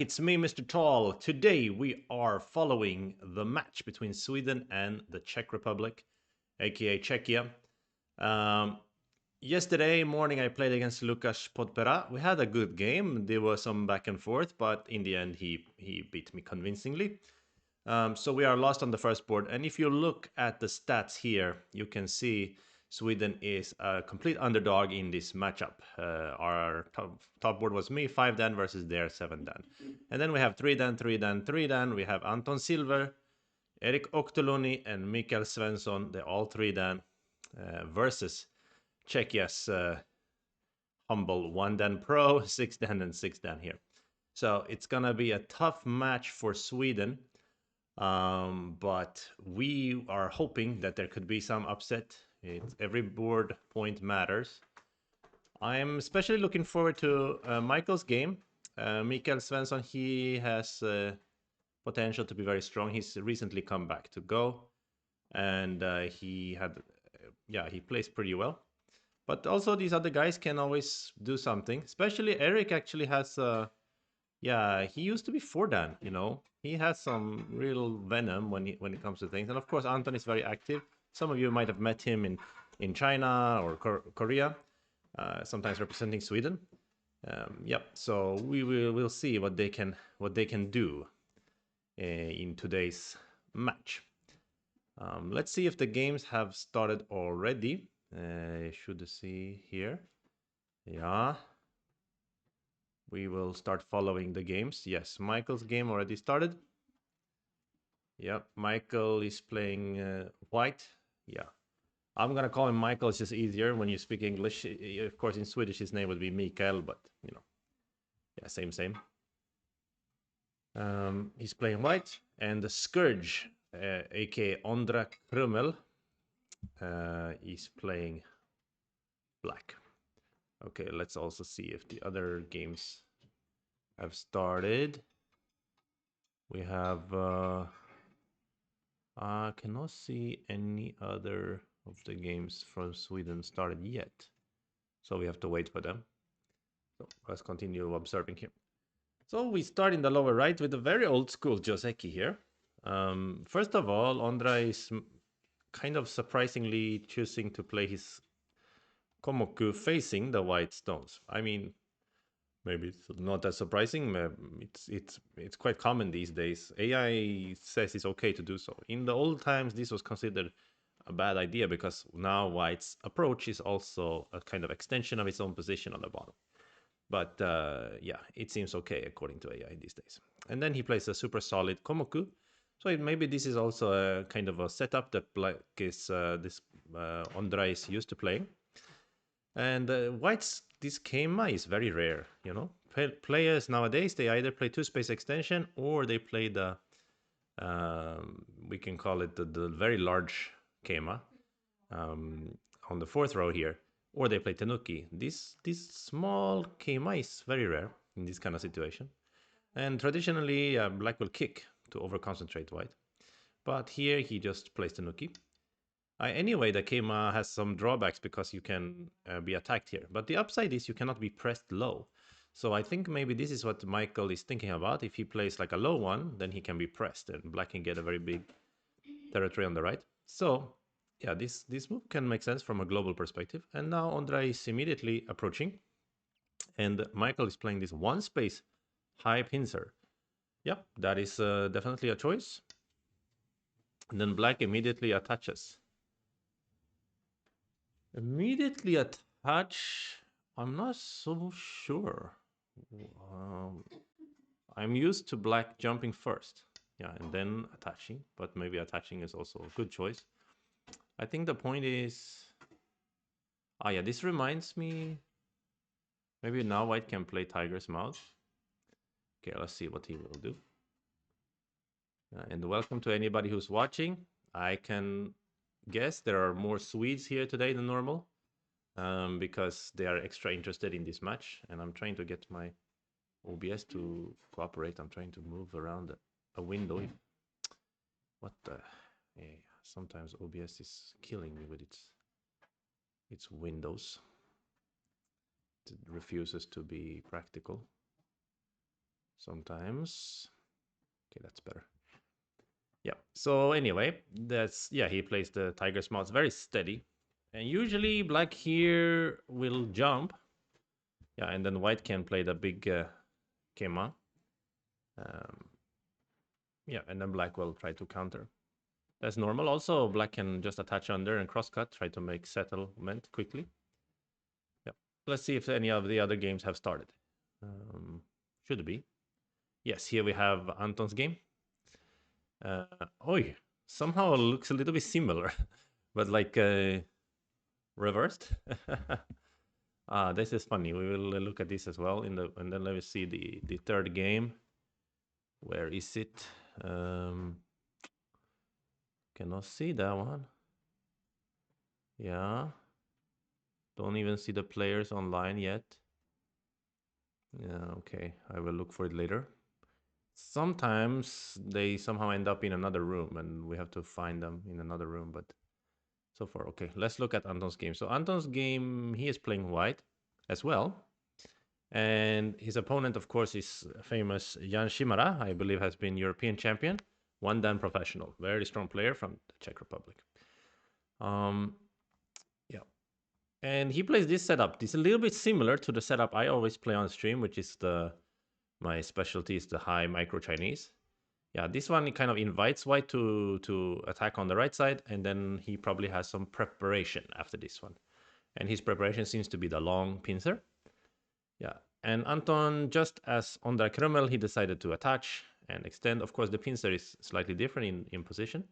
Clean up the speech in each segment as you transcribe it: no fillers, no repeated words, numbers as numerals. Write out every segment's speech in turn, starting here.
It's me, Mr. Tall. Today we are following the match between Sweden and the Czech Republic, aka Czechia. Um, Yesterday morning I played against Lukas Podpera. We had a good game. There was some back and forth, but in the end he beat me convincingly. So we are lost on the first board. And if you look at the stats here, you can see Sweden is a complete underdog in this matchup. Our top board was me, 5 Dan versus their 7 Dan. And then we have 3 Dan, 3 Dan, 3 Dan. We have Anton Silver, Erik Oktoloni, and Mikael Svensson. They're all 3 Dan versus Czechia's humble 1 Dan Pro, 6 Dan, and 6 Dan here. So it's going to be a tough match for Sweden. But we are hoping that there could be some upset. Every board point matters. I'm especially looking forward to Michael's game. Mikael Svensson, he has potential to be very strong. He's recently come back to Go, and he plays pretty well. But also these other guys can always do something. Especially Eric actually has he used to be 4Dan, you know. He has some real venom when it comes to things. And of course, Anton is very active. Some of you might have met him in China or Korea, sometimes representing Sweden. So we'll see what they can do in today's match. Let's see if the games have started already. Should see here. Yeah. We will start following the games. Yes, Michael's game already started. Yep, Michael is playing white. Yeah, I'm gonna call him Michael. It's just easier when you speak English. Of course, in Swedish his name would be Mikael, but you know, yeah, same. He's playing white, and the Scourge, aka Ondra Krummel, is playing black. Okay, let's also see if the other games have started. We have I cannot see any other of the games from Sweden started yet. So we have to wait for them. So let's continue observing here. So we start in the lower right with a very old school Joseki here. First of all, Ondra is kind of surprisingly choosing to play his Komoku facing the white stones. I mean, maybe it's not that surprising. It's quite common these days. AI says it's okay to do so. In the old times, this was considered a bad idea because now White's approach is also a kind of extension of its own position on the bottom. But it seems okay according to AI these days. And then he plays a super solid Komoku. So maybe this is also a kind of a setup that Black is Ondra is used to playing. And White's this Keima is very rare, you know. Players nowadays, they either play two-space extension or they play the we can call it the very large Keima on the fourth row here, or they play Tanuki. This small Keima is very rare in this kind of situation. And traditionally, Black will kick to overconcentrate White. But here he just plays Tanuki. Anyway, the Keima has some drawbacks because you can be attacked here. But the upside is you cannot be pressed low. So I think maybe this is what Michael is thinking about. If he plays like a low one, then he can be pressed and Black can get a very big territory on the right. So yeah, this move can make sense from a global perspective. And now Ondra is immediately approaching. And Michael is playing this one space high pincer. Yep, that is definitely a choice. And then Black immediately attaches. Immediately attach, I'm not so sure. I'm used to Black jumping first. Yeah, and then attaching, but maybe attaching is also a good choice. I think the point is... yeah, this reminds me... Maybe now White can play Tiger's Mouth. Okay, let's see what he will do. And welcome to anybody who's watching. I can guess there are more Swedes here today than normal. Because they are extra interested in this match, and I'm trying to get my OBS to cooperate. I'm trying to move around a window. What the? Yeah, sometimes OBS is killing me with its windows. It refuses to be practical. sometimes. Okay, that's better. Yeah. So anyway, he plays the tiger's mouth very steady. And usually black here will jump. Yeah, and then white can play the big kema. Um, yeah, and then black will try to counter. That's normal. Also, black can just attach under and crosscut, try to make settlement quickly. Yeah. Let's see if any of the other games have started. Should be. Yes, here we have Anton's game. Oi, somehow it looks a little bit similar, but like reversed. This is funny. We will look at this as well and then let me see the third game. Where is it? Cannot see that one. Yeah. Don't even see the players online yet. Yeah, okay. I will look for it later. Sometimes they somehow end up in another room and we have to find them in another room, but so far, okay. Let's look at Anton's game. So Anton's game, he is playing white as well. And his opponent, of course, is famous Jan Shimara, I believe has been European champion, one dan professional, very strong player from the Czech Republic. Yeah. And he plays this setup. This is a little bit similar to the setup I always play on stream, which is my specialty is the high micro Chinese. Yeah, this one it kind of invites white to attack on the right side, and then he probably has some preparation after this one. And his preparation seems to be the long pincer. Yeah, and Anton, just as on the Kreml, he decided to attach and extend. Of course, the pincer is slightly different in position,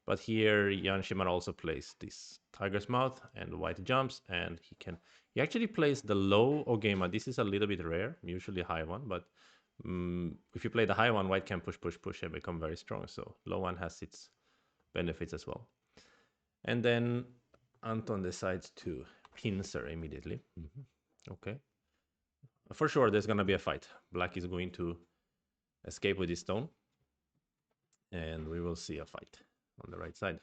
but here Jan Shimara also plays this tiger's mouth and white jumps, and he actually plays the low Ogema. This is a little bit rare, usually high one, but if you play the high one, white can push and become very strong. So low one has its benefits as well. And then Anton decides to pincer immediately. Okay. For sure, there's going to be a fight. Black is going to escape with his stone. And we will see a fight on the right side.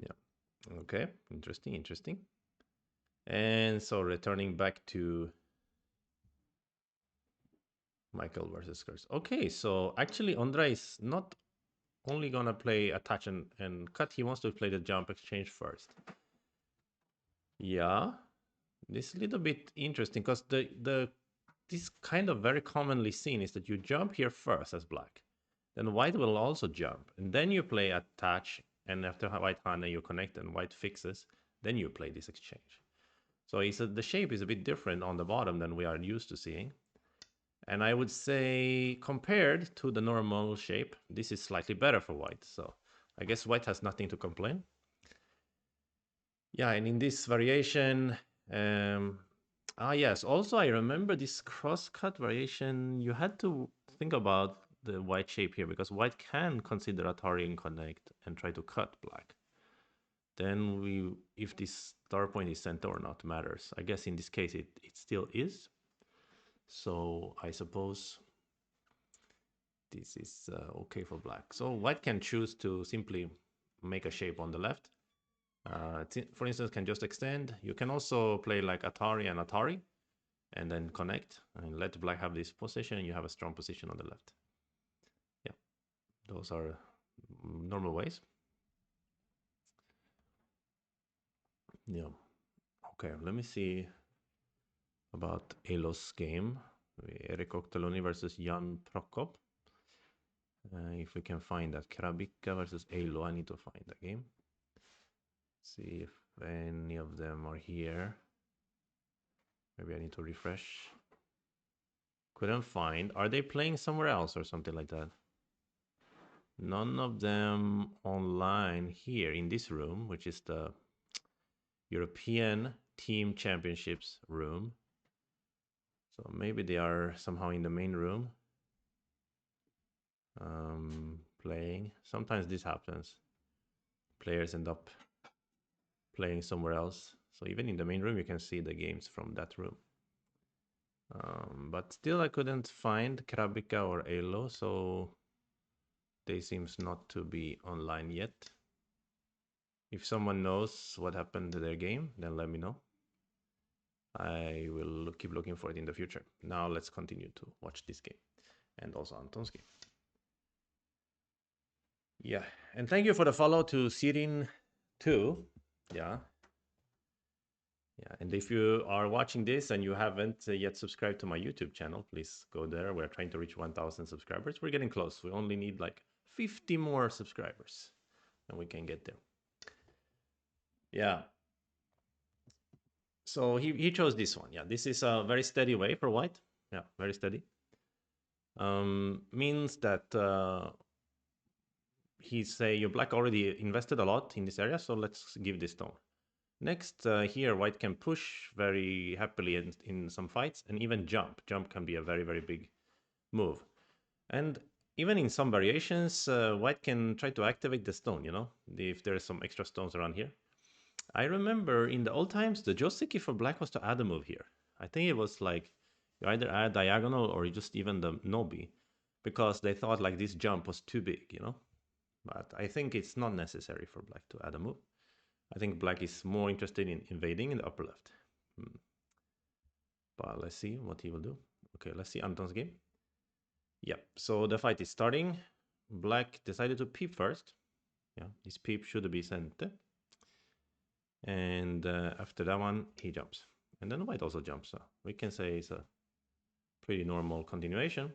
Yeah. Okay. Interesting. And so returning back to Michael versus Curse. Okay, so actually Ondra is not only going to play attach and cut. He wants to play the jump exchange first. Yeah. This is a little bit interesting because this kind of very commonly seen is that you jump here first as black. Then white will also jump. And then you play attach. And after white Hane, you connect and white fixes. Then you play this exchange. So the shape is a bit different on the bottom than we are used to seeing. And I would say compared to the normal shape, this is slightly better for white. So I guess white has nothing to complain. Yeah, and in this variation, yes, also I remember this cross-cut variation, you had to think about the white shape here because white can consider Atari and connect and try to cut black. Then if this star point is center or not matters. I guess in this case it still is. So I suppose this is okay for black. So white can choose to simply make a shape on the left. For instance, can just extend. You can also play like Atari and Atari and then connect and let black have this position and you have a strong position on the left. Yeah, those are normal ways. Yeah. Okay, let me see about Elo's game. Erik Okteloni versus Jan Prokop. If we can find that. Krabika versus Elo. I need to find the game. See if any of them are here. Maybe I need to refresh. Couldn't find. Are they playing somewhere else or something like that? None of them online here in this room, which is the European Team Championships room. So maybe they are somehow in the main room playing. Sometimes this happens. Players end up playing somewhere else. So even in the main room, you can see the games from that room. But still, I couldn't find Krabika or Elo, so they seems not to be online yet. If someone knows what happened to their game, then let me know. I will keep looking for it in the future. Now let's continue to watch this game and also Anton's game. Yeah, and thank you for the follow to Sirin 2. Yeah. Yeah, and if you are watching this and you haven't yet subscribed to my YouTube channel, please go there. We're trying to reach 1,000 subscribers. We're getting close. We only need like 50 more subscribers and we can get there. Yeah. So he chose this one. Yeah, this is a very steady way for white. Yeah, very steady. Means that he's say your black already invested a lot in this area, so let's give this stone. Next, here white can push very happily in some fights and even jump. Jump can be a very, very big move. And even in some variations, white can try to activate the stone, you know, if there's some extra stones around here. I remember in the old times, the Joseki for black was to add a move here. I think it was like you either add diagonal or just even the Nobi, because they thought like this jump was too big, you know. But I think it's not necessary for black to add a move. I think black is more interested in invading in the upper left. But let's see what he will do. Okay, let's see Anton's game. Yep, so the fight is starting. Black decided to peep first. Yeah, his peep should be sent. And after that one, he jumps. And then white also jumps. So we can say it's a pretty normal continuation.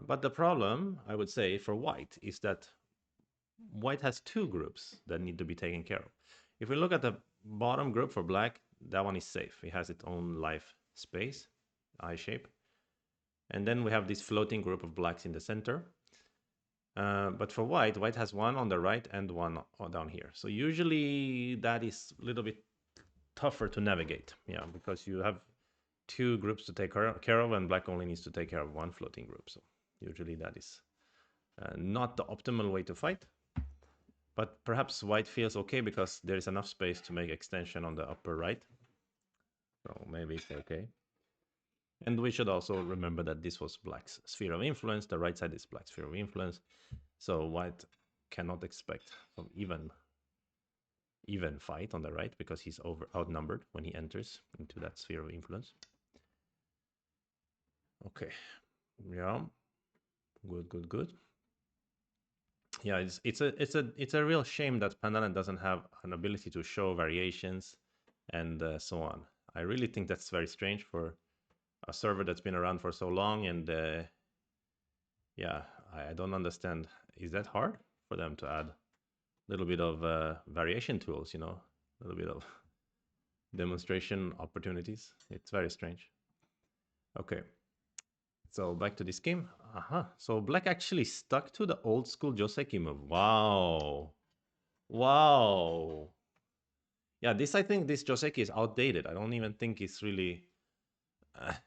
But the problem, I would say, for white is that white has two groups that need to be taken care of. If we look at the bottom group for black, that one is safe. It has its own life space, eye shape. And then we have this floating group of blacks in the center. But for white, white has one on the right and one down here. So usually that is a little bit tougher to navigate. Yeah, because you have two groups to take care of and black only needs to take care of one floating group. So usually that is not the optimal way to fight. But perhaps white feels okay because there is enough space to make extension on the upper right. So maybe it's okay. And we should also remember that this was black's sphere of influence. The right side is black's sphere of influence. So white cannot expect some even fight on the right because he's outnumbered when he enters into that sphere of influence. Okay. Yeah. Good. Yeah, it's a real shame that Pandanet doesn't have an ability to show variations and so on. I really think that's very strange for a server that's been around for so long, and yeah, I don't understand. Is that hard for them to add a little bit of variation tools, you know, a little bit of demonstration opportunities? It's very strange. Okay, so back to this game. So black actually stuck to the old school Joseki move. Wow. Yeah, I think this Joseki is outdated. I don't even think it's really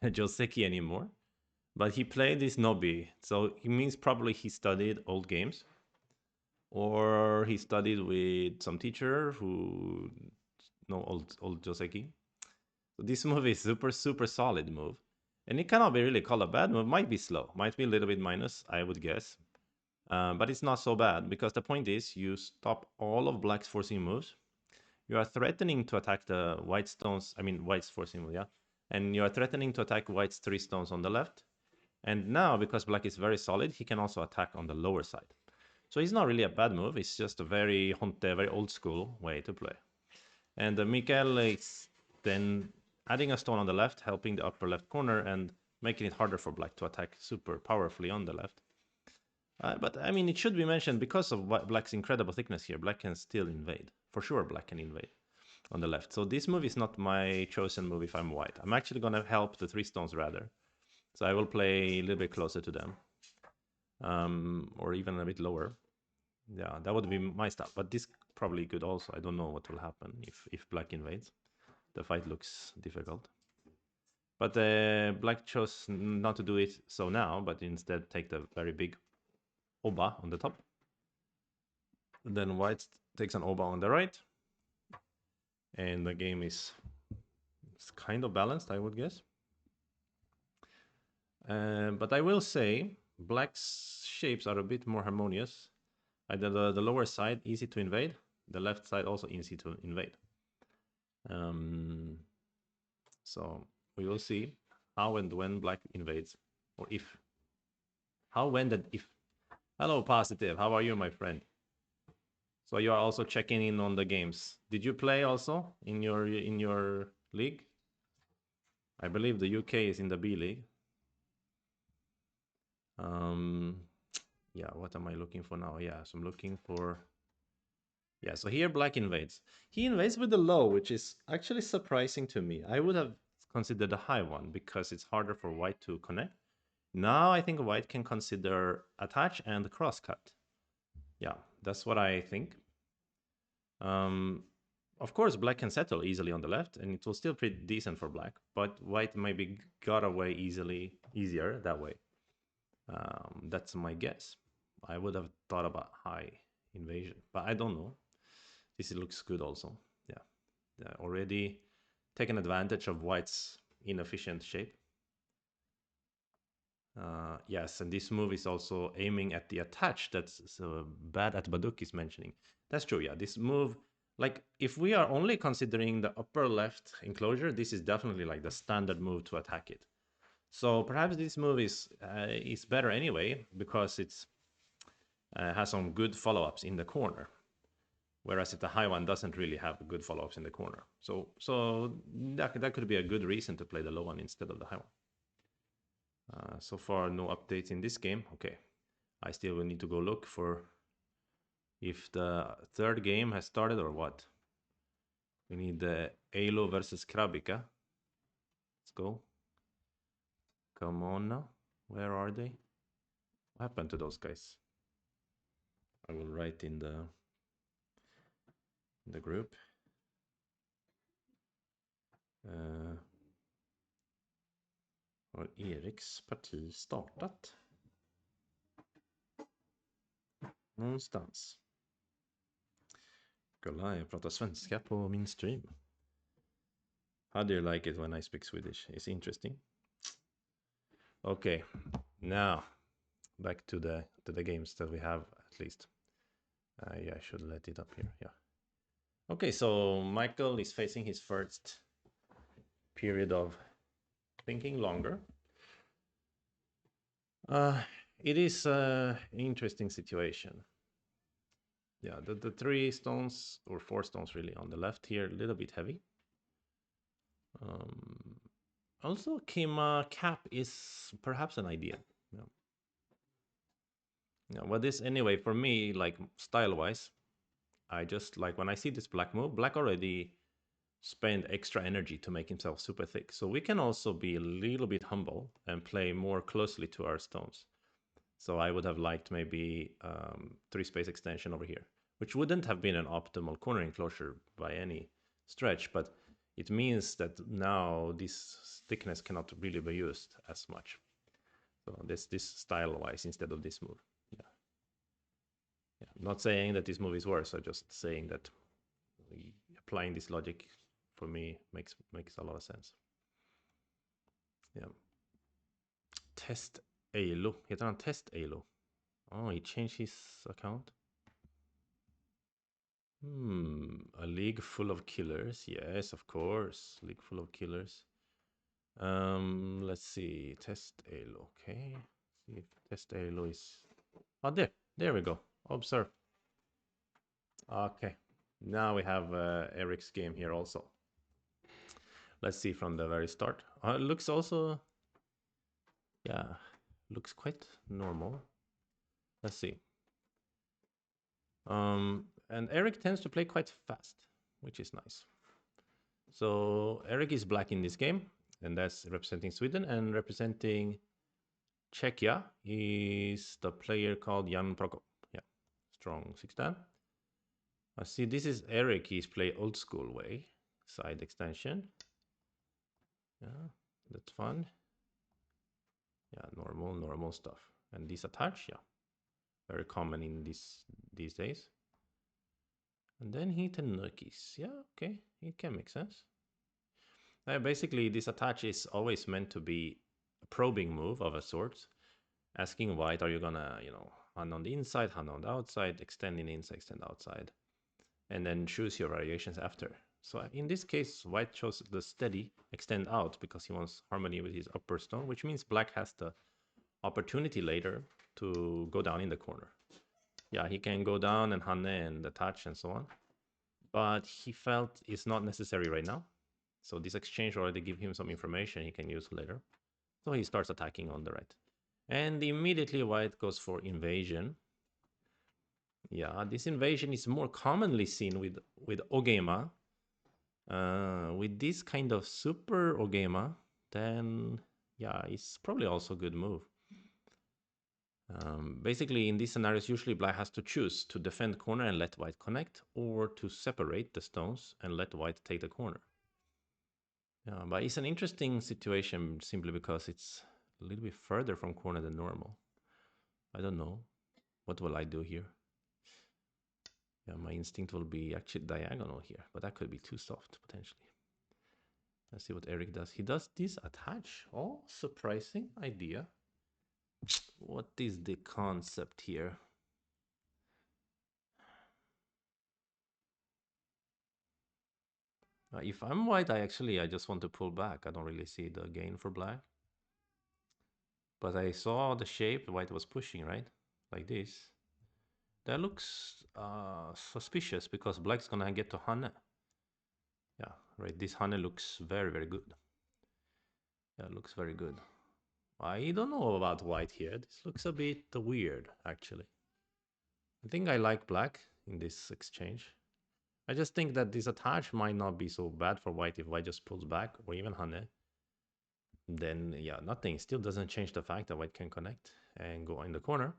Joseki anymore. But he played this Nobi, so it means probably he studied old games, or he studied with some teacher who know old Joseki. So this move is super solid move, and it cannot be really called a bad move. Might be slow, might be a little bit minus, I would guess, but it's not so bad because the point is you stop all of black's forcing moves. You are threatening to attack the white stones. I mean white's forcing move, yeah, and you are threatening to attack white's 3 stones on the left. And now, because black is very solid, he can also attack on the lower side. So it's not really a bad move. It's just a very very old school way to play. And Mikael is then adding a stone on the left, helping the upper left corner and making it harder for black to attack super powerfully on the left. But I mean, it should be mentioned because of black's incredible thickness here, black can still invade. For sure, black can invade on the left. So this move is not my chosen move if I'm white. I'm actually going to help the 3 stones rather. So I will play a little bit closer to them, or even a bit lower. Yeah, that would be my style. But this probably good also. I don't know what will happen if black invades. The fight looks difficult. But black chose not to do it so now, but instead take the very big Oba on the top. Then white takes an Oba on the right. And the game is kind of balanced, I would guess. But I will say black's shapes are a bit more harmonious. The lower side, easy to invade. The left side also easy to invade. So we will see how and when black invades, or if. How, when, that if. Hello, Positive. How are you, my friend? So you are also checking in on the games. Did you play also in your league? I believe the UK is in the B League. Um, yeah, what am I looking for now? Yeah, so I'm looking for. Yeah, so here black invades. He invades with the low, which is actually surprising to me. I would have considered a high one because it's harder for white to connect. Now I think white can consider attach and crosscut. Yeah, that's what I think. Um, of course, black can settle easily on the left, and it was still pretty decent for black. But white maybe got away easier that way. That's my guess. I would have thought about high invasion, but I don't know. This looks good also. Yeah, already taken advantage of white's inefficient shape. Yes, and this move is also aiming at the attach that's so bad at Baduk is mentioning. That's true, yeah. This move, like, if we are only considering the upper left enclosure, this is definitely like the standard move to attack it. So perhaps this move is better anyway because it's has some good follow-ups in the corner, whereas the high one doesn't really have good follow-ups in the corner. So that could be a good reason to play the low one instead of the high one. So far, no updates in this game. Okay, I still will need to go look for if the third game has started or what. We need the Alo versus Krabica. Let's go. Come on now. Where are they? What happened to those guys? I will write in the group. Har Eriks parti startat? Någonstans. Kolla, jag pratar svenska på min stream. How do you like it when I speak Swedish? It's interesting. Okay, now back to the games that we have at least. Yeah, I should let it up here. Yeah. Okay, so Michael is facing his first period of thinking longer. It is an interesting situation. Yeah, the 3 stones or 4 stones really on the left here, a little bit heavy. Also, Kima cap is perhaps an idea. Yeah, well, this anyway for me, like style-wise, I just like when I see this black move. Black already spend extra energy to make himself super thick. So we can also be a little bit humble and play more closely to our stones. So I would have liked maybe 3 space extension over here, which wouldn't have been an optimal corner enclosure by any stretch, but it means that now this thickness cannot really be used as much. So this style-wise instead of this move. Yeah. I'm not saying that this move is worse. I'm just saying that applying this logic for me makes a lot of sense. Yeah. Test Alo. Heter han Test Alo? Oh, he changed his account. A league full of killers. Yes, of course. League full of killers. Let's see. Test Alo. Okay. See if Test Alo is. Oh, there we go. Observe. Okay. Now we have Eric's game here also. Let's see from the very start. It looks also, yeah, looks quite normal. Let's see. And Eric tends to play quite fast, which is nice. So Eric is black in this game, and that's representing Sweden, and representing Czechia is the player called Jan Prokop. Yeah, strong 6-dan. I see this is Eric. He's play old school way, side extension. Yeah, that's fun. Yeah, normal stuff. And this attach, yeah, very common in these days. And then he tenukis. Yeah, okay, it can make sense. Basically, this attach is always meant to be a probing move of a sort, asking white, are you gonna, hunt on the inside, hunt on the outside, extend in inside, extend outside, and then choose your variations after. So in this case, white chose the steady extend out because he wants harmony with his upper stone, which means black has the opportunity later to go down in the corner. Yeah, he can go down and hane and attach and so on. But he felt it's not necessary right now. So this exchange already give him some information he can use later. So he starts attacking on the right. And immediately white goes for invasion. Yeah, this invasion is more commonly seen with Ogema. With this kind of super Ogema, then yeah, it's probably also a good move. Basically, in these scenarios, usually black has to choose to defend corner and let white connect, or to separate the stones and let white take the corner. Yeah, but it's an interesting situation simply because it's a little bit further from corner than normal. I don't know. What will I do here? Yeah, my instinct will be actually diagonal here, but that could be too soft potentially. Let's see what Eric does. He does this attach. Oh, surprising idea. What is the concept here? If I'm white, I just want to pull back. I don't really see the gain for black. But I saw the shape white was pushing, right? Like this. That looks suspicious because black's gonna get to hane. Yeah, right. This hane looks very, very good. Yeah, it looks very good. I don't know about white here. This looks a bit weird, actually. I think I like black in this exchange. I just think that this attach might not be so bad for white if white just pulls back or even hane. Then, yeah, nothing. Still doesn't change the fact that white can connect and go in the corner.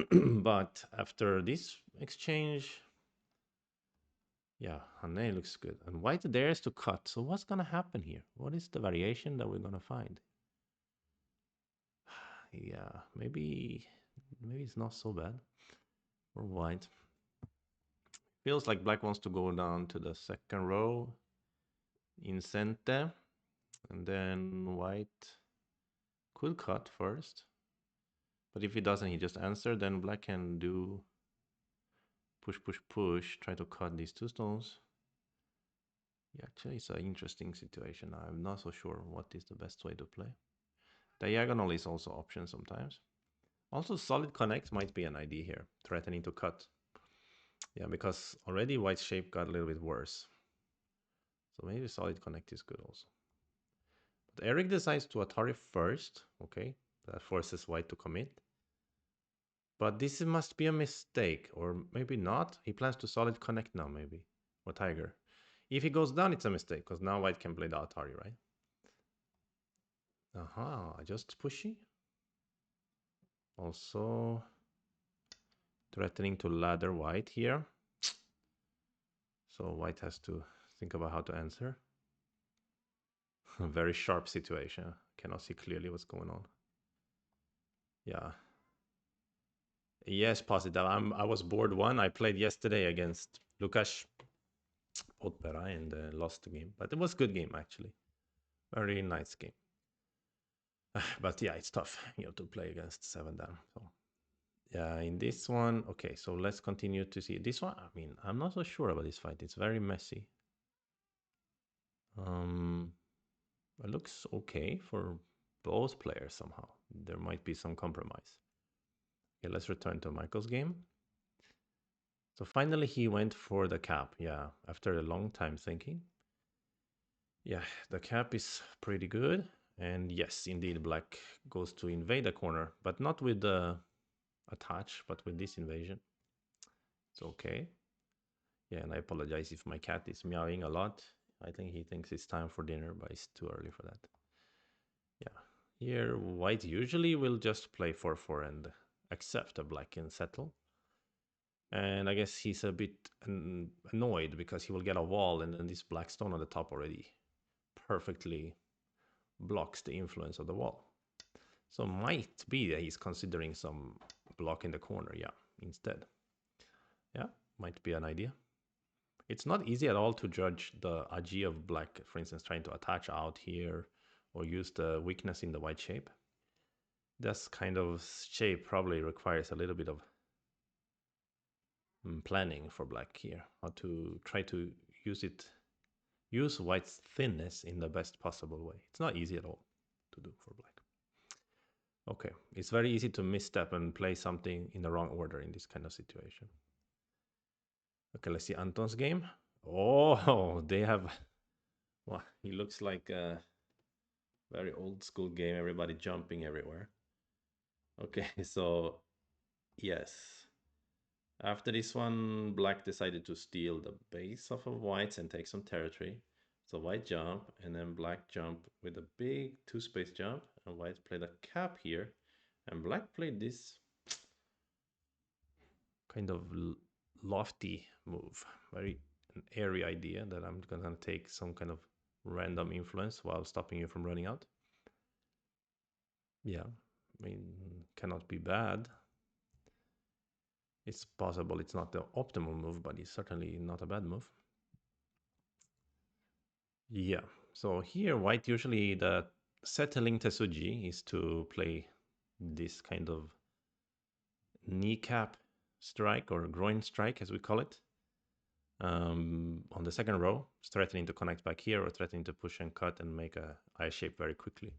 But after this exchange, yeah, hane looks good. And white dares to cut. So what's going to happen here? What is the variation that we're going to find? Yeah, maybe it's not so bad for white. Feels like black wants to go down to the second row in center, and then white could cut first. But if he doesn't, he just answer, then black can do push, push, push, try to cut these two stones. Yeah, actually, it's an interesting situation. I'm not so sure what is the best way to play. Diagonal is also option sometimes. Also, solid connect might be an idea here, threatening to cut. Yeah, because already white's shape got a little bit worse. So maybe solid connect is good also. But Eric decides to Atari first. Okay, that forces white to commit. But this must be a mistake, or maybe not. He plans to solid connect now, maybe. Or tiger. If he goes down, it's a mistake, because now white can play the Atari, right? Aha, just pushy. Also threatening to ladder white here. So white has to think about how to answer. Very sharp situation. Cannot see clearly what's going on. Yeah. Yes, positive. I was board one. I played yesterday against Lukasz Potpera and lost the game. But it was a good game, actually. Very nice game. But yeah, it's tough, to play against 7 down. So yeah, in this one, okay, so let's continue to see. This one, I mean, I'm not so sure about this fight. It's very messy. It looks okay for both players somehow. There might be some compromise. Okay, let's return to Michael's game. So finally he went for the cap, yeah, after a long time thinking. Yeah, the cap is pretty good. And yes, indeed, black goes to invade the corner, but not with the attach, but with this invasion. It's okay. Yeah, and I apologize if my cat is meowing a lot. I think he thinks it's time for dinner, but it's too early for that. Yeah, here white usually will just play 4-4 and accept a black and settle. And I guess he's a bit annoyed because he will get a wall and then this black stone on the top already perfectly blocks the influence of the wall. So might be that he's considering some block in the corner, yeah, instead. Yeah, might be an idea. It's not easy at all to judge the ag of black, for instance, trying to attach out here or use the weakness in the white shape. This kind of shape probably requires a little bit of planning for black here, how to try to use it, use white's thinness in the best possible way. It's not easy at all to do for black. Okay, it's very easy to misstep and play something in the wrong order in this kind of situation. Okay, let's see Anton's game. Oh, they have, well, he looks like a very old school game, everybody jumping everywhere. Okay, so yes. After this one, black decided to steal the base of a whites and take some territory. So white jump, and then black jump with a big two-space jump, and white played a cap here, and black played this kind of lofty move, very an airy idea that I'm gonna take some kind of random influence while stopping you from running out. Yeah, I mean, cannot be bad. It's possible it's not the optimal move, but it's certainly not a bad move. Yeah, so here white usually the settling Tesuji is to play this kind of kneecap strike or groin strike as we call it. On the second row, threatening to connect back here or threatening to push and cut and make a I shape very quickly.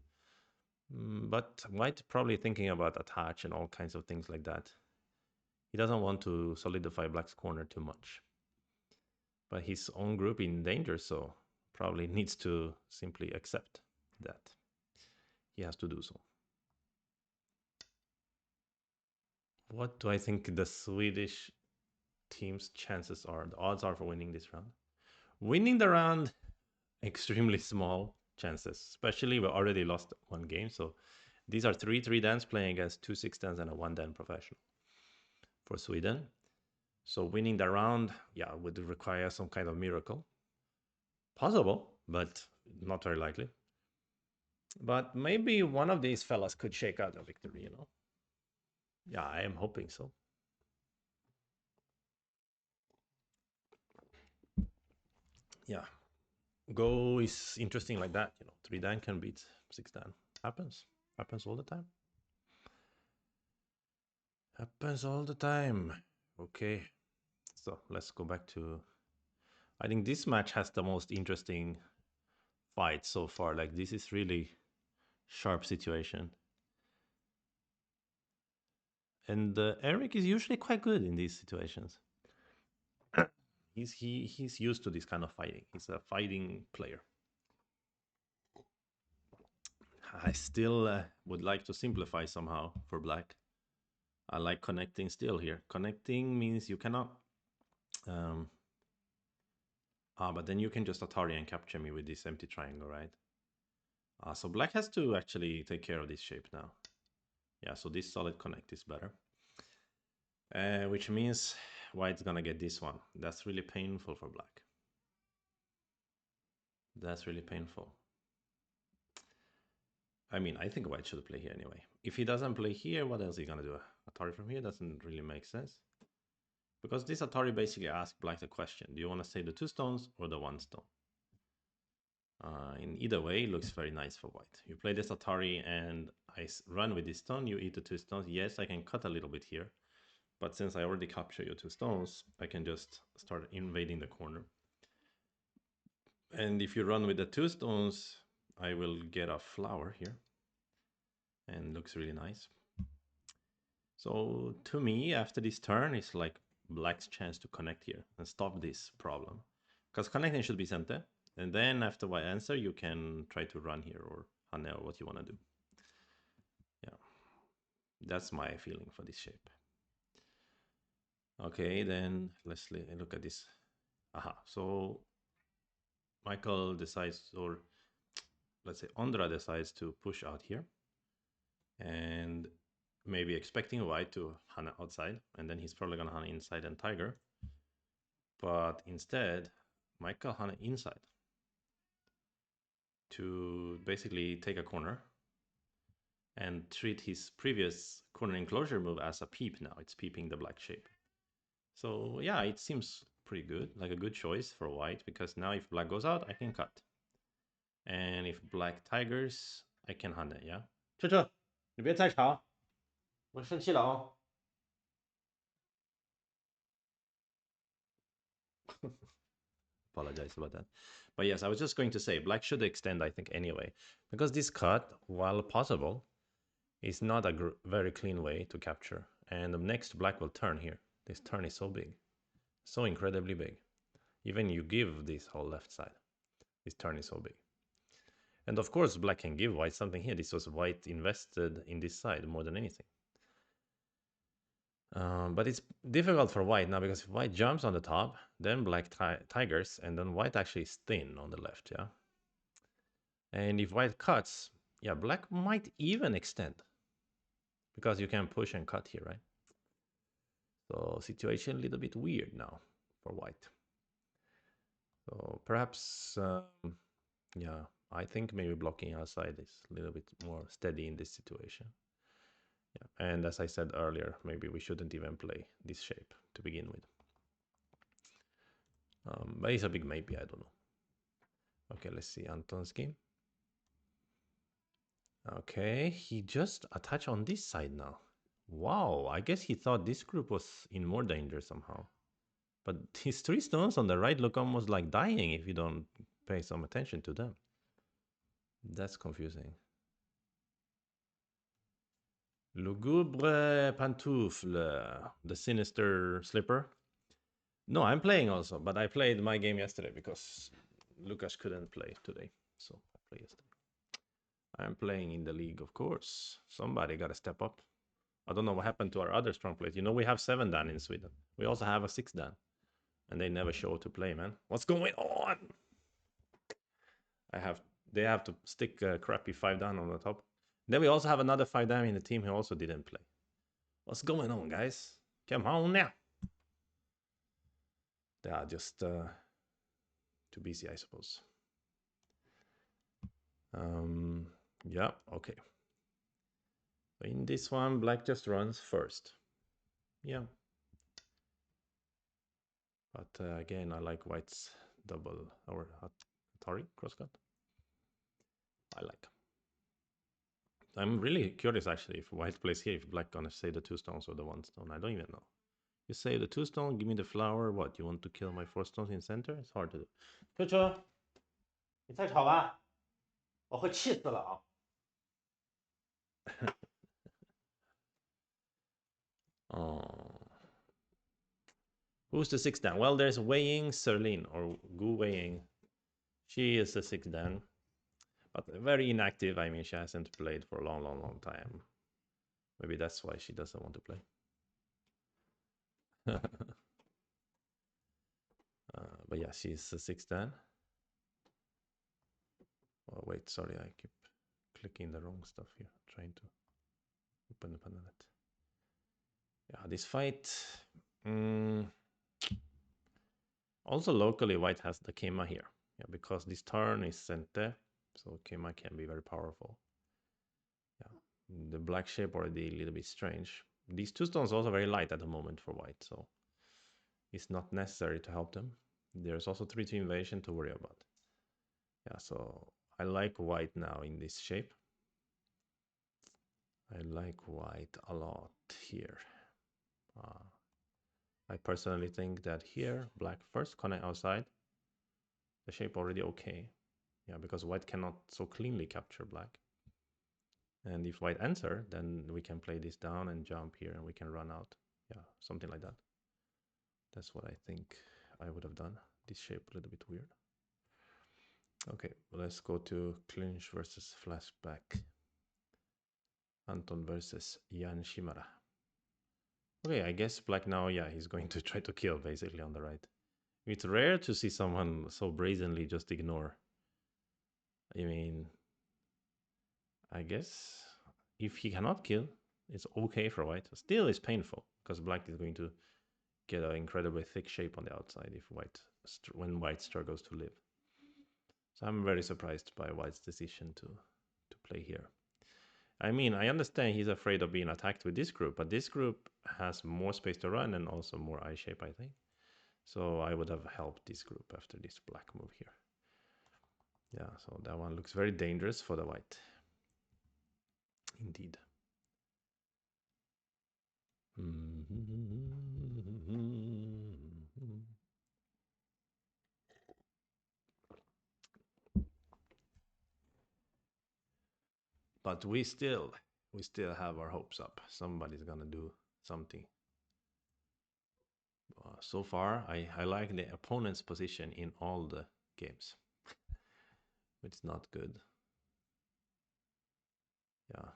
But white probably thinking about attach and all kinds of things like that. He doesn't want to solidify black's corner too much. But his own group in danger, so probably needs to simply accept that. He has to do so. What do I think the Swedish team's chances are? The odds are for winning this round. Winning the round, extremely small chances, especially we already lost one game. So these are 3-3 dans playing against 2-6 dans and a 1-dan professional for Sweden. So winning the round, yeah, would require some kind of miracle. Possible, but not very likely. But maybe one of these fellas could shake out a victory, you know? Yeah, I am hoping so. Yeah. Go is interesting like that, you know. 3 dan can beat 6 dan. Happens. Happens all the time. Happens all the time. Okay. So let's go back to... I think this match has the most interesting fight so far. Like, this is really sharp situation. And Eric is usually quite good in these situations. He's used to this kind of fighting. He's a fighting player. I still would like to simplify somehow for black. I like connecting still here. Connecting means you cannot... but then you can just Atari and capture me with this empty triangle, right? So black has to actually take care of this shape now. Yeah, so this solid connect is better. Which means white's gonna get this one. That's really painful for black. That's really painful. I mean, I think white should play here anyway. If he doesn't play here, what else is he gonna do? Atari from here doesn't really make sense. Because this Atari basically asks black the question, do you want to save the 2 stones or the 1 stone? In either way, it looks very nice for white. You play this Atari and I run with this stone, you eat the 2 stones. Yes, I can cut a little bit here. But since I already capture your 2 stones, I can just start invading the corner. And if you run with the 2 stones, I will get a flower here. And looks really nice. So to me, after this turn, it's like black's chance to connect here and stop this problem. Because connecting should be center. And then after white answer, you can try to run here or hane or what you want to do. Yeah, that's my feeling for this shape. Okay, then let's look at this. Aha, so Michael decides, or let's say Ondra decides to push out here. And maybe expecting white to hane outside. And then he's probably going to hane inside and tiger. But instead, Michael hane inside to basically take a corner and treat his previous corner enclosure move as a peep now. It's peeping the black shape. So yeah, it seems pretty good, like a good choice for white, because now if black goes out, I can cut. And if black tigers, I can hunt it, yeah? 这，你别再吵，我生气了哦。Apologize about that. But yes, I was just going to say black should extend, I think, anyway, because this cut, while possible, is not a very clean way to capture. And the next black will turn here. This turn is so big, so incredibly big. Even you give this whole left side, this turn is so big. And of course, black can give white something here. This was white invested in this side more than anything. But it's difficult for white now because if white jumps on the top, then black tigers, and then white actually is thin on the left, yeah? And if white cuts, yeah, black might even extend because you can push and cut here, right? So situation a little bit weird now for white. So perhaps, yeah, I think maybe blocking outside is a little bit more steady in this situation. Yeah, and as I said earlier, maybe we shouldn't even play this shape to begin with. But it's a big maybe, I don't know. Okay, let's see Anton's game. Okay, he just attached on this side now. Wow, I guess he thought this group was in more danger somehow. But his 3 stones on the right look almost like dying if you don't pay some attention to them. That's confusing. Lugubre Pantoufle, the sinister slipper. No, I'm playing also, but I played my game yesterday because Lucas couldn't play today. So I played yesterday. I'm playing in the league, of course. Somebody got to step up. I don't know what happened to our other strong players. You know, we have 7 Dan in Sweden. We also have a 6 Dan. And they never show to play, man. What's going on? They have to stick a crappy 5 Dan on the top. Then we also have another 5 Dan in the team who also didn't play. What's going on, guys? Come on now. They are just too busy, I suppose. Yeah, okay. In this one, black just runs first. Yeah. But again, I like white's double or Atari crosscut. I like. I'm really curious actually if white plays here, if black gonna save the 2 stones or the 1 stone. I don't even know. You save the 2 stone, give me the flower. What? You want to kill my 4 stones in center? It's hard to do. 车车，你再吵吧，我会气死了啊！Oh. Who's the 6th Dan? Well, there's Wei Ying Serlin or Gu Wei Ying. She is the 6th Dan, but very inactive. I mean, she hasn't played for a long time. Maybe that's why she doesn't want to play. But yeah, she's the 6th Dan. Oh, wait, sorry, I keep clicking the wrong stuff here, trying to open the Pandanet. Yeah, this fight. Also, locally, white has the Kema here. Yeah, because this turn is center, so Kema can be very powerful. Yeah, the black shape already a little bit strange. These 2 stones are also very light at the moment for white, so it's not necessary to help them. There's also 3-2 invasion to worry about. Yeah, so I like white now in this shape. I like white a lot here. I personally think that here, black first connect outside. The shape already okay. Yeah, because white cannot so cleanly capture black. And if white answer, then we can play this down and jump here and we can run out. Yeah, something like that. That's what I think I would have done. This shape a little bit weird. Okay, let's go to clinch versus flashback. Anton versus Jan Shimara. Okay, I guess black now, yeah, he's going to try to kill basically on the right. It's rare to see someone so brazenly just ignore. I mean, I guess if he cannot kill, it's okay for white. Still, it's painful because black is going to get an incredibly thick shape on the outside if when white struggles to live. So I'm very surprised by white's decision to play here. I mean, I understand he's afraid of being attacked with this group, but this group has more space to run and also more eye shape, I think. So I would have helped this group after this black move here. Yeah, so that one looks very dangerous for the white. Indeed. But we still have our hopes up. Somebody's gonna do something. So far, I like the opponent's position in all the games. It's not good. Yeah.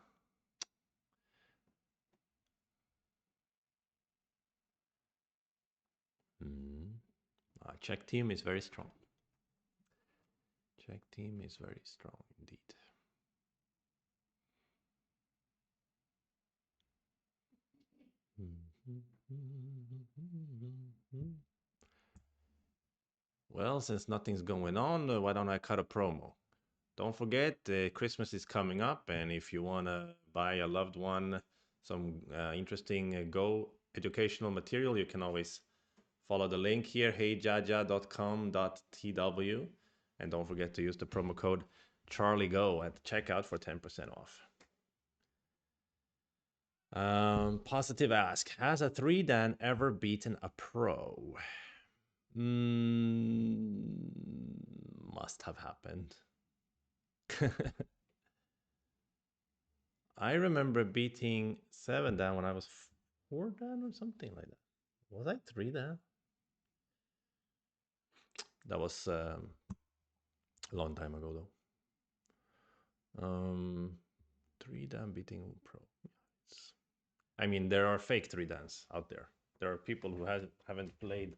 Mm. Czech team is very strong. Czech team is very strong indeed. Well, since nothing's going on, why don't I cut a promo? Don't forget, Christmas is coming up, and if you want to buy a loved one some interesting Go educational material, you can always follow the link here, heyjaja.com.tw, and don't forget to use the promo code CharlieGo at checkout for 10% off. Positive ask, has a 3-Dan ever beaten a pro? Must have happened. I remember beating 7-Dan when I was 4-Dan or something like that. Was I 3-Dan? That was a long time ago, though. 3-Dan beating pro. I mean, there are fake 3-Dans out there. There are people who haven't played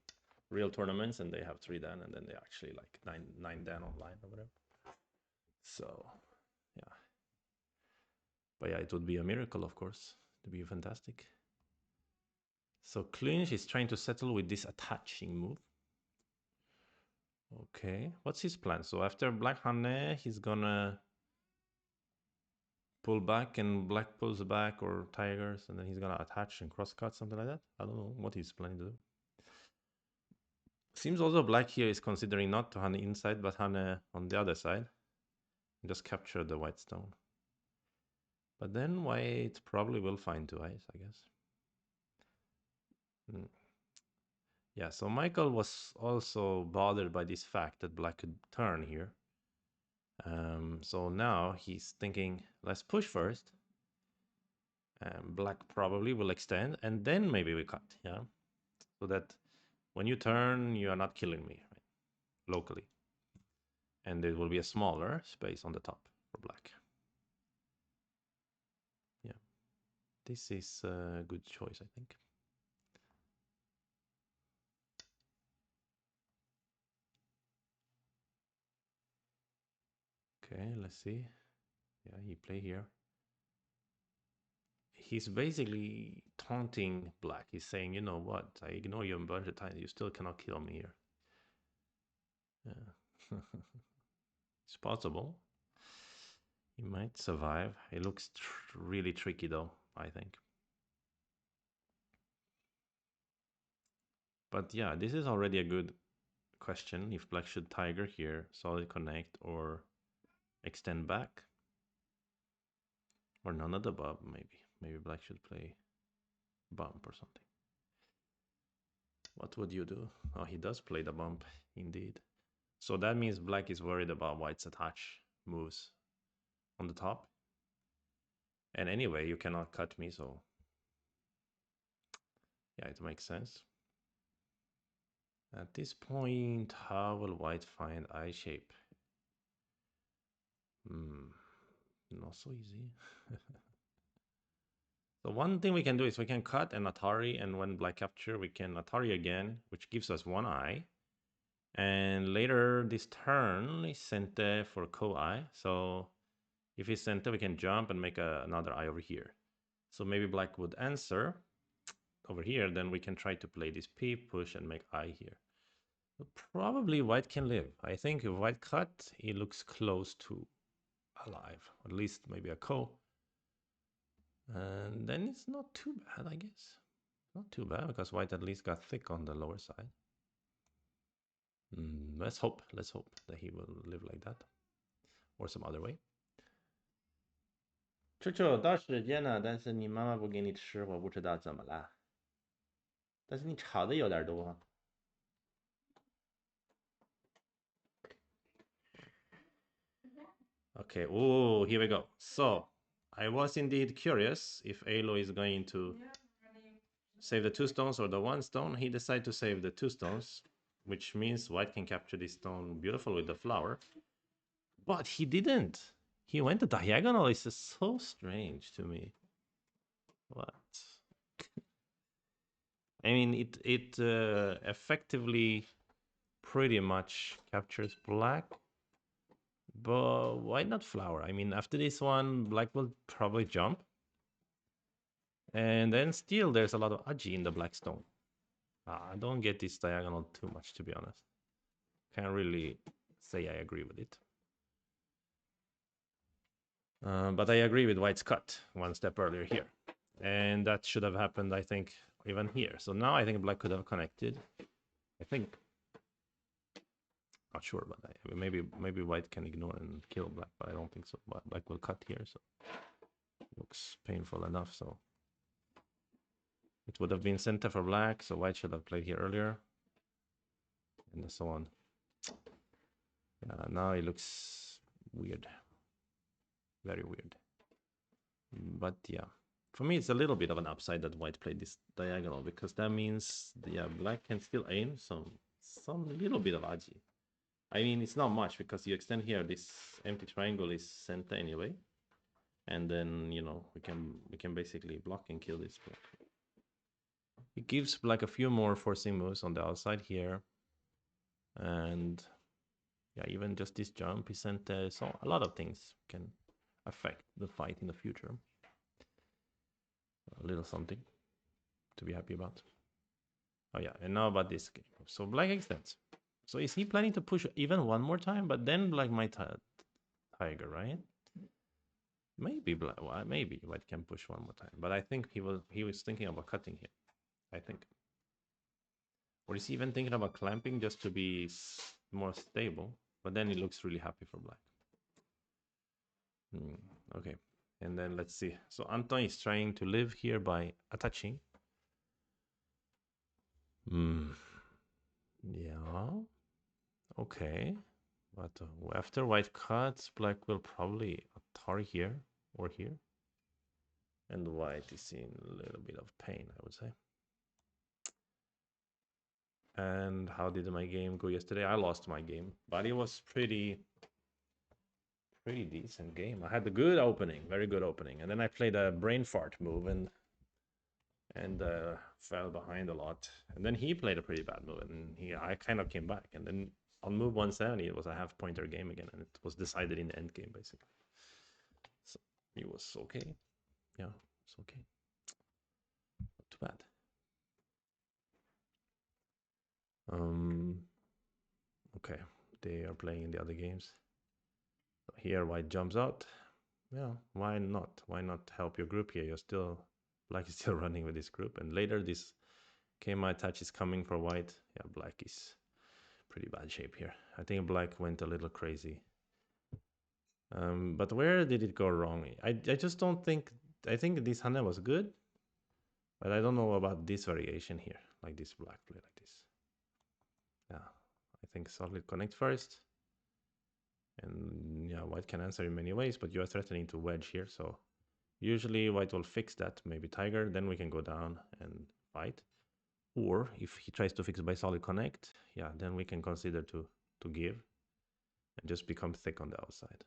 real tournaments and they have 3-Dan and then they actually like 9-Dan online or whatever. So, yeah. But yeah, it would be a miracle, of course. It would be fantastic. So Clinch is trying to settle with this attaching move. Okay, what's his plan? So after Black Hane, he's gonna pull back and Black pulls back or Tigers, and then he's gonna attach and crosscut, something like that. I don't know what he's planning to do. Seems also Black here is considering not to Hane inside, but Hane on the other side. Just capture the white stone. But then white probably will find 2 eyes, I guess. Yeah, so Michael was also bothered by this fact that Black could turn here. So now he's thinking, let's push first. Black probably will extend, and then maybe we cut, yeah? So that when you turn, you are not killing me, right? Locally. And there will be a smaller space on the top for Black. Yeah. This is a good choice, I think. Okay, let's see. Yeah, he play here. He's basically taunting Black. He's saying, you know what? I ignore you a bunch of times. You still cannot kill me here. Yeah. It's possible. He might survive. It looks really tricky though, I think. But yeah, this is already a good question. If Black should Tiger here, solid connect, or extend back. Or none of the above, maybe. Maybe Black should play bump or something. What would you do? Oh, he does play the bump, indeed. So that means Black is worried about White's attach moves on the top. And anyway, you cannot cut me, so yeah, it makes sense. At this point, how will White find eye shape? Not so easy. So one thing we can do is we can cut an Atari, and when Black capture, we can Atari again, which gives us 1 eye. And later this turn is Sente for Ko-eye. So if he's Sente, we can jump and make another eye over here. So maybe Black would answer over here, then we can try to play this P, push, and make eye here. But probably White can live. I think if White cut, he looks close to alive. At least maybe a Ko. And then it's not too bad, I guess. Not too bad, because White at least got thick on the lower side. Let's hope that he will live like that. Or some other way. 球到时间了，但是你妈妈不给你吃，我不知道怎么了。但是你炒的有点多。Okay, oh, here we go. So, I was indeed curious if Alo is going to save the 2 stones or the 1 stone. He decided to save the 2 stones, which means white can capture this stone beautiful with the flower. But he didn't. He went to diagonal. It's just so strange to me. What? I mean, it effectively pretty much captures black. But why not flower? I mean, after this one, black will probably jump. And then still there's a lot of Aji in the black stone. I don't get this diagonal too much, to be honest. Can't really say I agree with it. But I agree with white's cut 1 step earlier here. And that should have happened, I think, even here. So now I think black could have connected. I think. Not sure, but maybe white can ignore and kill black, but I don't think so. But black will cut here, so looks painful enough. So it would have been center for black, so white should have played here earlier, and so on. Yeah, now it looks weird, very weird. But yeah, for me it's a little bit of an upside that white played this diagonal, because that means black can still aim some little bit of Aji. I mean, it's not much because you extend here, this empty triangle is center anyway, and then we can basically block and kill this black. It gives black a few more forcing moves on the outside here, and yeah, even just this jump is center, so a lot of things can affect the fight in the future. A little something to be happy about. Oh yeah, and now about this game. So black extends. So is he planning to push even one more time? But then black might tiger, right? Maybe black. Well, maybe white can push one more time. But I think he was thinking about cutting here. I think. Or is he even thinking about clamping just to be more stable? But then he looks really happy for black. Okay, and then let's see. So Anton is trying to live here by attaching. Yeah. Okay. But after white cuts, black will probably tar here or here. And white is in a little bit of pain, I would say. And how did my game go yesterday? I lost my game, but it was pretty decent game. I had a good opening, very good opening. And then I played a brain fart move and fell behind a lot. And then he played a pretty bad move, and I kind of came back. And then on move 170, it was a half-pointer game again, and it was decided in the end game, basically. So it was okay. Yeah, it's okay. Not too bad. Okay, they are playing in the other games. So here, white jumps out. Yeah, why not? Why not help your group here? Black is still running with this group, and later this Kema attach is coming for white. Yeah, black is pretty bad shape here. I think black went a little crazy. But where did it go wrong? I just don't think. I think this Hane was good, but I don't know about this variation here, like this black play like this. Yeah, I think solid connect first. And yeah, white can answer in many ways, but you are threatening to wedge here, so usually white will fix that, maybe tiger, then we can go down and fight. Or if he tries to fix by solid connect, yeah, then we can consider to give and just become thick on the outside.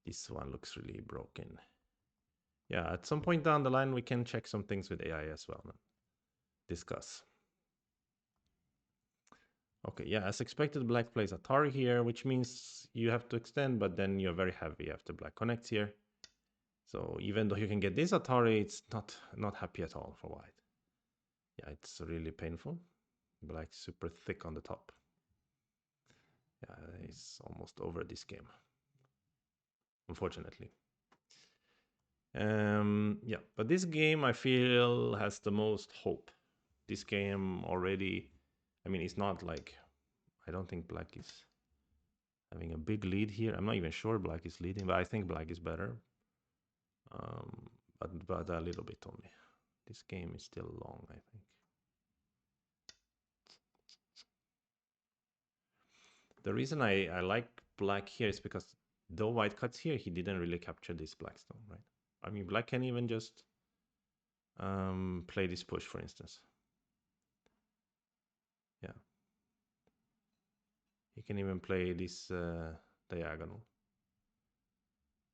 This one looks really broken. Yeah, at some point down the line, we can check some things with AI as well. Discuss. Okay, yeah, as expected, black plays Atari here, which means you have to extend, but then you're very heavy after black connects here. So even though you can get this Atari, it's not happy at all for white. Yeah, it's really painful. Black's super thick on the top. Yeah, it's almost over this game, unfortunately. Yeah, but this game I feel has the most hope. This game already, I mean, it's not like, I don't think black is having a big lead here. I'm not even sure black is leading, but I think black is better. But a little bit only. This game is still long, I think. The reason I like black here is because Though white cuts here, he didn't really capture this black stone, right? I mean, black can even just play this push, for instance. Yeah. He can even play this diagonal.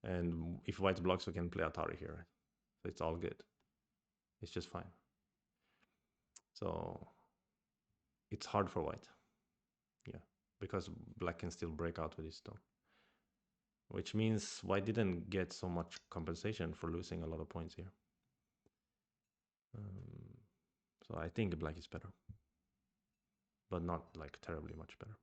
And if white blocks, we can play Atari here, right? So it's all good. It's just fine. So it's hard for white. Yeah, because black can still break out with his stone. Which means white didn't get so much compensation for losing a lot of points here. So I think black is better. But not like terribly much better.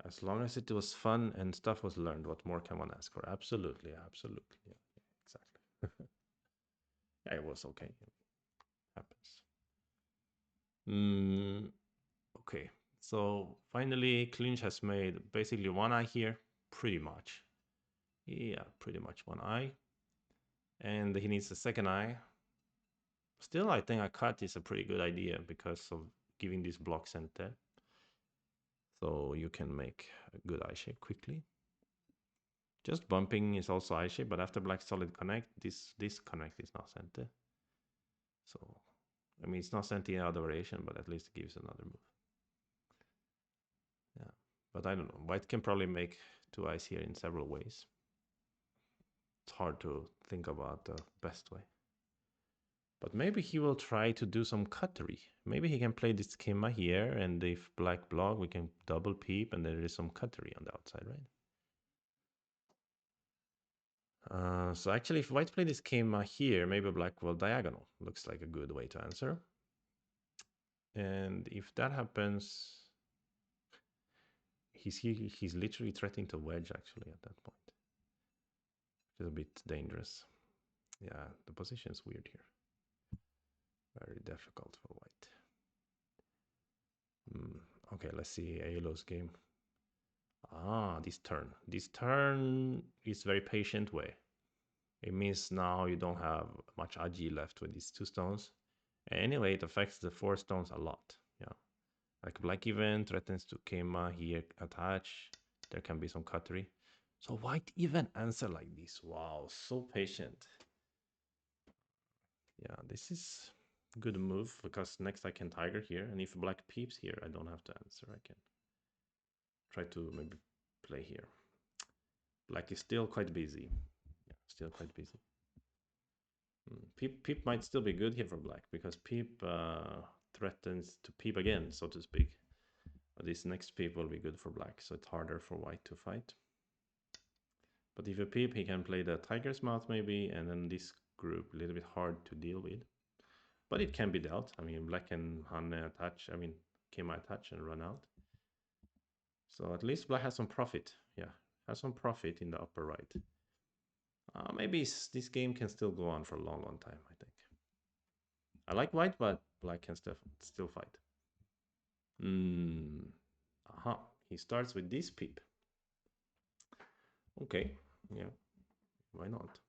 As long as it was fun and stuff was learned, what more can one ask for? Absolutely, absolutely. Yeah, exactly. Yeah, it was okay. It happens. Okay, so finally, Clinch has made basically one eye here, pretty much. Yeah, pretty much one eye. And he needs a second eye. Still, I think a cut is a pretty good idea because of giving this block center. So you can make a good eye shape quickly. Just bumping is also eye shape, but after black solid connect, this connect is not center. So, I mean, it's not center in other variation, but at least it gives another move. Yeah, but I don't know. White can probably make two eyes here in several ways. It's hard to think about the best way. But maybe he will try to do some cuttery. Maybe he can play this schema here, and if black block, we can double peep, and there is some cuttery on the outside, right? So actually, if white play this schema here, maybe black will diagonal. Looks like a good way to answer. And if that happens, he's literally threatening to wedge actually at that point. Which is a bit dangerous. Yeah, the position is weird here. Very difficult for white. Okay, let's see Alo's game. This turn. This turn is very patient way. It means now you don't have much agi left with these two stones. Anyway, it affects the four stones a lot. Yeah, like black even threatens to Kema here attach. There can be some cuttery. So white even answer like this. Wow, so patient. Yeah, this is good move because next I can tiger here, and if black peeps here, I don't have to answer. I can try to maybe play here. Black is still quite busy. Yeah, still quite busy. Peep might still be good here for black because peep threatens to peep again, so to speak. But this next peep will be good for black, so it's harder for white to fight. But if you peep, he can play the tiger's mouth maybe, and then this group a little bit hard to deal with. But it can be dealt. I mean, black and Han attach, I mean, Kema attach and run out. So at least black has some profit. Yeah, has some profit in the upper right. Maybe this game can still go on for a long, long time, I think. I like white, but black can still fight. Aha, he starts with this peep. Okay, yeah, why not?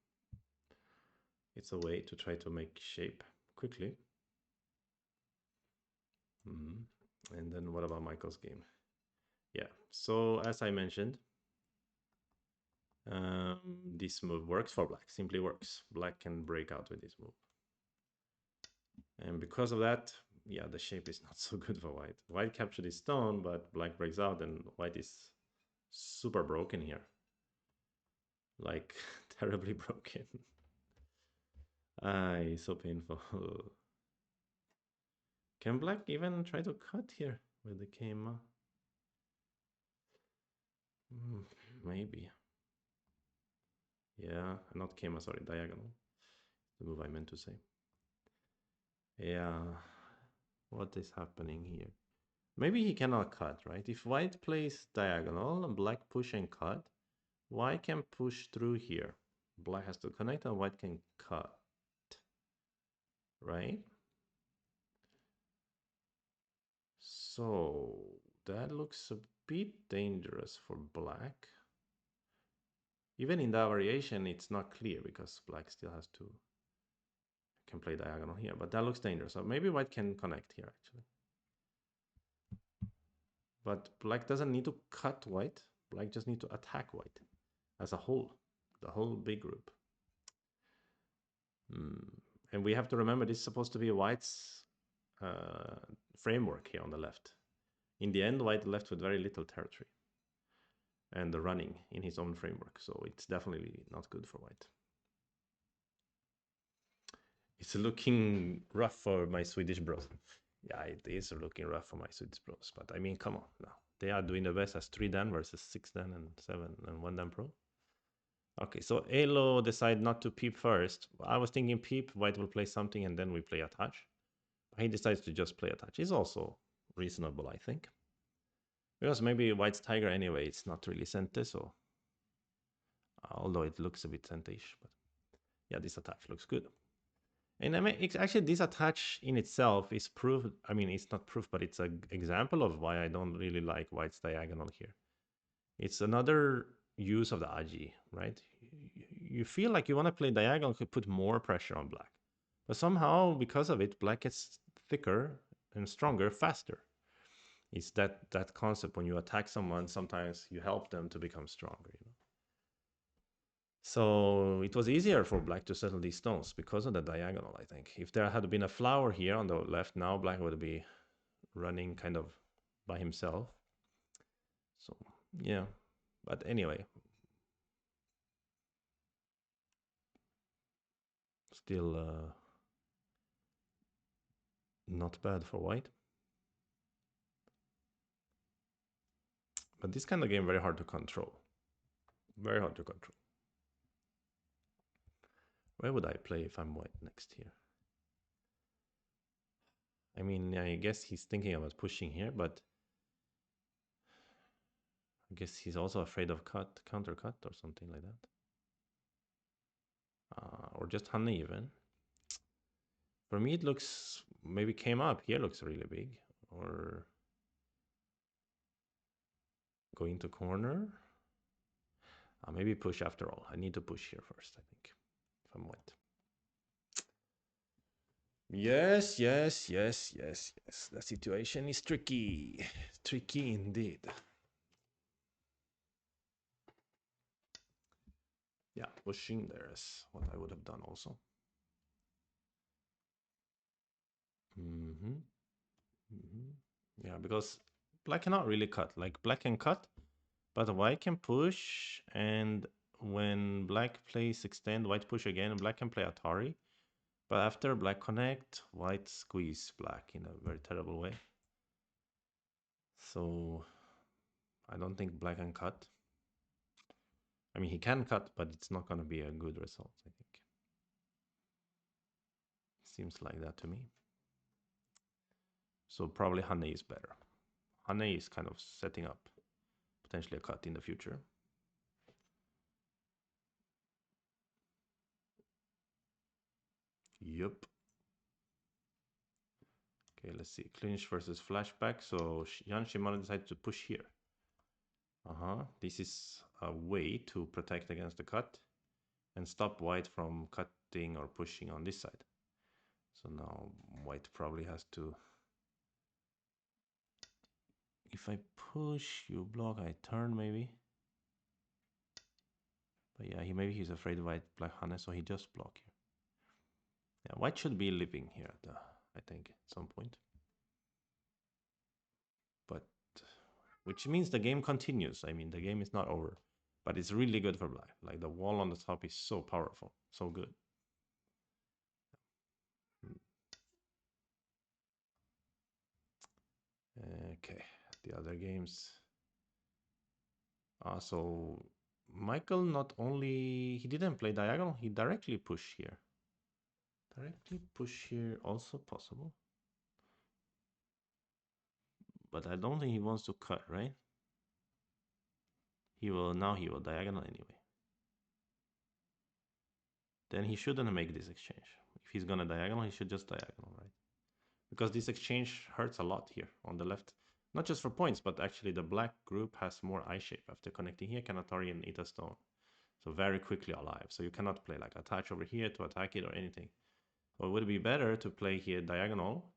It's a way to try to make shape quickly. And then what about Michael's game? Yeah, so as I mentioned, this move works for black, simply works. Black can break out with this move. And because of that, yeah, the shape is not so good for white. White captured his stone, but black breaks out and white is super broken here. Like, terribly broken. So painful. Can black even try to cut here with the Kema? Maybe. Yeah, not Kema, sorry, diagonal. The move I meant to say. Yeah, what is happening here? Maybe he cannot cut, right? If white plays diagonal and black push and cut, white can push through here. Black has to connect and white can cut, right? So that looks a bit dangerous for black. Even in that variation, it's not clear because black still has to can play diagonal here, but that looks dangerous. So maybe white can connect here, actually. But black doesn't need to cut white. Black just need to attack white as a whole, the whole big group. And we have to remember this is supposed to be white's framework here on the left. In the end, white left with very little territory and the running in his own framework. So it's definitely not good for white. It's looking rough for my Swedish bros. Yeah, it is looking rough for my Swedish bros. But I mean, come on now. They are doing the best as 3 Dan versus 6 Dan and 7 and 1 Dan Pro. Okay, so Elo decided not to peep first. I was thinking peep, white will play something and then we play attach. He decides to just play attach. It's also reasonable, I think. Because maybe white's tiger anyway, it's not really Sente, so... although it looks a bit Sente-ish, but... yeah, this attach looks good. And I mean, actually, this attach in itself is proof. I mean, it's not proof, but it's an example of why I don't really like white's diagonal here. It's another use of the Aji, right? You feel like you want to play diagonal to put more pressure on black. But somehow, because of it, black gets thicker and stronger faster. It's that concept. When you attack someone, sometimes you help them to become stronger, you know? So it was easier for black to settle these stones because of the diagonal, I think. If there had been a flower here on the left now, black would be running kind of by himself. So, yeah. But anyway. Still not bad for white. But this kind of game very hard to control. Very hard to control. Where would I play if I'm white next here? I mean, I guess he's thinking about pushing here, but I guess he's also afraid of counter cut or something like that. Or just honey even. For me, it looks, maybe came up here looks really big. Or go into corner. Maybe push after all. I need to push here first, I think, if I'm white. Yes. The situation is tricky. Tricky indeed. Yeah, pushing there is what I would have done also. Yeah, because black cannot really cut. Like, black can cut, but white can push, and when black plays extend, white push again, and black can play Atari. But after black connect, white squeeze black in a very terrible way. So I don't think black can cut. I mean, he can cut, but it's not going to be a good result, I think. Seems like that to me. So probably Hane is better. Hane is kind of setting up potentially a cut in the future. Yup. Okay, let's see. Clinch versus flashback. So Yan Shimano decided to push here. This is a way to protect against the cut and stop white from cutting or pushing on this side. So now white probably has to... if I push, you block, I turn maybe. But yeah, maybe he's afraid of white black Hane, so he just block here. Yeah, white should be living here, I think, at some point. But, which means the game continues. I mean, the game is not over. But it's really good for black. Like, the wall on the top is so powerful, so good. Okay, the other games. So Michael not only, he didn't play diagonal, he directly pushed here. Directly push here also possible. But I don't think he wants to cut, right? Now he will diagonal anyway. Then he shouldn't make this exchange. If he's gonna diagonal, he should just diagonal, right? Because this exchange hurts a lot here on the left. Not just for points, but actually the black group has more eye shape after connecting here, Kanatari and Ita Stone. So very quickly alive. So you cannot play like attach over here to attack it or anything. Or would it be better to play here diagonal?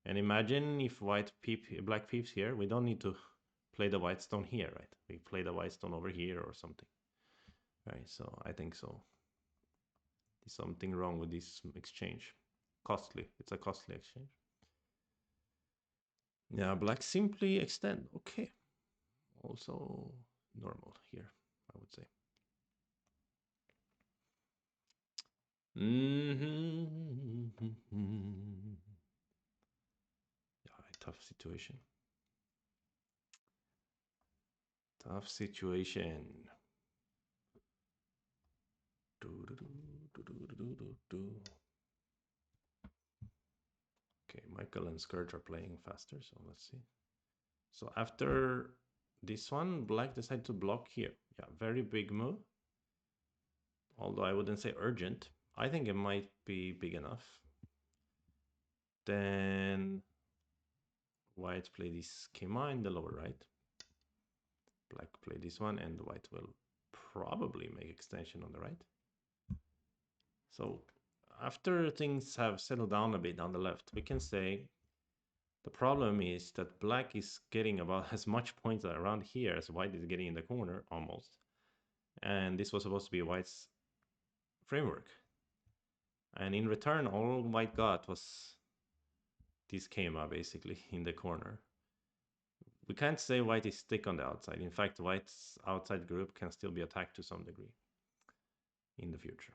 And imagine if black peeps here, we don't need to play the white stone here, right? We play the white stone over here or something. Right, so I think so. There's something wrong with this exchange. Costly, it's a costly exchange. Yeah, black simply extend, okay. Also normal here, I would say. Yeah, tough situation. Tough situation. Okay, Michael and Scourge are playing faster, so let's see. So after this one, black decided to block here. Yeah, very big move. Although I wouldn't say urgent. I think it might be big enough. Then white play this Kema in the lower right. Black play this one, and white will probably make extension on the right. So after things have settled down a bit on the left, we can say the problem is that black is getting about as much points around here as white is getting in the corner, almost. And this was supposed to be white's framework. And in return, all white got was this Kema, basically, in the corner. We can't say white is thick on the outside. In fact, white's outside group can still be attacked to some degree in the future.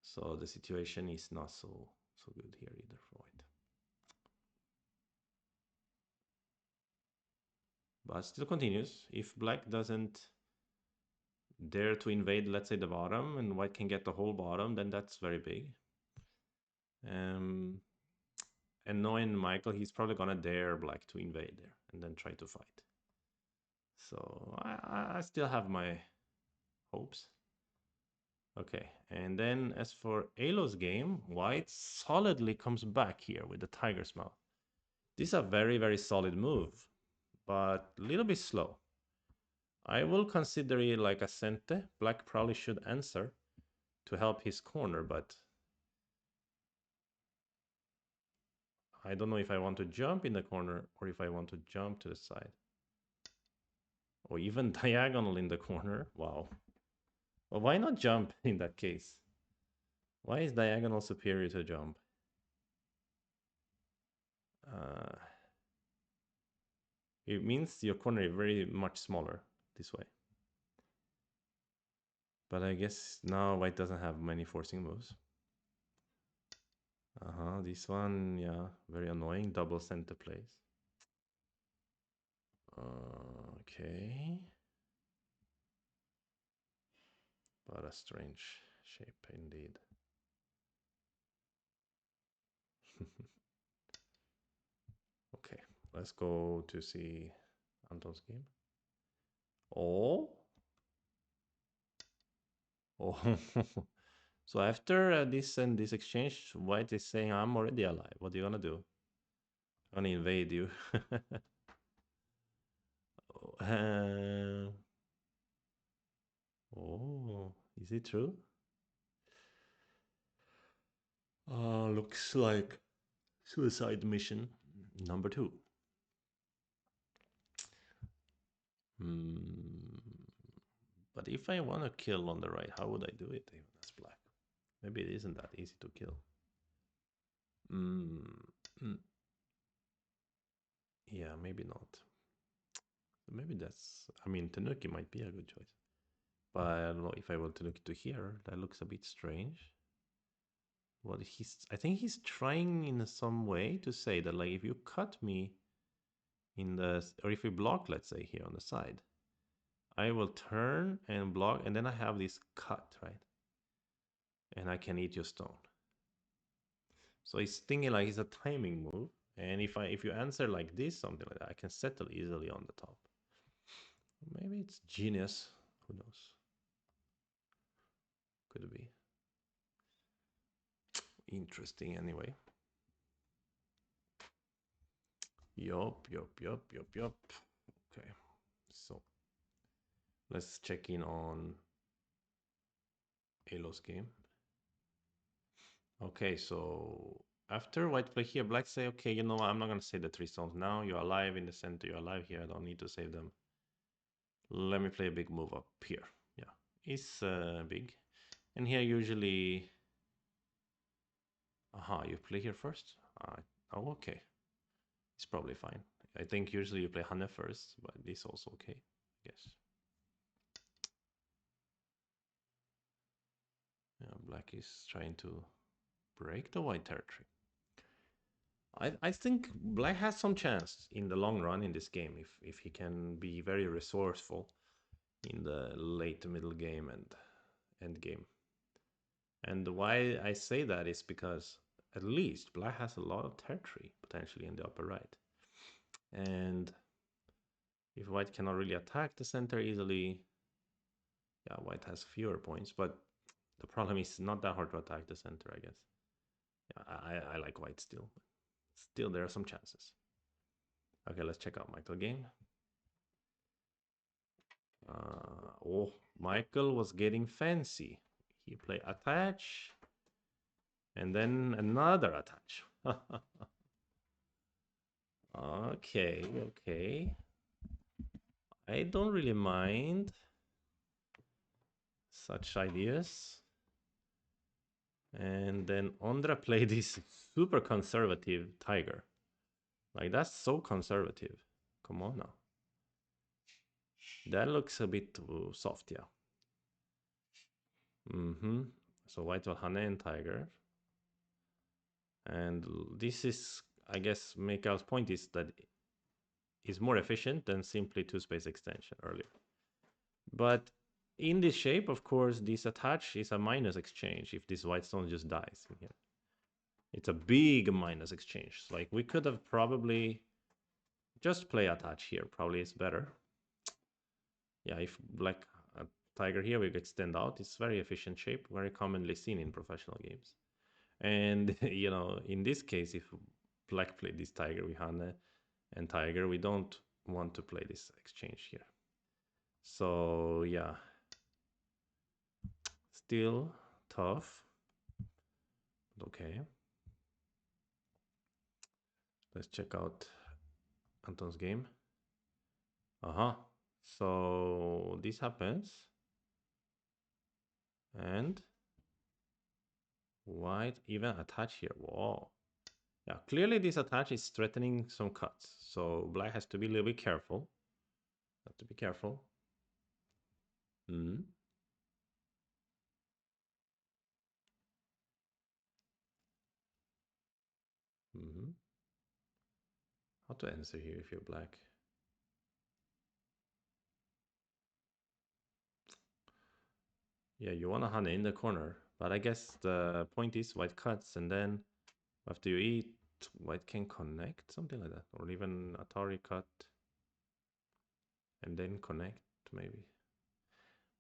So the situation is not so good here either for white. But still continues. If black doesn't dare to invade, let's say, the bottom, and white can get the whole bottom, then that's very big. And knowing Michael, he's probably gonna dare black to invade there and then try to fight. So I still have my hopes. Okay, and then as for Alo's game, white solidly comes back here with the tiger's mouth. This is a very, very solid move, but a little bit slow. I will consider it like a sente. Black probably should answer to help his corner, but I don't know if I want to jump in the corner or if I want to jump to the side. Or even diagonal in the corner. Wow. Well, why not jump in that case? Why is diagonal superior to jump? It means your corner is very much smaller this way. But I guess now white doesn't have many forcing moves. This one, yeah, very annoying. Double center plays. Okay. But a strange shape indeed. Okay, let's go to see Anton's game. Oh. So after this and this exchange, white is saying, I'm already alive. What are you gonna do? I'm gonna invade you. Oh, is it true? Looks like suicide mission number 2. But if I want to kill on the right, how would I do it even as black? Maybe it isn't that easy to kill. Yeah, maybe not. Maybe that's... I mean, Tanuki might be a good choice. But I don't know if I want Tanuki to here. That looks a bit strange. Well, I think he's trying in some way to say that, like, if you cut me in the... Or if you block, let's say, here on the side, I will turn and block, and then I have this cut, right? And I can eat your stone. So he's thinking like it's a timing move. And if you answer like this, something like that, I can settle easily on the top. Maybe it's genius. Who knows? Could be. Interesting anyway. Yup. Okay. So let's check in on Alo's game. Okay, so after white play here, black say, okay, you know what, I'm not gonna save the 3 stones now. You're alive in the center, you're alive here, I don't need to save them. Let me play a big move up here. Yeah, it's big. And here usually... Aha, you play here first? Oh, okay. It's probably fine. I think usually you play Hane first, but this also okay, I guess. Yeah, black is trying to break the white territory. I think black has some chance in the long run in this game if he can be very resourceful in the late middle game and end game. And why I say that is because at least black has a lot of territory potentially in the upper right. And if white cannot really attack the center easily, yeah, white has fewer points, but the problem is not that hard to attack the center, I guess. Yeah, I like white still. Still, there are some chances. Okay, let's check out Michael game. Oh, Michael was getting fancy. He played attach, and then another attach. Okay, okay. I don't really mind such ideas. And then Ondra played this super conservative tiger. Like, that's so conservative. Come on now. That looks a bit too soft, yeah. So white will Hane and tiger. And this is, I guess, Makeout's point is that it's more efficient than simply two-space extension earlier. But in this shape, of course, this attach is a minus exchange if this white stone just dies in here. It's a big minus exchange. Like, we could have probably just play attach here. Probably is better. Yeah, if black tiger here, we get stand out. It's very efficient shape, very commonly seen in professional games. And, you know, in this case, if black played this tiger with Hane and tiger, we don't want to play this exchange here. So, yeah. Still tough. Okay. Let's check out Anton's game. So this happens. And white even attach here. Whoa. Yeah, clearly this attach is threatening some cuts. So black has to be a little bit careful. Have to be careful. How to answer here if you're black? Yeah, you want to Hane in the corner. But I guess the point is white cuts, and then after you eat, white can connect, something like that. Or even Atari cut and then connect, maybe.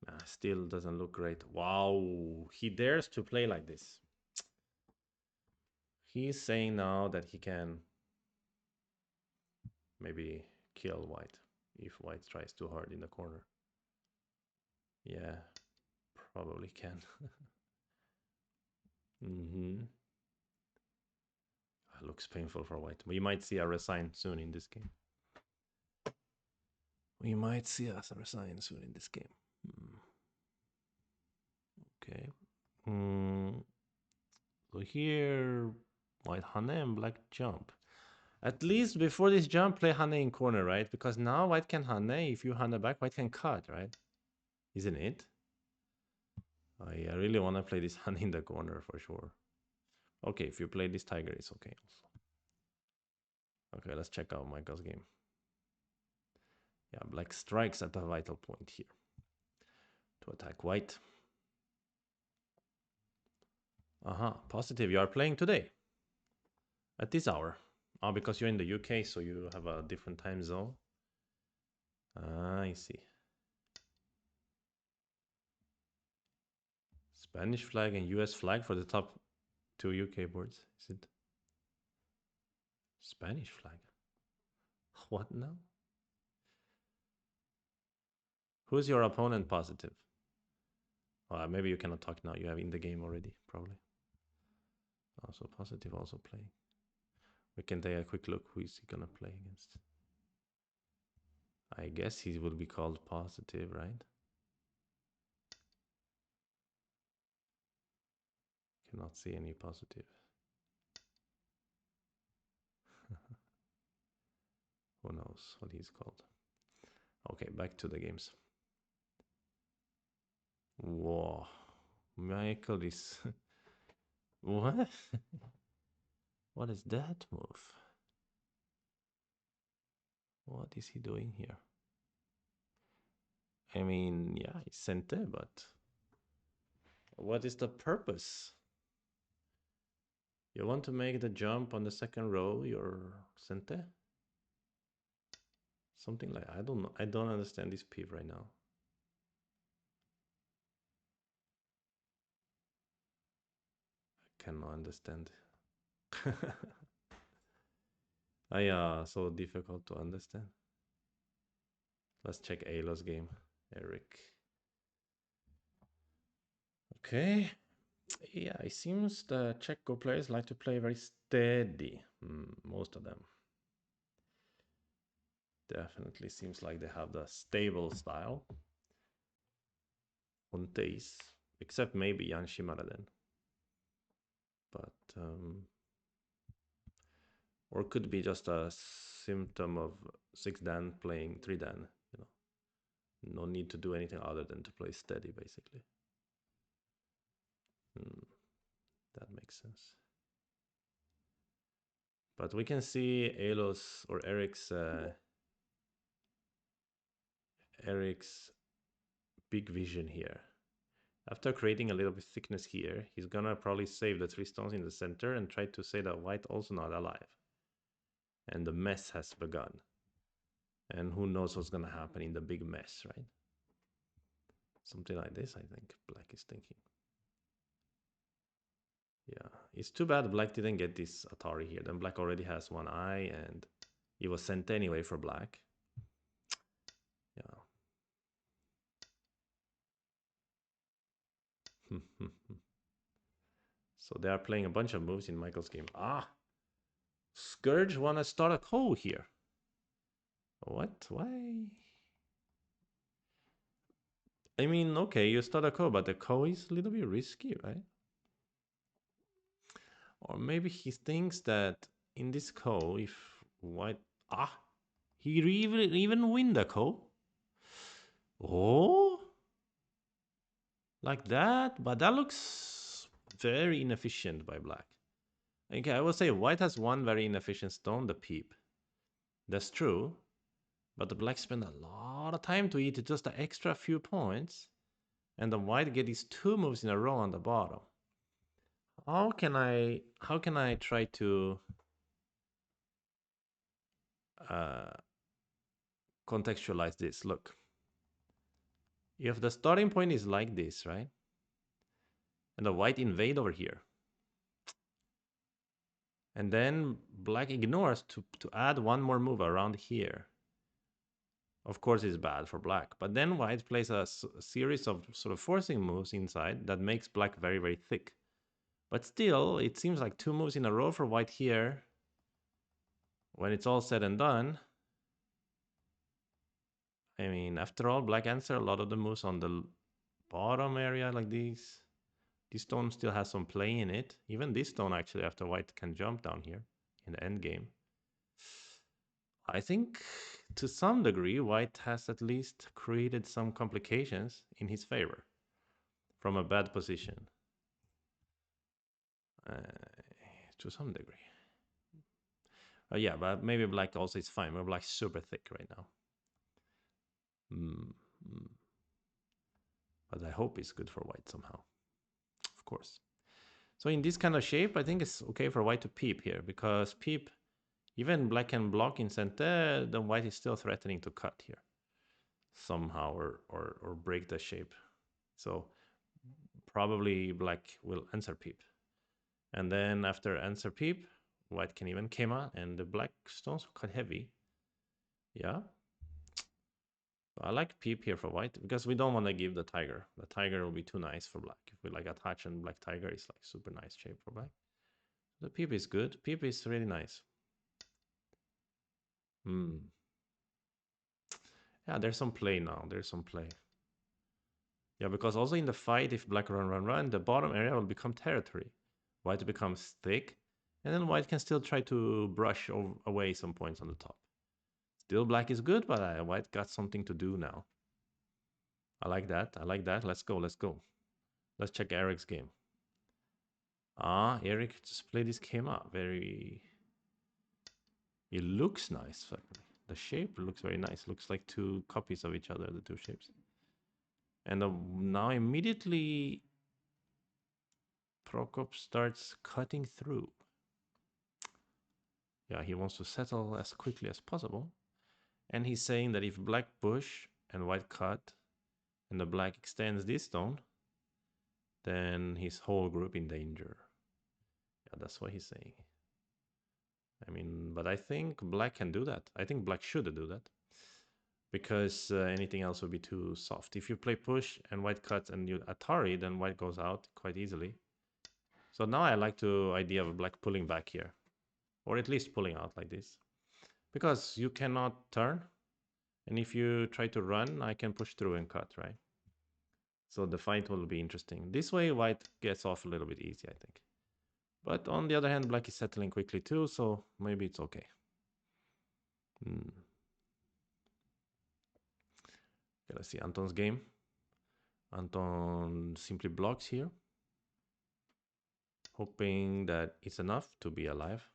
Nah, still doesn't look great. Wow, he dares to play like this. He's saying now that he can maybe kill white if white tries too hard in the corner. Yeah, probably can. Looks painful for white. We might see a resign soon in this game. We might see us resign soon in this game. Okay. So here, white Hane and black jump. At least before this jump, play Hane in corner, right? Because now white can Hane. If you Hane back, white can cut, right? Isn't it? I really want to play this Hane in the corner for sure. Okay, if you play this tiger, it's okay also. Okay, let's check out Michael's game. Yeah, black strikes at the vital point here to attack white. Positive. You are playing today at this hour. Oh, because you're in the UK, so you have a different time zone. I see. Spanish flag and US flag for the top 2 UK boards, is it? Spanish flag? What now? Who's your opponent positive? Maybe you cannot talk now. You have in the game already, probably. Also positive also playing. We can take a quick look who is he gonna play against. I guess he will be called positive, right? Cannot see any positive. Who knows what he's called. Okay, back to the games. Whoa. Michael is... What? What is that move? What is he doing here? I mean, yeah, he's center, but what is the purpose? You want to make the jump on the second row, you're center? Something like, I don't know. I don't understand this peep right now. I cannot understand. Yeah, so difficult to understand. Let's check Alo's game. Eric. Okay. Yeah, it seems the Czech Go players like to play very steady. Most of them. Definitely seems like they have the stable style. On days. Except maybe Jan Shimara then. But or could be just a symptom of 6-dan playing 3-dan, you know. No need to do anything other than to play steady, basically. That makes sense. But we can see Alo's or Eric's big vision here. After creating a little bit thickness here, he's gonna probably save the 3 stones in the center and try to say that white also not alive. And the mess has begun. And who knows what's gonna happen in the big mess, right? Something like this, I think black is thinking. Yeah, it's too bad black didn't get this Atari here. Then black already has one eye and it was sent anyway for black. Yeah. So they are playing a bunch of moves in Michael's game. Ah! Scourge wanna start a call here. What? Why? I mean, okay, you start a call, but the call is a little bit risky, right? Or maybe he thinks that in this call, if white... Ah! He even win the call? Oh! Like that? But that looks very inefficient by black. Okay, I will say white has one very inefficient stone, the peep. That's true. But the black spend a lot of time to eat just an extra few points. And the white get these 2 moves in a row on the bottom. How can I try to contextualize this? Look. If the starting point is like this, right? And the white invade over here. And then black ignores to add one more move around here. Of course, it's bad for black. But then white plays a series of sort of forcing moves inside that makes black very, very thick. But still, it seems like 2 moves in a row for white here. When it's all said and done. I mean, after all, black answer a lot of the moves on the bottom area like these. This stone still has some play in it. Even this stone, actually, after white can jump down here in the end game. I think to some degree, white has at least created some complications in his favor from a bad position. To some degree. Yeah, but maybe black also is fine. But black's super thick right now. But I hope it's good for white somehow. Of course. So in this kind of shape, I think it's okay for white to peep here. Because peep, even black can block in center, then white is still threatening to cut here. Somehow or break the shape. So probably black will answer peep. And then after answer peep, white can even kema, and the black stones are quite heavy. Yeah. I like peep here for white because we don't want to give the tiger. The tiger will be too nice for black. If we like attach and black tiger is like super nice shape for black. The peep is good. Peep is really nice. Hmm. Yeah, there's some play now. There's some play. Yeah, because also in the fight, if black run, the bottom area will become territory. White becomes thick, and then white can still try to brush away some points on the top. Still black is good, but white got something to do now. I like that. I like that. Let's go. Let's go. Let's check Eric's game. Ah, Eric just played this game up. Very... It looks nice. The shape looks very nice. Looks like two copies of each other, the two shapes. And now immediately Prokop starts cutting through. Yeah, he wants to settle as quickly as possible. And he's saying that if black push and white cut and the black extends this stone, then his whole group in danger. Yeah, that's what he's saying. I mean, but I think black can do that. I think black should do that. Because anything else would be too soft. If you play push and white cuts and you Atari, then white goes out quite easily. So now I like the idea of black pulling back here. Or at least pulling out like this. Because you cannot turn. And if you try to run, I can push through and cut, right? So the fight will be interesting. This way, white gets off a little bit easy, I think. But on the other hand, black is settling quickly too, so maybe it's okay. Okay, let's see Anton's game. Anton simply blocks here, hoping that it's enough to be alive.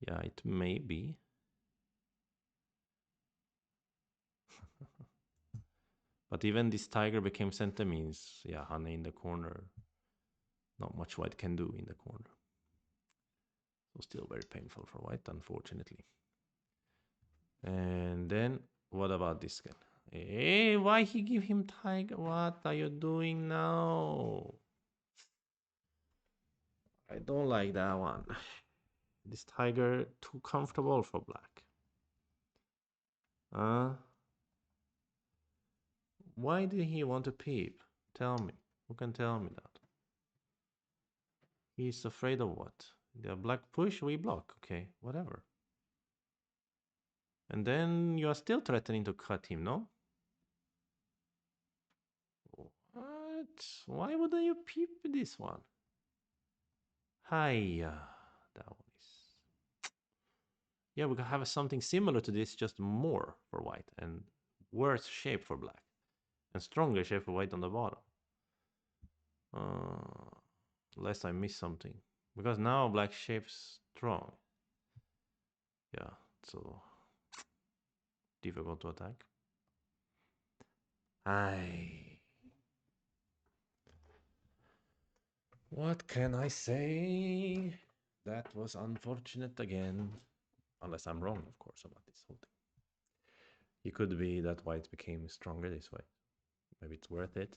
Yeah, it may be. But even this tiger became center means, yeah, honey in the corner. Not much white can do in the corner. So still very painful for white, unfortunately. And then, what about this guy? Hey, why he give him tiger? What are you doing now? I don't like that one. This tiger too comfortable for black. Why did he want to peep? Tell me. Who can tell me that? He's afraid of what? The black push, we block. Okay, whatever. And then you are still threatening to cut him, no? What? Why wouldn't you peep this one? Hiya. That one is... Yeah, we could have something similar to this, just more for white. And worse shape for black. And stronger shape for white on the bottom. Unless I miss something. Because now black shape's strong. Yeah, so... difficult to attack. What can I say? That was unfortunate again. Unless I'm wrong, of course, about this whole thing. It could be that white became stronger this way. Maybe it's worth it.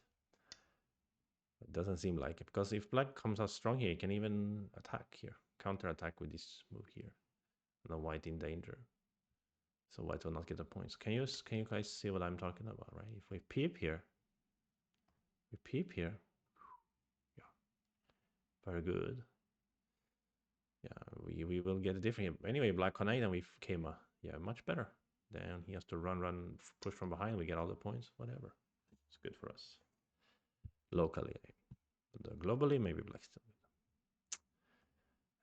It doesn't seem like it. Because if black comes out strong here, he can even attack here. Counter attack with this move here. And the white in danger. So white will not get the points. Can you guys see what I'm talking about, right? If we peep here. Yeah. Very good. Yeah, we will get a different... Anyway, black on 8 and we came yeah, much better. Then he has to run, push from behind. We get all the points, whatever. It's good for us. Locally. But globally, maybe black still.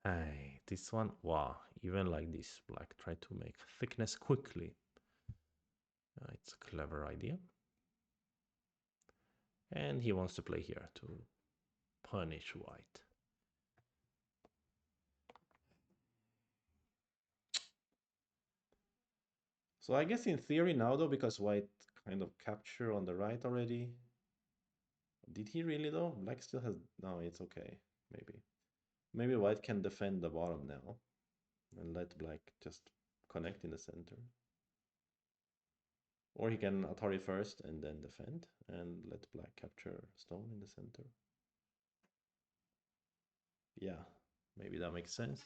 Hey, this one, wow. Even like this, black tried to make thickness quickly. It's a clever idea. And he wants to play here to punish white. So I guess in theory now though, because white kind of capture on the right already. Did he really though? Black still has... No, it's okay. Maybe white can defend the bottom now. And let black just connect in the center. Or he can Atari first and then defend. And let black capture stone in the center. Yeah, maybe that makes sense.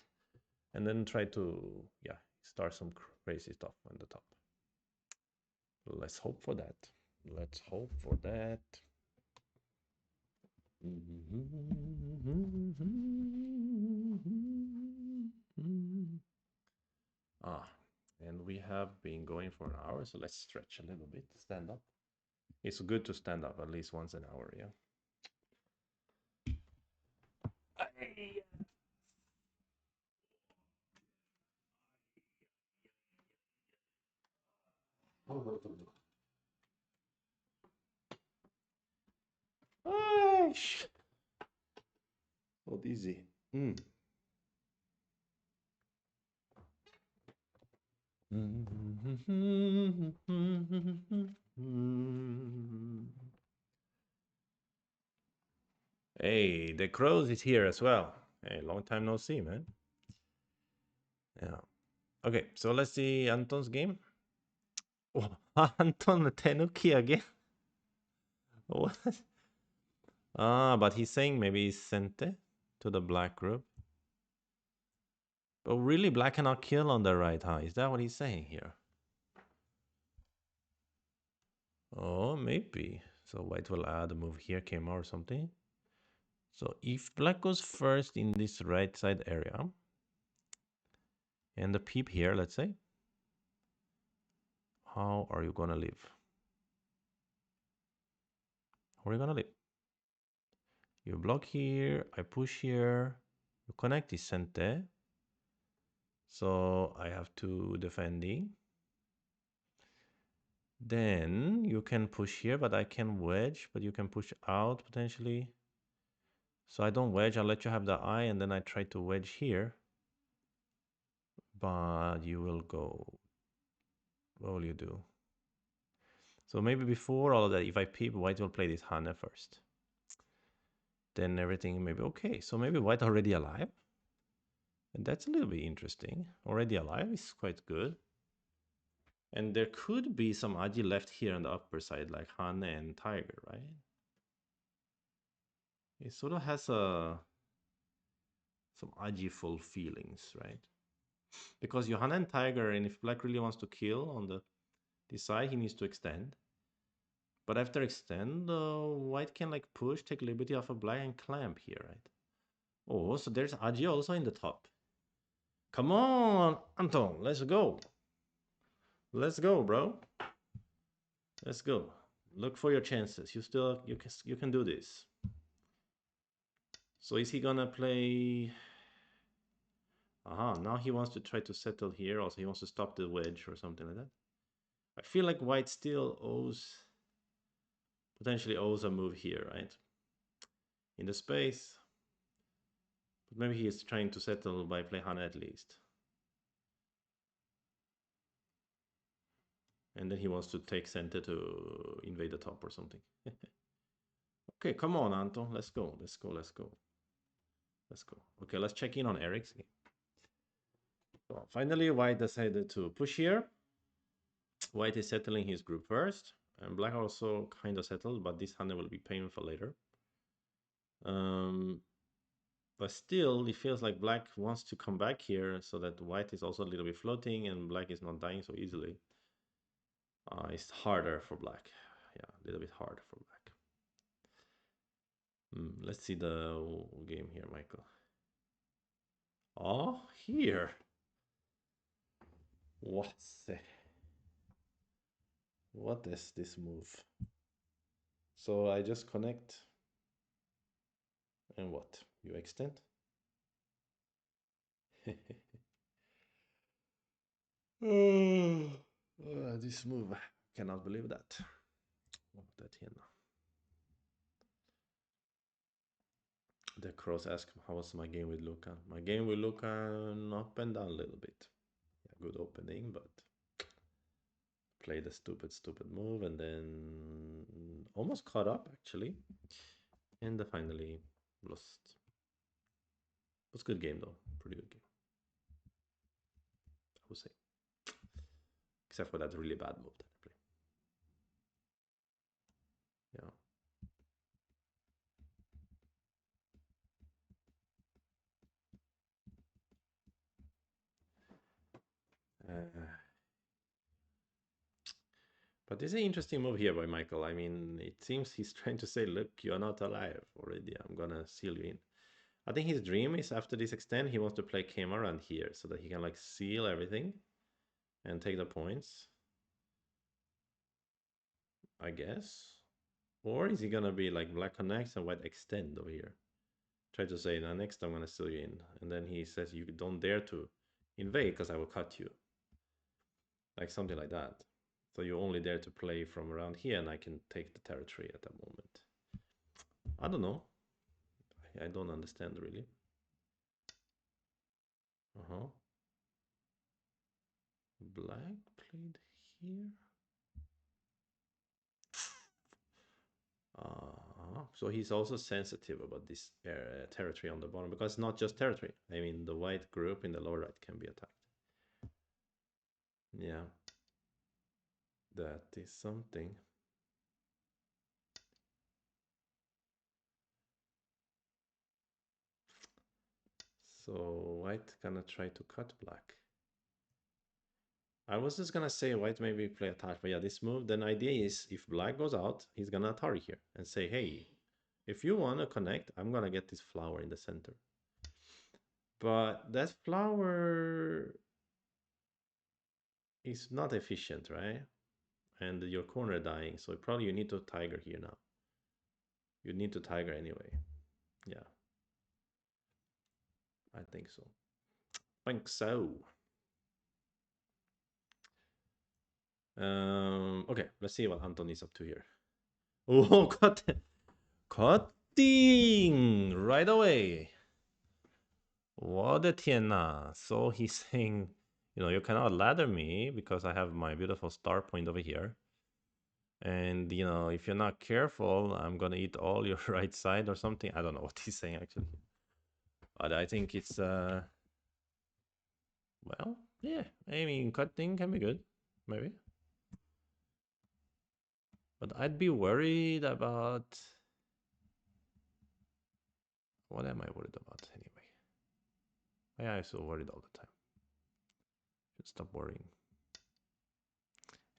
And then try to, yeah, start some crazy stuff on the top. Let's hope for that. Let's hope for that. Ah, and we have been going for an hour, so let's stretch a little bit. Stand up. It's good to stand up at least once an hour, yeah. Aish. Not easy. Hey, the crows is here as well. Hey, long time no see, man. Yeah. Okay, so let's see Anton's game. Oh, Anton Tenuki again. What? Ah, but he's saying maybe he sent it to the black group. But really, black cannot kill on the right, huh? Is that what he's saying here? Oh, maybe. So white will add a move here, came or something. So if black goes first in this right side area, and the peep here, let's say, how are you gonna live? How are you gonna live? You block here, I push here, you connect this center. So I have to defending. Then you can push here, but I can wedge, but you can push out potentially. So I don't wedge, I'll let you have the eye, and then I try to wedge here. But you will go. What will you do? So maybe before all of that, if I peep, white will play this Hane first. Then everything may be okay. So maybe white already alive. And that's a little bit interesting. Already alive is quite good. And there could be some Aji left here on the upper side, like Hane and Tiger, right? It sort of has some Aji-ful feelings, right? Because Johanna and Tiger, and if black really wants to kill on this side, he needs to extend. But after extend, white can like push, take liberty off of black and clamp here, right? Oh, so there's Aji also in the top. Come on, Anton, let's go. Let's go, bro. Let's go. Look for your chances. You can do this. So is he gonna play? Aha, now he wants to try to settle here. Also, he wants to stop the wedge or something like that. I feel like white still potentially owes a move here, right? In the space. But maybe he is trying to settle by play Hana at least. And then he wants to take center to invade the top or something. Okay, come on, Anton. Let's go. Let's go. Let's go. Let's go. Okay, let's check in on Eric's game. So finally, white decided to push here. White is settling his group first. And black also kind of settled, but this Hana will be painful later. But still, it feels like black wants to come back here so that white is also a little bit floating and black is not dying so easily. It's harder for black. Yeah, a little bit harder for black. Let's see the game here, Michael. Oh, here. What is this move? So I just connect. And what? You extend? This move. Cannot believe that. That here now. The cross asked how was my game with Luca. My game with Luca up and down a little bit. Yeah, good opening, but played a stupid move and then almost caught up actually. And finally lost. It was a good game though. Pretty good game. I would say. Except for that really bad move that I played. Yeah. But this is an interesting move here by Michael. I mean, it seems he's trying to say, look, you're not alive already. I'm gonna seal you in. I think his dream is after this extend, he wants to play Came around here so that he can like seal everything and take the points. I guess. Or is he gonna be like black connects and white extend over here? Try to say, now next I'm gonna seal you in. And then he says you don't dare to invade because I will cut you. Like something like that. So you only dare to play from around here and I can take the territory at that moment. I don't know. I don't understand really. Uh-huh. Black played here. So he's also sensitive about this territory on the bottom because it's not just territory. I mean, the white group in the lower right can be attacked. Yeah, that is something. So white gonna try to cut black. I was just gonna say white maybe play Atari, but yeah, this move, then idea is if black goes out, he's gonna Atari here and say, hey, if you wanna connect, I'm gonna get this flower in the center. But that flower is not efficient, right? And your corner dying, so probably you need to tiger here now. You need to tiger anyway. Yeah. I think so. Think so. Okay, let's see what Anton is up to here. Oh, cutting right away. 我的天呐. So he's saying, you cannot ladder me because I have my beautiful star point over here. And, if you're not careful, I'm gonna eat all your right side or something. I don't know what he's saying actually. But I think it's, well, yeah. I mean, cutting can be good, maybe. But I'd be worried about... What am I worried about anyway? Why am I so worried all the time? Should stop worrying.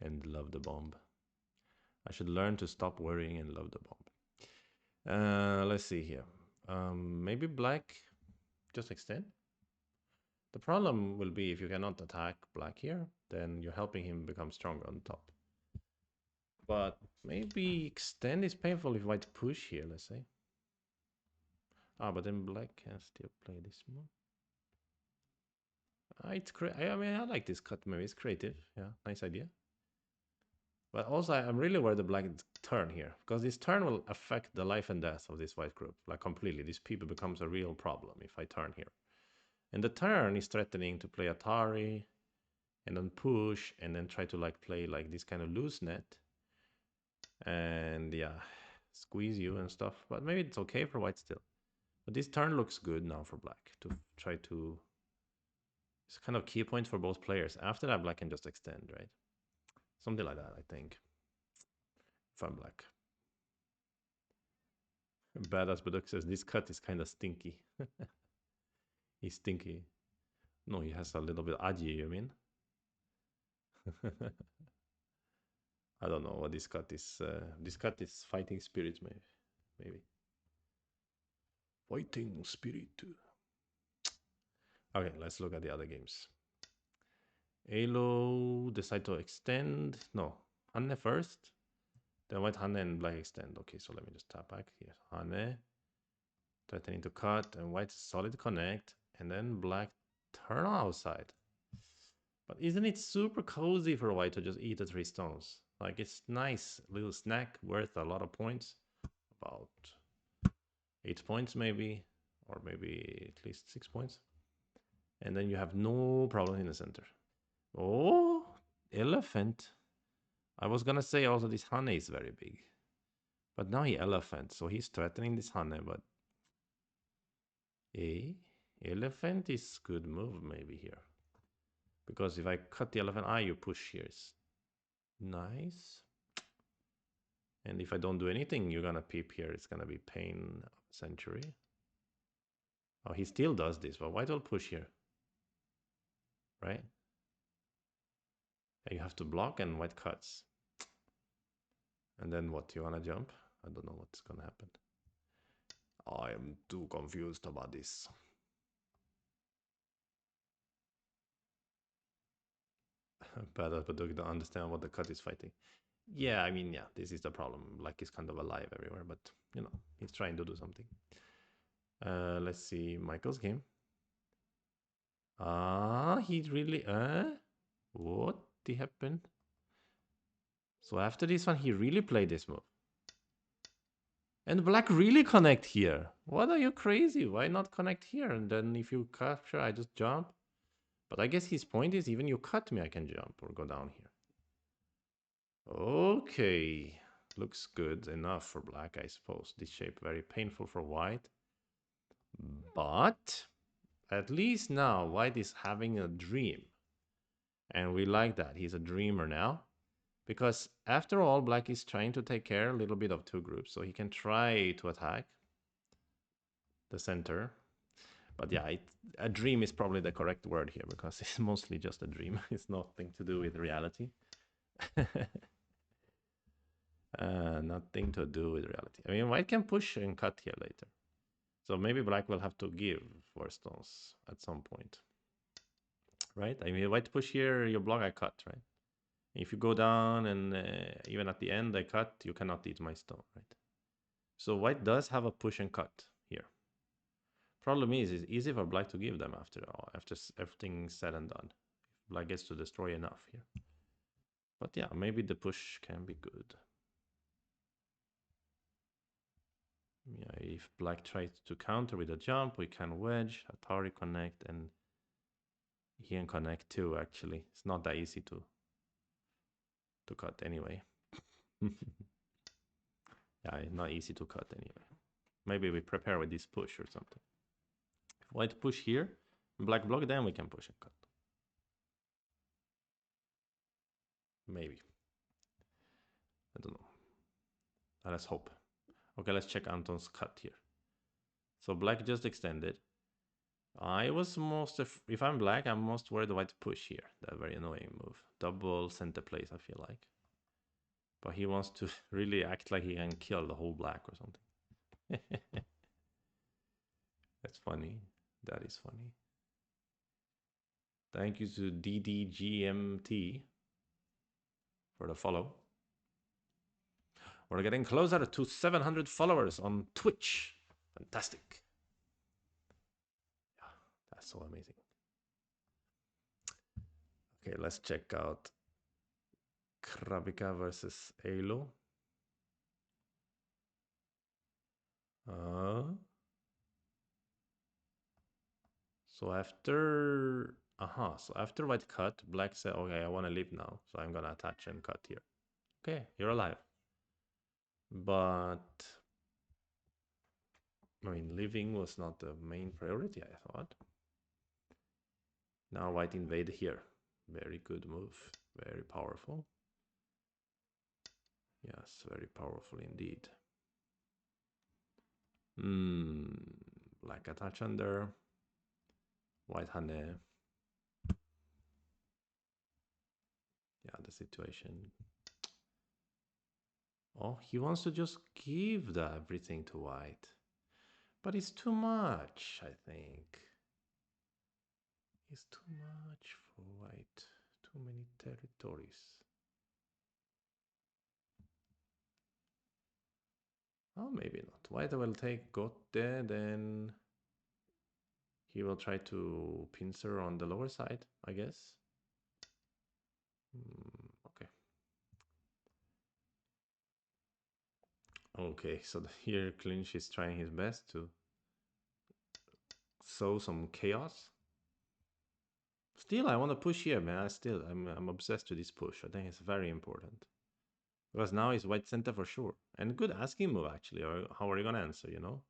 And love the bomb. I should learn to stop worrying and love the bomb. Let's see here. Maybe black just extend. The problem will be if you cannot attack black here, then you're helping him become stronger on top. But maybe extend is painful if white push here, let's say. But then black can still play this move. I mean, I like this cut. Maybe it's creative. Yeah, nice idea. But also, I'm really worried the black turn here because this turn will affect the life and death of this white group like completely. This people becomes a real problem if I turn here. And the turn is threatening to play Atari and then push and then try to like play like this kind of loose net. And yeah, squeeze you and stuff. But maybe it's okay for white still. But this turn looks good now for black to try to... It's kind of key point for both players. After that, black can just extend, right? Something like that, I think. If I'm black. Badass Beduk says this cut is kind of stinky. He's stinky. No, he has a little bit aji, you mean? I don't know what this cut is. This cut is fighting spirit, maybe. Fighting spirit. Okay, let's look at the other games. Alo decide to extend. No, Hanne first. Then white Hanne and black extend. Okay, so let me just tap back here. Hanne threatening to cut and white solid connect. And then black turn outside. But isn't it super cozy for white to just eat the 3 stones? Like, it's nice little snack worth a lot of points. About 8 points maybe. Or maybe at least 6 points. And then you have no problem in the center. Oh, elephant. I was gonna say also this Hane is very big. But now he elephant, so he's threatening this Hane, but... Elephant is good move maybe here. Because if I cut the elephant eye, you push here. It's nice. And if I don't do anything, you're gonna peep here. It's gonna be pain century. Oh, he still does this, but white will push here. Right? You have to block and white cuts. And then what? You wanna jump? I don't know what's gonna happen. I am too confused about this. Better, but don't understand what the cut is fighting. Yeah, I mean, yeah, this is the problem. Black is kind of alive everywhere, but you know, he's trying to do something. Let's see Michael's game. He really, what happened? So after this one, he really played this move. And black really connect here. What are you crazy? Why not connect here? And then if you capture, I just jump. But I guess his point is even you cut me, I can jump or go down here. Okay. Looks good enough for black, I suppose. This shape very painful for white. But at least now white is having a dream. And we like that. He's a dreamer now. Because after all, black is trying to take care a little bit of two groups. So he can try to attack the center. But yeah, a dream is probably the correct word here because it's mostly just a dream. It's nothing to do with reality. Nothing to do with reality. I mean, white can push and cut here later. So maybe black will have to give 4 stones at some point. Right? I mean, white push here, you block, I cut, right? If you go down and even at the end I cut, you cannot eat my stone, right? So white does have a push and cut here. Problem is, it's easy for black to give them after all, after everything's said and done. Black gets to destroy enough here. But yeah, maybe the push can be good. Yeah, if black tries to counter with a jump, we can wedge, Atari connect, and he can connect too, actually. It's not that easy to cut anyway. Yeah, it's not easy to cut anyway. Maybe we prepare with this push or something. If white push here, black block, then we can push and cut. Maybe. I don't know. Let's hope. Okay, let's check Anton's cut here. So black just extended. I was most, if I'm black, I'm most worried white push here. That very annoying move. Double center place, I feel like. But he wants to really act like he can kill the whole black or something. That's funny. That is funny. Thank you to DDGMT for the follow. We're getting closer to 700 followers on Twitch. Fantastic. Yeah, that's so amazing. Okay, let's check out Kravika versus Alo. So after so after white cut, black said, okay, I want to leave now, so I'm gonna attach and cut here. Okay, you're alive. But I mean, leaving was not the main priority, I thought. Now white invade here. Very good move. Very powerful. Yes, very powerful indeed. Black attach under. White hane. Yeah, the situation. Oh, he wants to just give everything to white. But it's too much, I think. It's too much for white. Too many territories. Oh, maybe not. White will take Gotte, then he will try to pincer on the lower side, I guess. Okay. Okay, so here Clinch is trying his best to sow some chaos. Still, I want to push here, man. I'm obsessed with this push. I think it's very important. Because now it's white center for sure. And good asking move, actually. Or how are you going to answer, you know?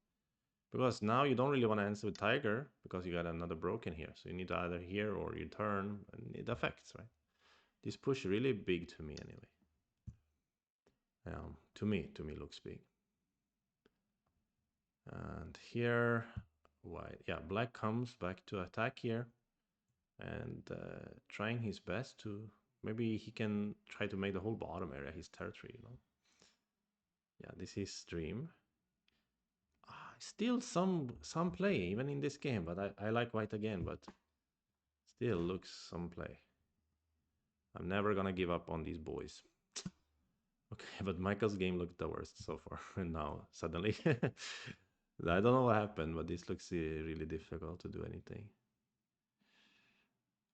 Because now you don't really want to answer with Tiger because you got another broken here. So you need to either here or you turn, and it affects, right? This push really big to me anyway. To me looks big. And here, white, yeah, black comes back to attack here and trying his best to, maybe he can try to make the whole bottom area his territory, you know. Yeah, this is stream. Still some play even in this game, but I like white again, but still looks some play. I'm never gonna give up on these boys. Okay, but Michael's game looked the worst so far. And now suddenly, I don't know what happened, but this looks really difficult to do anything.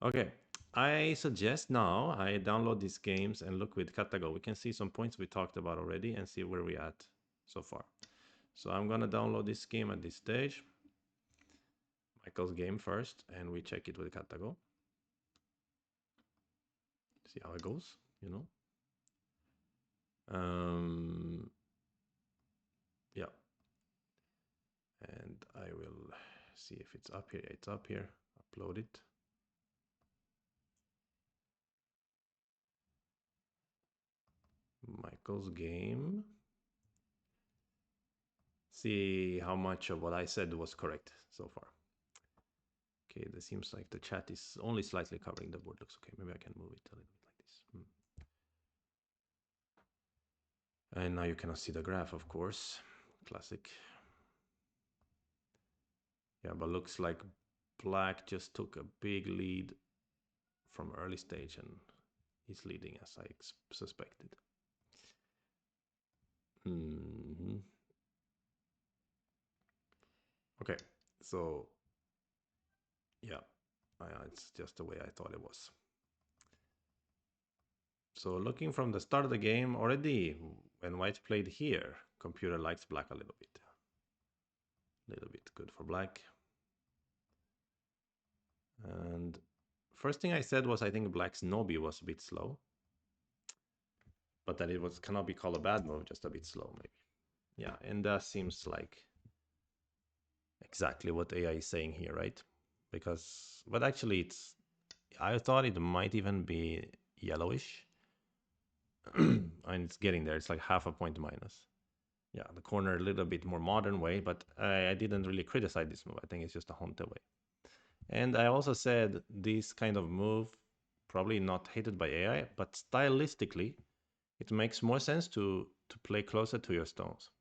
Okay, I suggest now I download these games and look with Katago. We can see some points we talked about already and see where we're at so far. So I'm gonna download this game at this stage. Michael's game first, and we check it with Katago. See how it goes, you know. Yeah. And I will see if it's up here. It's up here. Upload it. Michael's game. See how much of what I said was correct so far. Okay, this seems like the chat is only slightly covering the board. Looks okay. Maybe I can move it a little bit like this. And now you cannot see the graph, of course. Classic. Yeah, but looks like black just took a big lead from early stage and he's leading as I suspected. Okay, so yeah, it's just the way I thought it was. So looking from the start of the game already, when white played here, computer likes black a little bit. A little bit good for black. And first thing I said was I think black's Nobi was a bit slow. But that it cannot be called a bad move, just a bit slow maybe. Yeah, and that seems like exactly what AI is saying here, right? Because, but actually I thought it might even be yellowish. And it's getting there. It's like half a point minus. Yeah, the corner a little bit more modern way, but I didn't really criticize this move. I think it's just a Honte way. And I also said this kind of move, probably not hated by AI, but stylistically, it makes more sense to play closer to your stones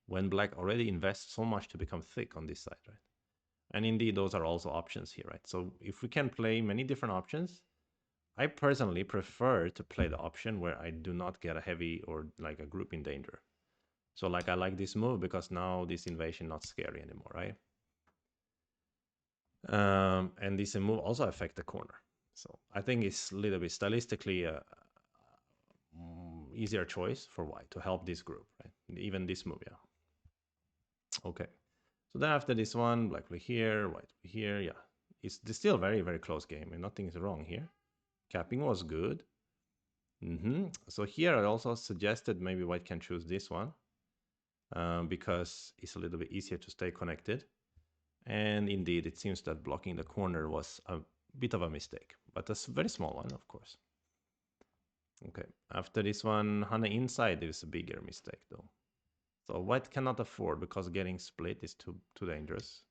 when black already invests so much to become thick on this side, right? And indeed, those are also options here, right? So if we can play many different options, I personally prefer to play the option where I do not get a heavy or like a group in danger. So like I like this move because now this invasion not scary anymore, right? And this move also affect the corner. So I think it's a little bit stylistically easier choice for white to help this group, right? Even this move, yeah. Okay. So then after this one, black play here, white play here, yeah. It's still a very, very close game and nothing is wrong here. Capping was good. So here I also suggested maybe white can choose this one because it's a little bit easier to stay connected. And indeed, it seems that blocking the corner was a bit of a mistake, but a very small one, of course. Okay, after this one, Hana inside is a bigger mistake though. So white cannot afford because getting split is too dangerous.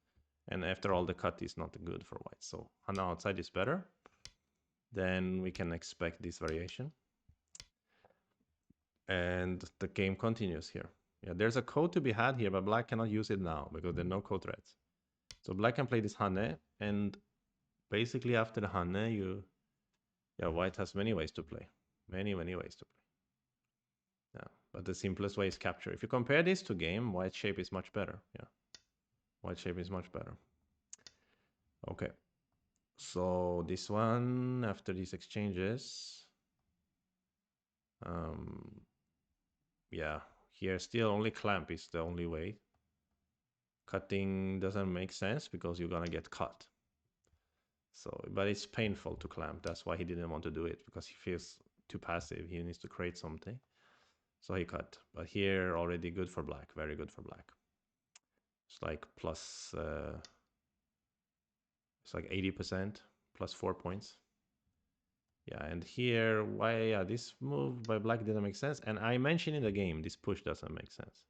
And after all, the cut is not good for white. So Hana outside is better. Then we can expect this variation. And the game continues here. Yeah, there's a code to be had here, but black cannot use it now because there are no code threads. So black can play this Hane, and basically after the Hane, white has many ways to play. Many ways to play. Yeah, but the simplest way is capture. If you compare this to game, white shape is much better. Yeah, white shape is much better. Okay, so this one, after these exchanges, yeah, here still only clamp is the only way. Cutting doesn't make sense because you're gonna get cut. So, but it's painful to clamp. That's why he didn't want to do it, because he feels too passive. He needs to create something. So he cut. But here already good for black. Very good for black. It's like plus, it's like 80%, plus 4 points. Yeah, and here, this move by black didn't make sense. And I mentioned in the game, this push doesn't make sense.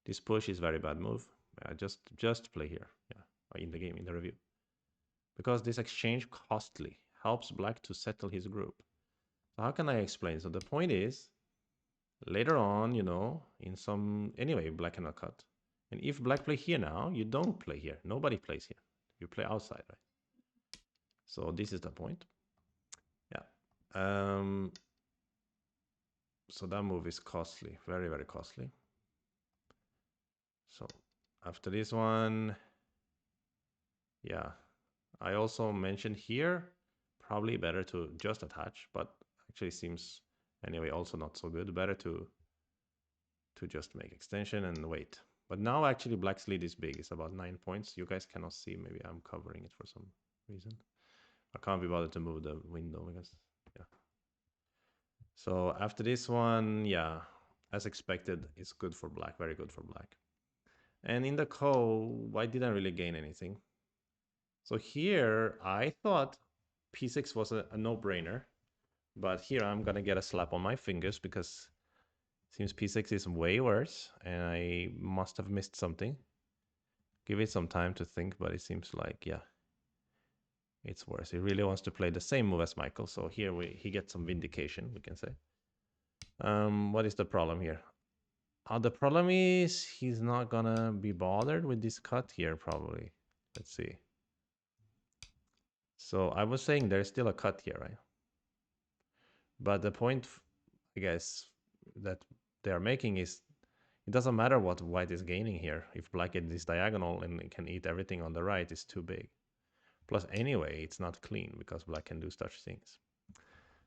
This push is very bad move. Just play here. Yeah, in the game, in the review. Because this exchange costly helps black to settle his group. So how can I explain? So the point is, Later on, you know, in some... Anyway, black cannot cut. And if black play here now, you don't play here. Nobody plays here. You play outside, right? So this is the point. Yeah. So that move is costly. Very, very costly. So after this one... Yeah. I also mentioned here, probably better to just attach, but actually seems anyway also not so good. Better to just make extension and wait. But now actually black's lead is big. It's about 9 points. You guys cannot see. Maybe I'm covering it for some reason. I can't be bothered to move the window because, yeah. So after this one, yeah, as expected, it's good for black. Very good for black. And in the co, I didn't really gain anything. So here, I thought p6 was a no-brainer. But here I'm going to get a slap on my fingers because it seems p6 is way worse. And I must have missed something. Give it some time to think, but it seems like, yeah, it's worse. He really wants to play the same move as Michael. So here he gets some vindication, we can say. What is the problem here? The problem is he's not gonna be bothered with this cut here, probably. Let's see. So I was saying there's still a cut here, right? But the point, I guess, that they're making is it doesn't matter what white is gaining here. If black gets this diagonal and it can eat everything on the right, it's too big. Plus, anyway, it's not clean because black can do such things.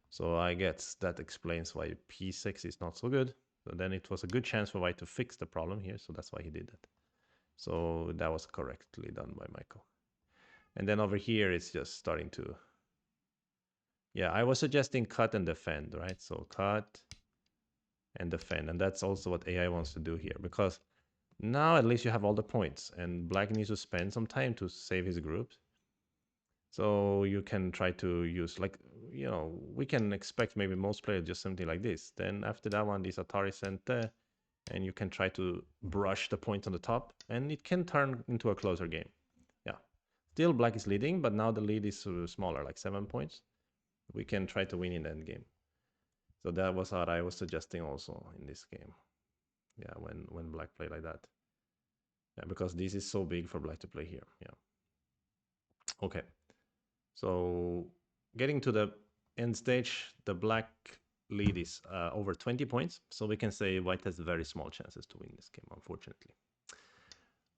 So I guess that explains why p6 is not so good. So then it was a good chance for white to fix the problem here. So that's why he did that. So that was correctly done by Michael. And then over here, it's just starting to... Yeah, I was suggesting cut and defend, right? So cut and defend. And that's also what AI wants to do here. Because now at least you have all the points. And black needs to spend some time to save his groups. So you can try to use, like, you know, we can expect maybe most players just something like this. Then after that one, this Atari Center, and you can try to brush the point on the top, and it can turn into a closer game. Yeah. Still black is leading, but now the lead is smaller, like 7 points. We can try to win in the end game. So that was what I was suggesting also in this game. Yeah, when black play like that. Yeah, because this is so big for black to play here. Yeah. Okay. So getting to the end stage, the black lead is over 20 points. So we can say white has very small chances to win this game, unfortunately.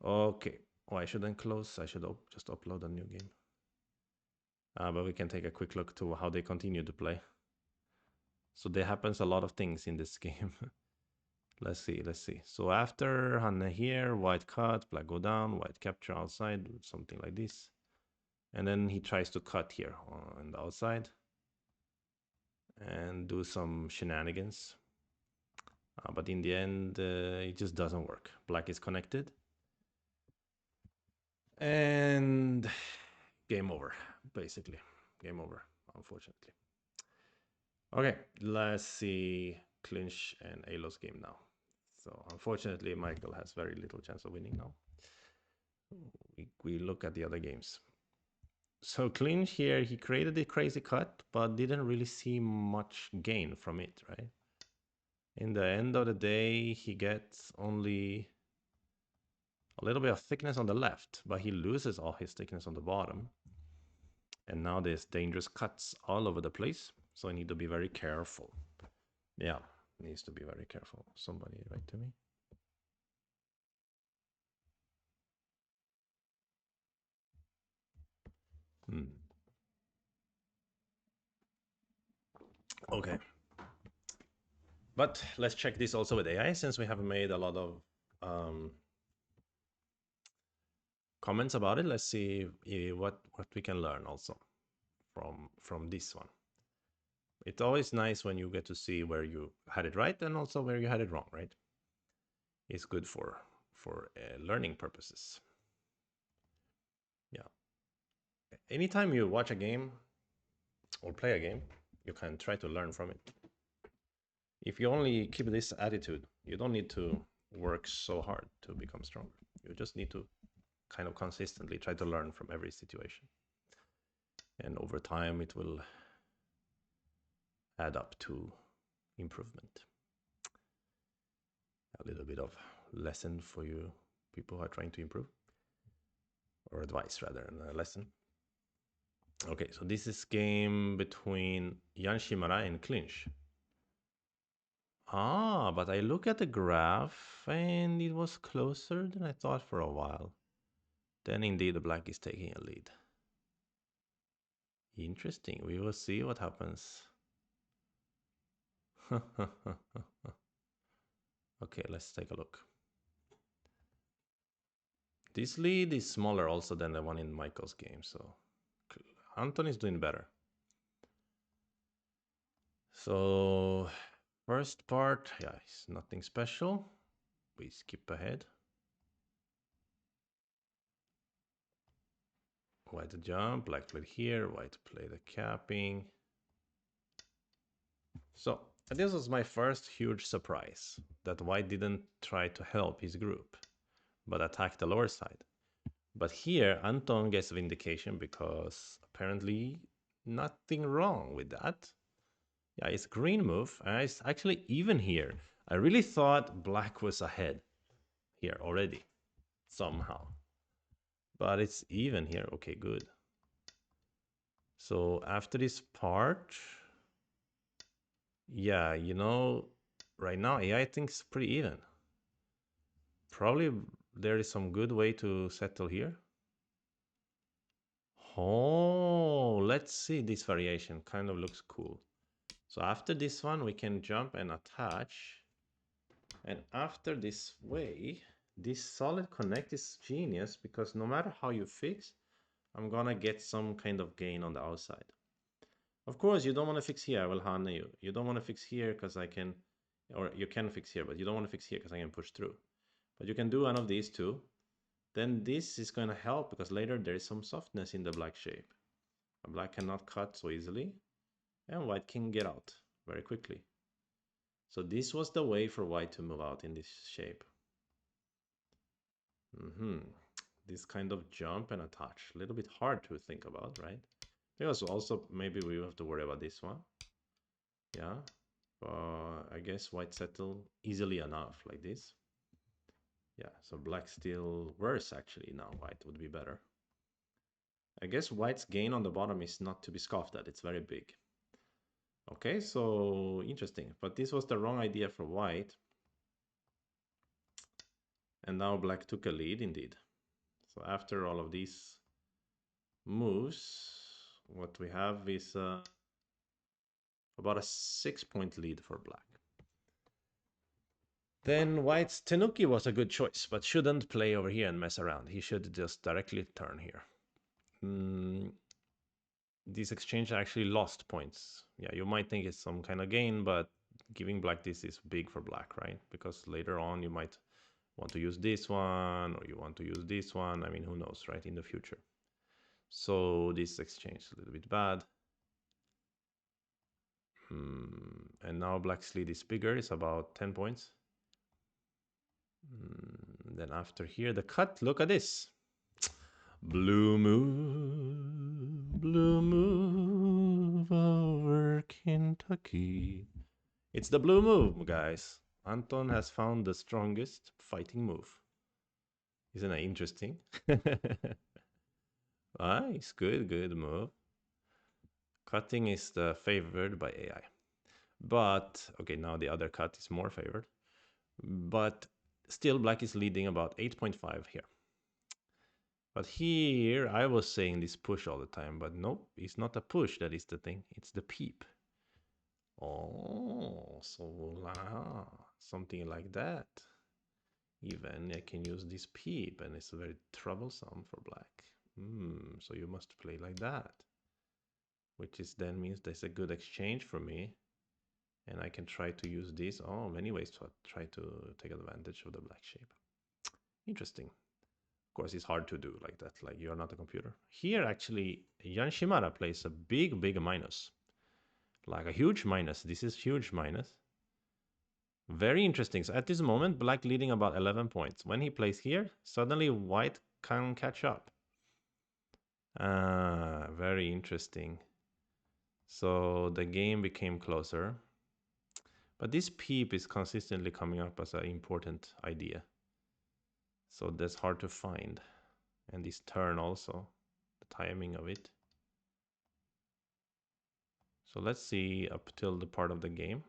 Okay. Oh, I shouldn't close. I should just upload a new game. But we can take a quick look to how they continue to play. So there happens a lot of things in this game. Let's see. So after Hanna here, white cut, black go down, white capture outside, something like this. And then he tries to cut here on the outside and do some shenanigans. But in the end, it just doesn't work. Black is connected. And game over, basically. Game over, unfortunately. Okay, let's see Clinch and Alo's game now. So unfortunately, Michael has very little chance of winning now. We look at the other games. So Clinch here, he created a crazy cut, but didn't really see much gain from it, right? In the end of the day, he gets only a little bit of thickness on the left, but he loses all his thickness on the bottom. And now there's dangerous cuts all over the place, so I need to be very careful. Yeah, needs to be very careful. Somebody write to me. Okay. But let's check this also with AI, since we have made a lot of comments about it. Let's see what we can learn also from this one. It's always nice when you get to see where you had it right and also where you had it wrong, right? It's good for learning purposes. Yeah. Anytime you watch a game or play a game, you can try to learn from it. If you only keep this attitude, you don't need to work so hard to become stronger. You just need to kind of consistently try to learn from every situation. And over time, it will add up to improvement. A little bit of lesson for you people who are trying to improve, or advice rather than a lesson. Okay, so this is game between Jan Shimara and Clinch. Ah, but I look at the graph and it was closer than I thought for a while. Then indeed the black is taking a lead. Interesting. We will see what happens. Okay, let's take a look. This lead is smaller also than the one in Michael's game, so Anton is doing better. So first part, yeah, it's nothing special. We skip ahead. White to jump, black played here, white to play the capping. So this was my first huge surprise, that white didn't try to help his group, but attacked the lower side. But here, Anton gets vindication because apparently nothing wrong with that. Yeah, it's green move, and it's actually even here. I really thought black was ahead here already, somehow. But it's even here. Okay, good. So after this part, yeah, you know, right now AI thinks pretty even. Probably there is some good way to settle here. Oh, let's see this variation. Kind of looks cool. So after this one, we can jump and attach. And after this way, this solid connect is genius because no matter how you fix, I'm gonna get some kind of gain on the outside. Of course, you don't want to fix here, I will harm you. You don't want to fix here because I can, or you can fix here, but you don't want to fix here because I can push through. But you can do one of these two. Then this is going to help because later there is some softness in the black shape. A black cannot cut so easily, and white can get out very quickly. So this was the way for white to move out in this shape. This kind of jump and attach, a little bit hard to think about, right? Because also maybe we have to worry about this one. Yeah, I guess white settle easily enough like this. Yeah, so black still worse actually now. White would be better. I guess white's gain on the bottom is not to be scoffed at. It's very big. Okay, so interesting. But this was the wrong idea for white. And now black took a lead indeed. So after all of these moves, what we have is about a 6-point lead for black. Then white's Tenuki was a good choice, but shouldn't play over here and mess around. He should just directly turn here. This exchange actually lost points. Yeah, you might think it's some kind of gain, but giving black this is big for black, right? Because later on you might want to use this one, or you want to use this one. I mean, who knows, right, in the future. So this exchange is a little bit bad. And now black's lead is bigger. It's about 10 points. Then after here, the cut, look at this. Blue move over Kentucky. It's the blue move, guys. Anton has found the strongest fighting move. Isn't that interesting? Nice, good move. Cutting is the favored by AI. But, okay, now the other cut is more favored. But still, black is leading about 8.5 here. But here, I was saying this push all the time, but nope, it's not a push that is the thing. It's the peep. Oh, so something like that. Even I can use this peep, and it's very troublesome for black. So you must play like that. Which is then means there's a good exchange for me. And I can try to use this. Oh, many ways to try to take advantage of the black shape. Interesting. Of course, it's hard to do like that. Like, you're not a computer. Here, actually, Jan Shimada plays a big minus. Like a huge minus. This is huge minus. Very interesting. So at this moment, black leading about 11 points. When he plays here, suddenly white can catch up. Very interesting. So the game became closer. But this peep is consistently coming up as an important idea. So that's hard to find. And this turn also, the timing of it. So let's see up till the part of the game.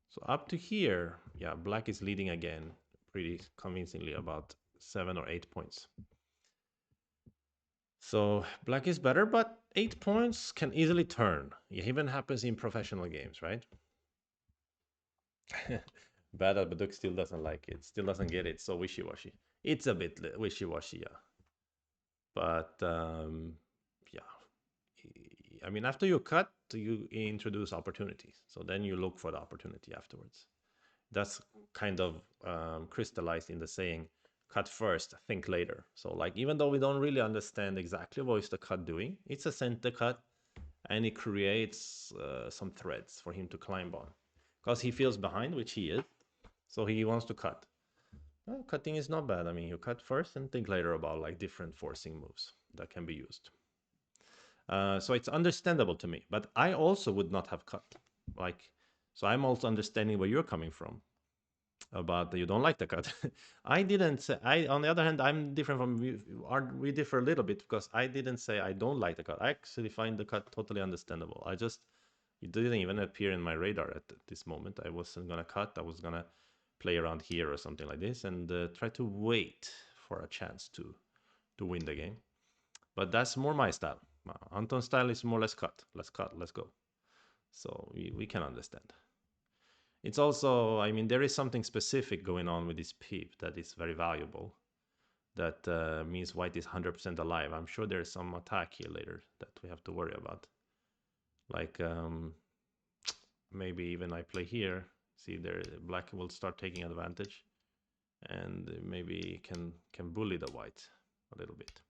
So up to here, yeah, black is leading again pretty convincingly, about 7 or 8 points. So black is better, but 8 points can easily turn. It even happens in professional games, right? Bad Baduk still doesn't like it, still doesn't get it, so wishy-washy. It's a bit wishy-washy, yeah. But yeah, I mean, after you cut, you introduce opportunities. So then you look for the opportunity afterwards. That's kind of crystallized in the saying, cut first, think later. So like, even though we don't really understand exactly what is the cut doing, it's a center cut, and it creates some threads for him to climb on. Because he feels behind, which he is, so he wants to cut. Well, cutting is not bad. I mean, you cut first and think later about like different forcing moves that can be used. So it's understandable to me, but I also would not have cut. Like, so I'm also understanding where you're coming from about that you don't like the cut. I didn't say. I, on the other hand, I'm different from you. We differ a little bit because I didn't say I don't like the cut. I actually find the cut totally understandable. It didn't even appear in my radar at this moment. I wasn't gonna cut. I was gonna play around here or something like this and try to wait for a chance to win the game. But that's more my style. Anton's style is more let's cut, let's go. So we can understand. It's also, I mean, there is something specific going on with this peep that is very valuable. That means white is 100% alive. I'm sure there's some attack here later that we have to worry about. Like maybe even I play here. See, there black will start taking advantage, and maybe can bully the white a little bit.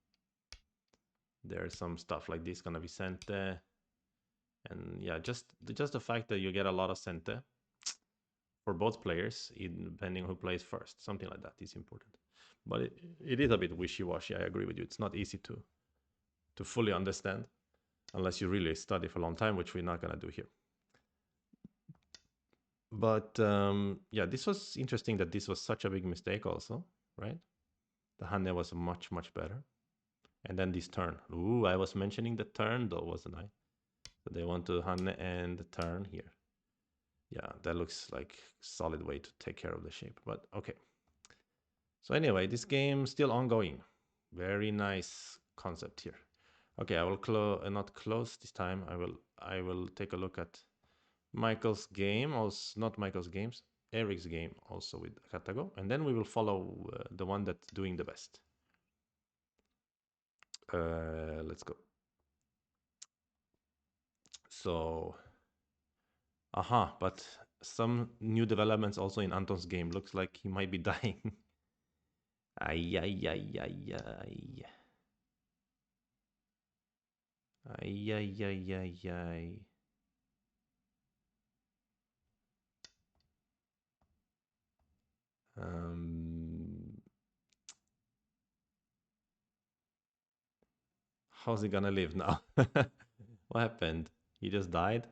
There's some stuff like this gonna be sent there. And yeah, just the fact that you get a lot of cente for both players, depending who plays first, something like that is important. But it is a bit wishy-washy. I agree with you. It's not easy to fully understand unless you really study for a long time, which we're not gonna do here. But yeah, this was interesting that this was such a big mistake also, right? The Hane was much better. And then this turn. Ooh, I was mentioning the turn though, wasn't I? So they want to Hane and the turn here. Yeah, that looks like solid way to take care of the shape, but okay. So anyway, this game still ongoing. Very nice concept here. Okay, I will not close this time. I will take a look at Michael's game, also not Michael's games, Eric's game also with Katago, and then we will follow the one that's doing the best. Let's go. So, aha, but some new developments also in Anton's game. Looks like he might be dying. Ay, ay, ay, ay, ay. Ay, ay, ay, ay, ay. How's he gonna live now? What happened? He just died?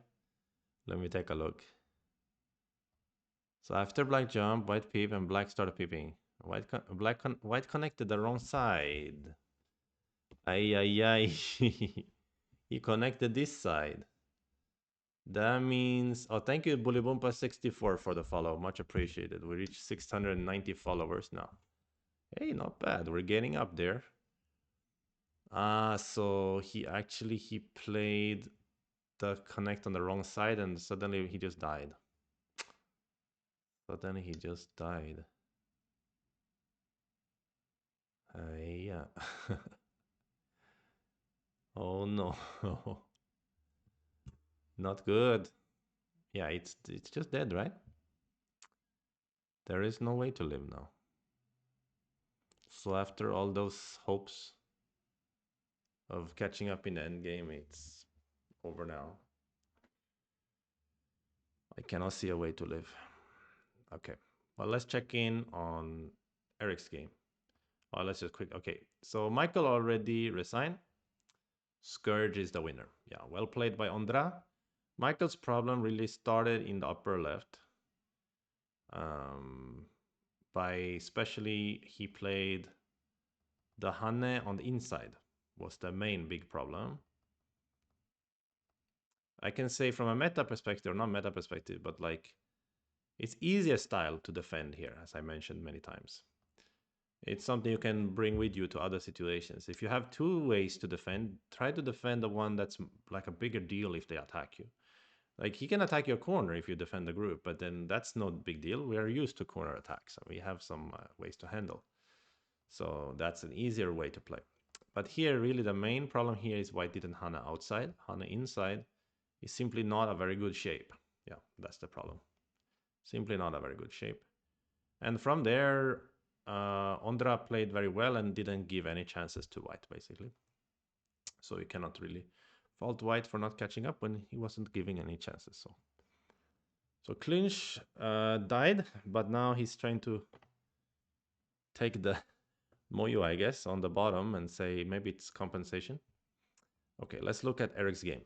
Let me take a look. So after black jump, white peep, and black started peeping. White connected the wrong side. Ay, ay, ay. He connected this side. That means... Oh, thank you, Bullyboompa64 for the follow. Much appreciated. We reached 690 followers now. Hey, not bad. We're getting up there. So he played the connect on the wrong side and suddenly he just died. Suddenly he just died. Yeah. Oh no. Not good. Yeah, it's just dead, right? There is no way to live now. So after all those hopes of catching up in the end game, it's over now. I cannot see a way to live. Okay. Well, let's check in on Eric's game. Well, let's just quick. Okay. So Michael already resigned. Scourge is the winner. Yeah, well played by Ondra. Michael's problem really started in the upper left. Um, by especially he played the Hane on the inside was the main big problem. I can say from a meta perspective, or not meta perspective, but like it's easier style to defend here, as I mentioned many times. It's something you can bring with you to other situations. If you have two ways to defend, try to defend the one that's like a bigger deal if they attack you. Like he can attack your corner if you defend the group, but then that's no big deal. We are used to corner attacks and we have some ways to handle. So that's an easier way to play. But here, really, the main problem here is white didn't Hana outside. Hana inside is simply not a very good shape. Yeah, that's the problem. Simply not a very good shape. And from there, Ondra played very well and didn't give any chances to white, basically. So you cannot really fault white for not catching up when he wasn't giving any chances. So Clinch died, but now he's trying to take the Moyu, I guess, on the bottom and say maybe it's compensation. Okay, let's look at Eric's game.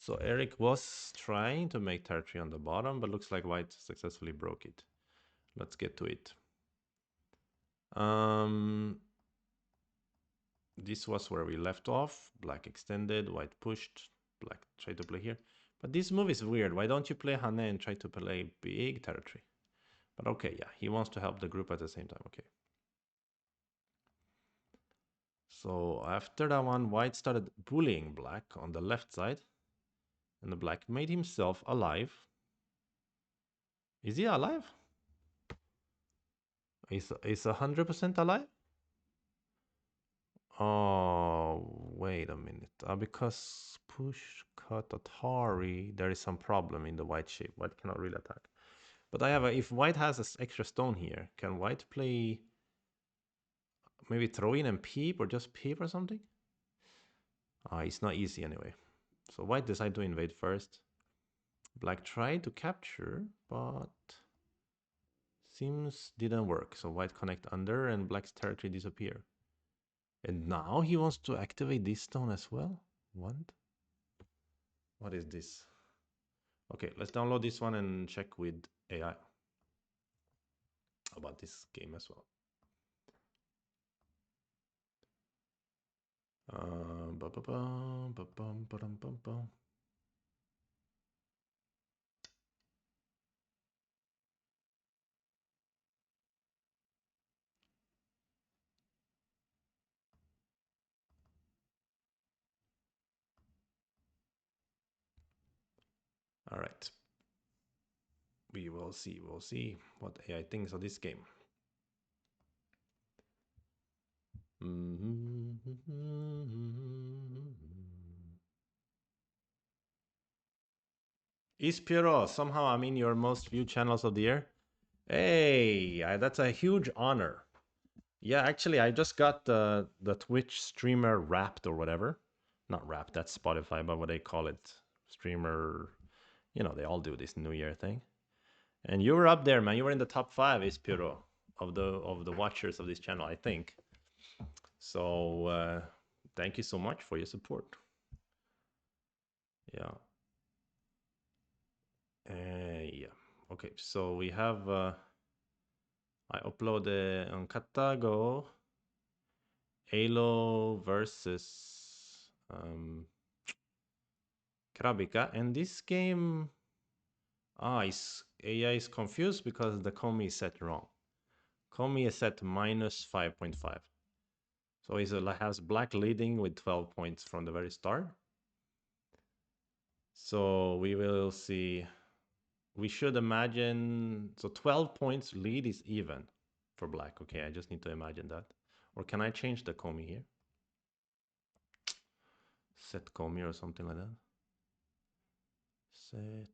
So Eric was trying to make territory on the bottom, but looks like white successfully broke it. Let's get to it. This was where we left off. Black extended, white pushed, black tried to play here. But this move is weird. Why don't you play Hane and try to play big territory? But okay, yeah, he wants to help the group at the same time. Okay. So after that one, white started bullying black on the left side. And the black made himself alive. Is he alive? Is 100% alive? Oh, wait a minute. Because push, cut, Atari, there is some problem in the white shape. White cannot really attack. But I have if white has this extra stone here, can white play maybe throw in and peep or just peep or something? It's not easy anyway. So white decided to invade first. Black tried to capture, but seems didn't work. So white connect under and black's territory disappear. And now he wants to activate this stone as well? What? What is this? Okay, let's download this one and check with AI about this game as well. All right. We will see. We'll see what AI thinks of this game. Ispiro, somehow I'm in your most viewed channels of the year. Hey, that's a huge honor. Yeah, actually, I just got the Twitch streamer Wrapped or whatever. Not Wrapped, that's Spotify, but what they call it, streamer. You know, they all do this New Year thing. And you were up there, man. You were in the top 5, Ispiro, of the watchers of this channel, I think. So thank you so much for your support. Yeah. Yeah. Okay, so we have I uploaded on Katago Halo versus Krabika, and this game AI is confused because the Komi is set wrong. Komi is set minus 5.5. So it has black leading with 12 points from the very start. So we will see. We should imagine, so 12 points lead is even for black. Okay, I just need to imagine that. Or can I change the Komi here? Set Komi or something like that. Set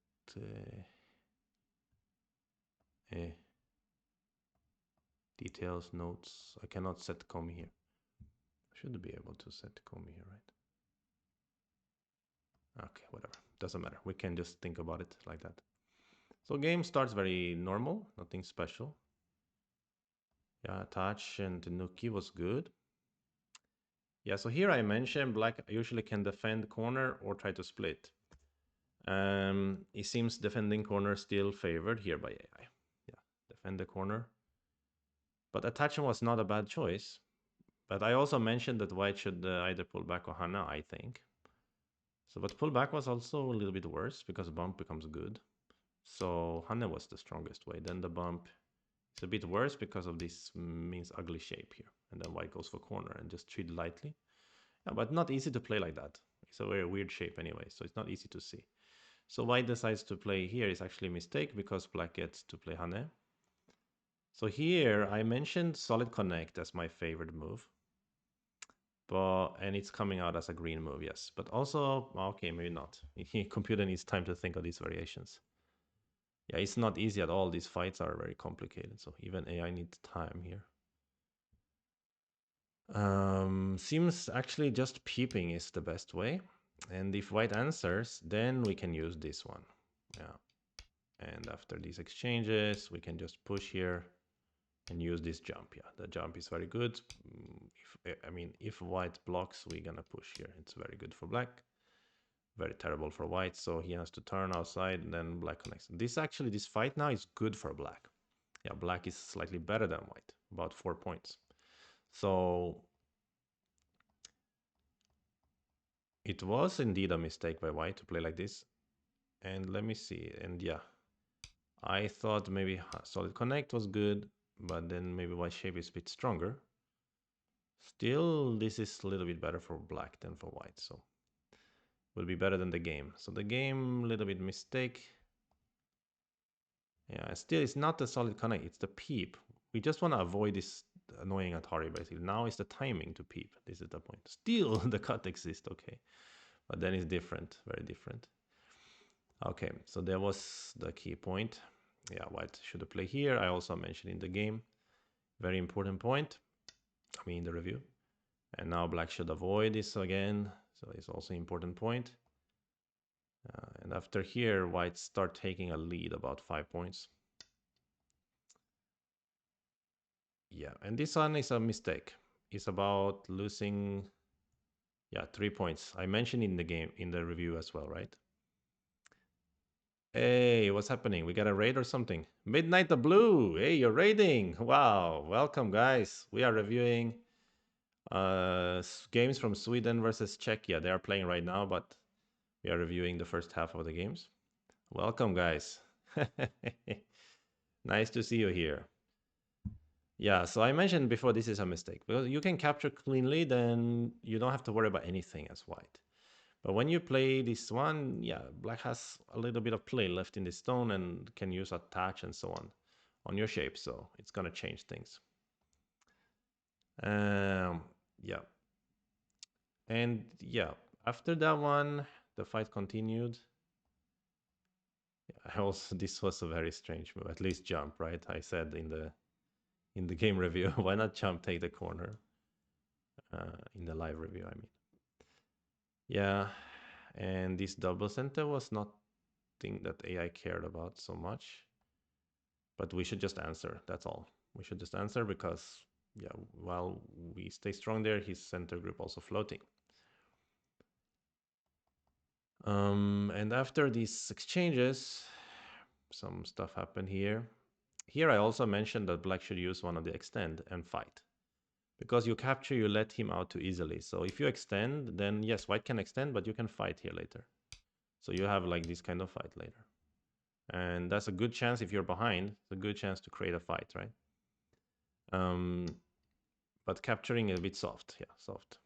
details, notes. I cannot set Komi here. Should be able to set Komi here, right? Okay, whatever. Doesn't matter. We can just think about it like that. So game starts very normal, nothing special. Yeah, Touch and Tanuki was good. Yeah, so here I mentioned black usually can defend corner or try to split. It seems defending corner still favored here by AI. Yeah, defend the corner. But attachment was not a bad choice. But I also mentioned that white should either pull back or Hana, I think. So, but pull back was also a little bit worse because bump becomes good. So Hana was the strongest way. Then the bump is a bit worse because of this means ugly shape here. And then white goes for corner and just treat lightly. Yeah, but not easy to play like that. It's a very weird shape anyway, so it's not easy to see. So white decides to play here is actually a mistake because black gets to play Hane. So here I mentioned solid connect as my favorite move. And it's coming out as a green move, yes. But also, okay, maybe not. Computer needs time to think of these variations. Yeah, it's not easy at all. These fights are very complicated, so even AI needs time here. Seems actually just peeping is the best way. And if white answers, then we can use this one. Yeah. And after these exchanges, we can just push here and use this jump. Yeah, the jump is very good. If white blocks, we're gonna push here. It's very good for black. Very terrible for white. So he has to turn outside and then black connects. This fight now is good for black. Yeah, black is slightly better than white, about 4 points. So it was indeed a mistake by white to play like this. And let me see. And yeah, I thought maybe solid connect was good, but then maybe white shape is a bit stronger. Still, this is a little bit better for black than for white, so will be better than the game. So the game, a little bit mistake. Yeah, still it's not the solid connect, it's the peep. We just want to avoid this annoying Atari basically. Now is the timing to peep. This is the point. Still the cut exists, okay. But then it's different, very different. Okay, so there was the key point. Yeah, white should play here. I also mentioned in the game. Very important point. In the review. And now black should avoid this again. So it's also an important point. And after here, white start taking a lead about 5 points. Yeah, and this one is a mistake. It's about losing, 3 points. I mentioned in the game, in the review as well, right? Hey, what's happening? We got a raid or something? Midnight the Blue. Hey, you're raiding. Wow, welcome guys. We are reviewing games from Sweden versus Czechia. They are playing right now, but we are reviewing the first half of the games. Welcome, guys. Nice to see you here. Yeah, so I mentioned before this is a mistake. Because you can capture cleanly, then you don't have to worry about anything as white. But when you play this one, yeah, black has a little bit of play left in the stone and can use attach and so on your shape. So it's going to change things. Yeah. And yeah, after that one, the fight continued. Yeah, also, this was a very strange move. At least jump, right? I said in the game review, why not jump, take the corner? In the live review, I mean. Yeah, and this double center was not thing that AI cared about so much. But we should just answer. That's all. We should just answer because, yeah, while we stay strong there, his center group also floating. And after these exchanges, some stuff happened here. Here I also mentioned that black should use one of the extend and fight. Because you capture, you let him out too easily. So if you extend, then yes, white can extend, but you can fight here later. So you have like this kind of fight later. And that's a good chance if you're behind. It's a good chance to create a fight, right? But capturing is a bit soft. Yeah, soft.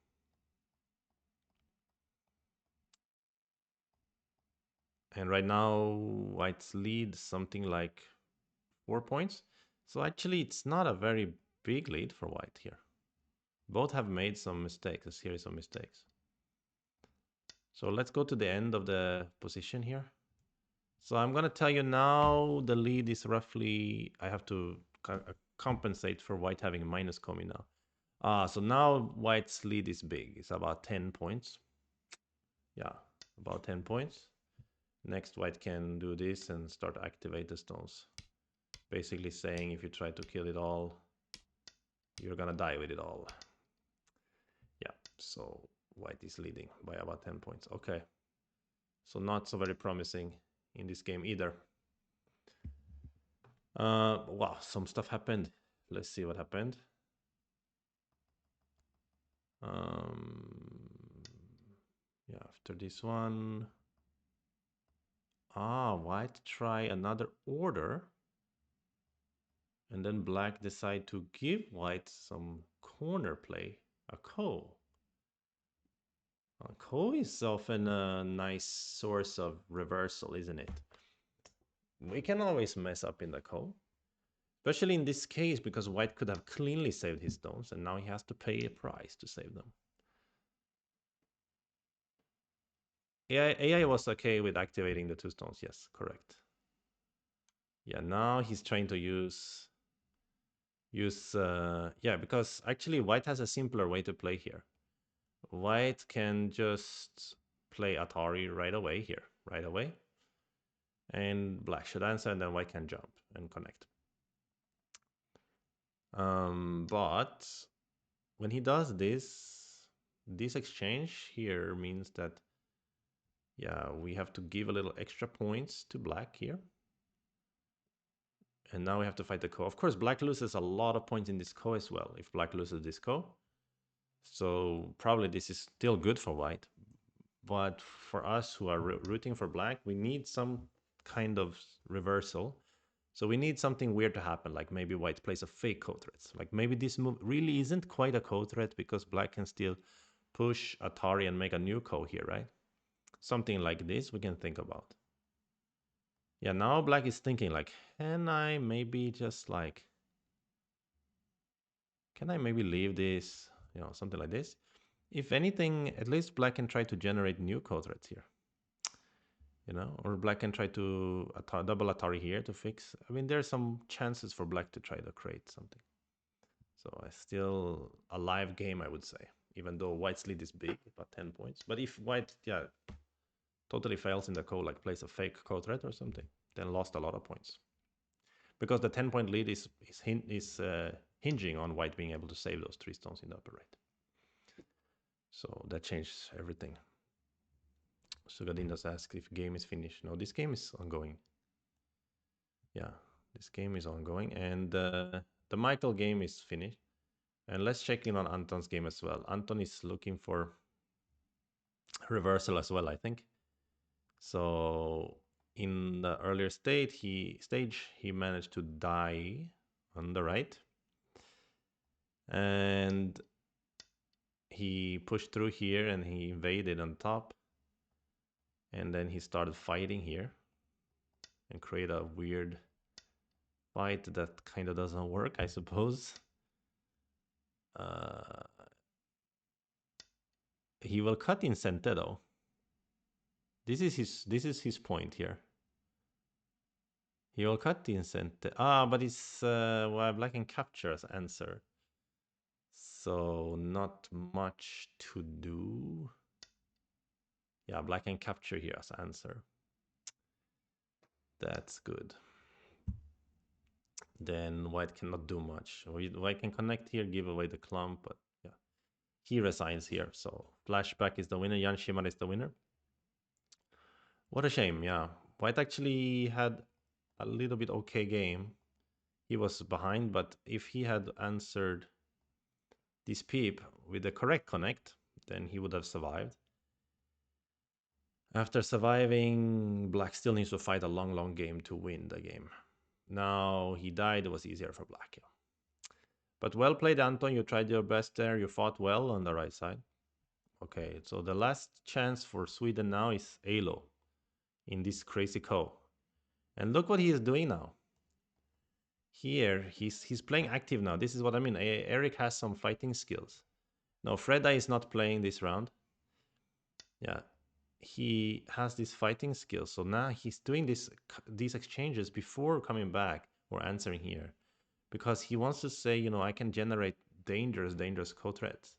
And right now, white's lead something like 4 points. So actually, it's not a very big lead for white here. Both have made some mistakes, a series of mistakes. So let's go to the end of the position here. So I'm going to tell you now the lead is roughly, I have to compensate for white having a minus coming now. So now white's lead is big. It's about 10 points. Yeah, about 10 points. Next, white can do this and start activate the stones. Basically saying if you try to kill it all, you're going to die with it all. Yeah, So white is leading by about 10 points. Okay. So not so very promising in this game either. Wow, some stuff happened. Let's see what happened. Yeah, after this one. White try another order. And then black decide to give white some corner play. A ko. A ko is often a nice source of reversal, isn't it? We can always mess up in the ko. Especially in this case, because white could have cleanly saved his stones, and now he has to pay a price to save them. AI was okay with activating the 2 stones. Yes, correct. Yeah, now he's trying to use yeah, because actually white has a simpler way to play here. White can just play Atari right away here, right away. And black should answer, and then white can jump and connect. But when he does this exchange here means that, yeah, we have to give a little extra points to black here. And now we have to fight the ko. Of course, black loses a lot of points in this ko as well, if black loses this ko. So probably this is still good for white. But for us who are rooting for black, we need some kind of reversal. So we need something weird to happen, like maybe white plays a fake ko threat. Like maybe this move really isn't quite a ko threat because black can still push Atari and make a new ko here, right? Something like this we can think about. Yeah, now black is thinking like, can I maybe just like, can I maybe leave this, you know, something like this? If anything, at least black can try to generate new ko threats here. You know, or black can try to double Atari here to fix. I mean, there's some chances for black to try to create something. So it's still a live game, I would say, even though white's lead is big, about 10 points. But if white, yeah, totally fails in the ko, like plays a fake ko threat or something, then lost a lot of points. Because the 10-point lead is hinging on white being able to save those 3 stones in the upper right. So that changes everything. Sugadindas asks if game is finished. No, this game is ongoing. Yeah, this game is ongoing. And the Michael game is finished. And let's check in on Anton's game as well. Anton is looking for reversal as well, I think. So in the earlier stage, he managed to die on the right. And he pushed through here and he invaded on top. And then he started fighting here and create a weird fight that kind of doesn't work, I suppose. He will cut in Sente though. This is his point here. He will cut in Sente. But it's well, black can capture as answer. So not much to do. Yeah, black can capture here as answer. That's good. Then white cannot do much. White can connect here, give away the clump, but yeah. He resigns here, so flashback is the winner. Jan Shimar is the winner. What a shame, yeah. White actually had a little bit okay game. He was behind, but if he had answered this peep with the correct connect, then he would have survived. After surviving, black still needs to fight a long game to win the game. Now he died, it was easier for black. Yeah. But well played, Anton. You tried your best there. You fought well on the right side. Okay, so the last chance for Sweden now is Alo in this crazy ko. And look what he is doing now. Here, he's playing active now. This is what I mean. Eric has some fighting skills. No, Freda is not playing this round. Yeah, he has this fighting skills. So now he's doing these exchanges before coming back or answering here. Because he wants to say, you know, I can generate dangerous ko threats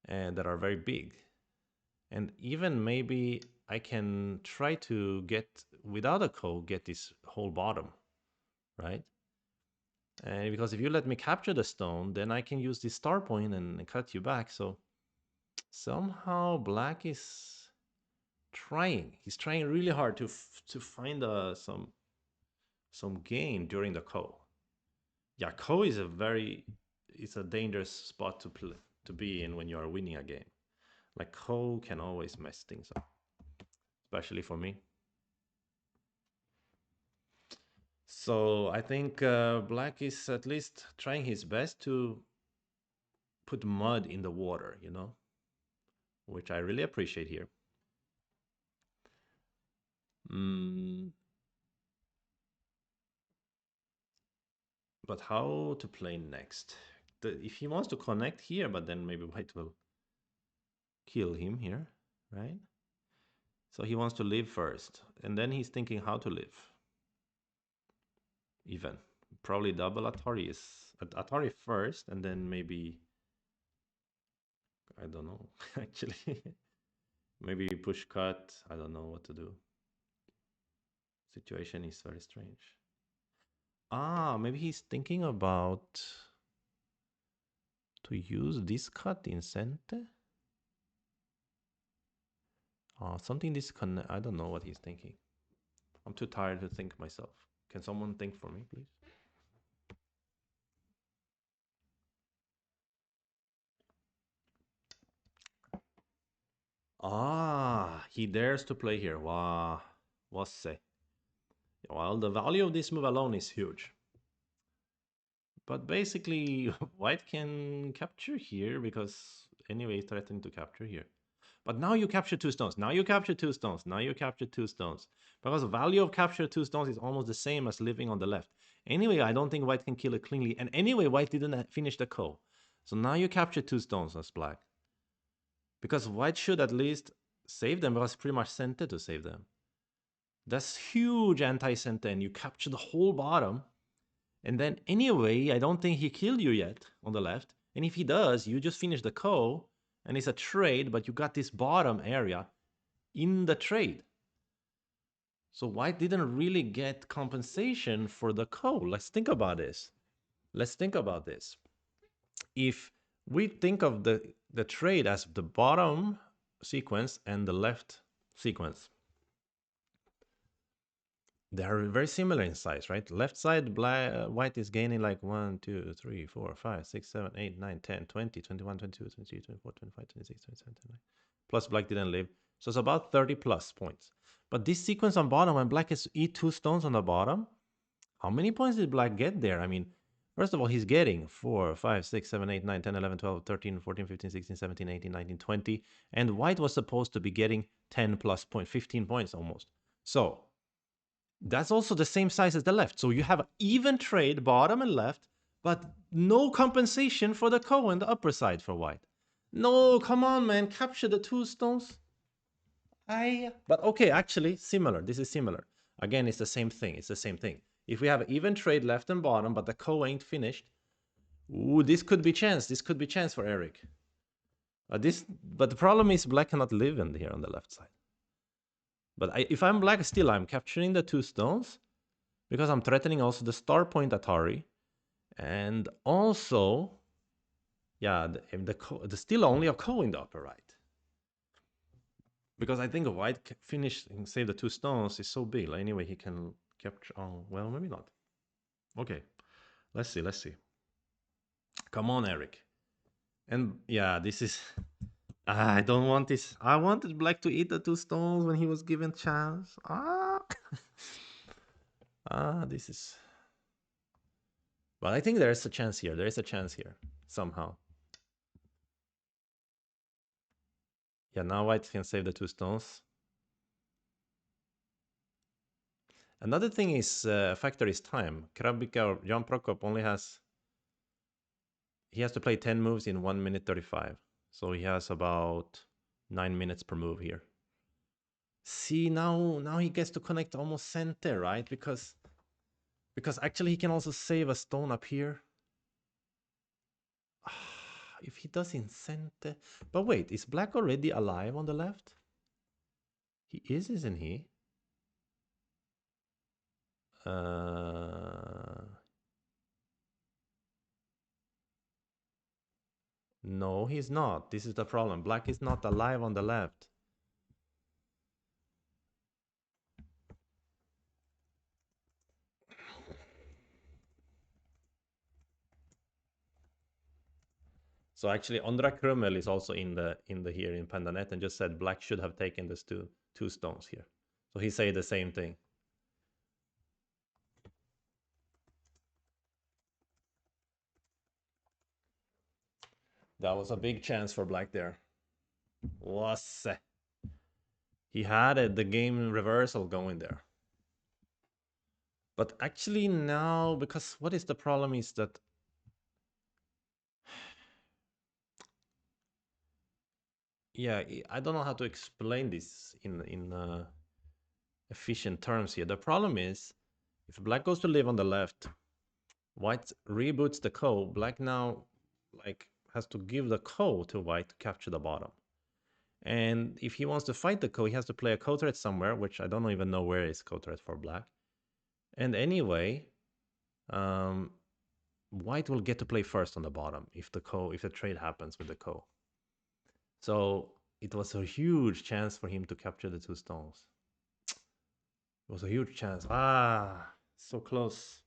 and that are very big. And even maybe I can try to get, without a ko, get this whole bottom, right? And because if you let me capture the stone, then I can use this star point and cut you back. So Somehow black is trying. He's trying really hard to find some gain during the ko. Yeah, ko is it's a dangerous spot to be in when you are winning a game. Like ko can always mess things up, especially for me. So I think black is at least trying his best to put mud in the water, which I really appreciate here. Mm, but how to play next? If he wants to connect here, but then maybe white will kill him here, right? So he wants to live first, and then he's thinking how to live. Even probably double Atari is Atari first, and then maybe I don't know actually. Maybe push cut. I don't know what to do. Situation is very strange. Ah, maybe he's thinking about to use this cut in center. Something disconnect. I don't know what he's thinking. I'm too tired to think myself. Can someone think for me, please? Ah, he dares to play here. Wow. What's say? Well, the value of this move alone is huge. But basically, white can capture here because anyway, threatening to capture here. But now you capture two stones. Now you capture two stones. Now you capture two stones. Because the value of capture two stones is almost the same as living on the left. Anyway, I don't think white can kill it cleanly. And anyway, white didn't finish the ko. So now you capture two stones as black. Because white should at least save them because pretty much center to save them. That's huge anti-center and you capture the whole bottom. And then anyway, I don't think he killed you yet on the left. And if he does, you just finish the ko and it's a trade, but you got this bottom area in the trade. So white didn't really get compensation for the ko. Let's think about this. Let's think about this. If we think of the trade as the bottom sequence and the left sequence, they are very similar in size, right? Left side, white is gaining like 1, 2, 3, 4, 5, 6, 7, 8, 9, 10, 20, 21, 22, 23, 24, 25, 26, 27, 29. Plus black didn't live. So it's about 30 plus points. But this sequence on bottom, when black is E2 stones on the bottom, how many points did black get there? I mean, first of all, he's getting 4, 5, 6, 7, 8, 9, 10, 11, 12, 13, 14, 15, 16, 17, 18, 19, 20. And white was supposed to be getting 10 plus point, 15 points almost. So that's also the same size as the left. So you have an even trade, bottom and left, but no compensation for the ko and the upper side for white. No, come on, man. Capture the two stones. But okay, actually, similar. This is similar. Again, it's the same thing. It's the same thing. If we have an even trade left and bottom, but the ko ain't finished, ooh, this could be chance. This could be chance for Eric. But the problem is black cannot live in here on the left side. But if I'm black, still I'm capturing the two stones because I'm threatening also the star point Atari, and also, yeah, the still only a ko in the upper right. Because I think a white finish and save the two stones is so big. Like, anyway, he can capture. Oh, well, maybe not. Okay, let's see. Let's see. Come on, Eric. And yeah, this is. I don't want this. I wanted black to eat the two stones when he was given chance. This is. But I think there is a chance here. There is a chance here somehow. Yeah, now white can save the two stones. Another thing is factor is time. Krabika or Jan Prokop only has. He has to play 10 moves in 1 minute 35. So he has about 9 minutes per move here. See, now he gets to connect almost center, right? Because actually he can also save a stone up here. If he does in center. But wait, is black already alive on the left? He is, isn't he? No, he's not. This is the problem. Black is not alive on the left. So actually, Ondra Krumel is also in the here in Pandanet and just said black should have taken these two stones here. So he say the same thing. That was a big chance for black there. Was he had it, the game reversal going there. But actually now, because what is the problem is that yeah, I don't know how to explain this in efficient terms here. The problem is if black goes to live on the left, white reboots the ko. Black now like has to give the ko to white to capture the bottom. And if he wants to fight the ko, he has to play a ko threat somewhere, which I don't even know where is ko threat for black. And anyway, white will get to play first on the bottom if the trade happens with the ko. So it was a huge chance for him to capture the two stones. It was a huge chance. So close.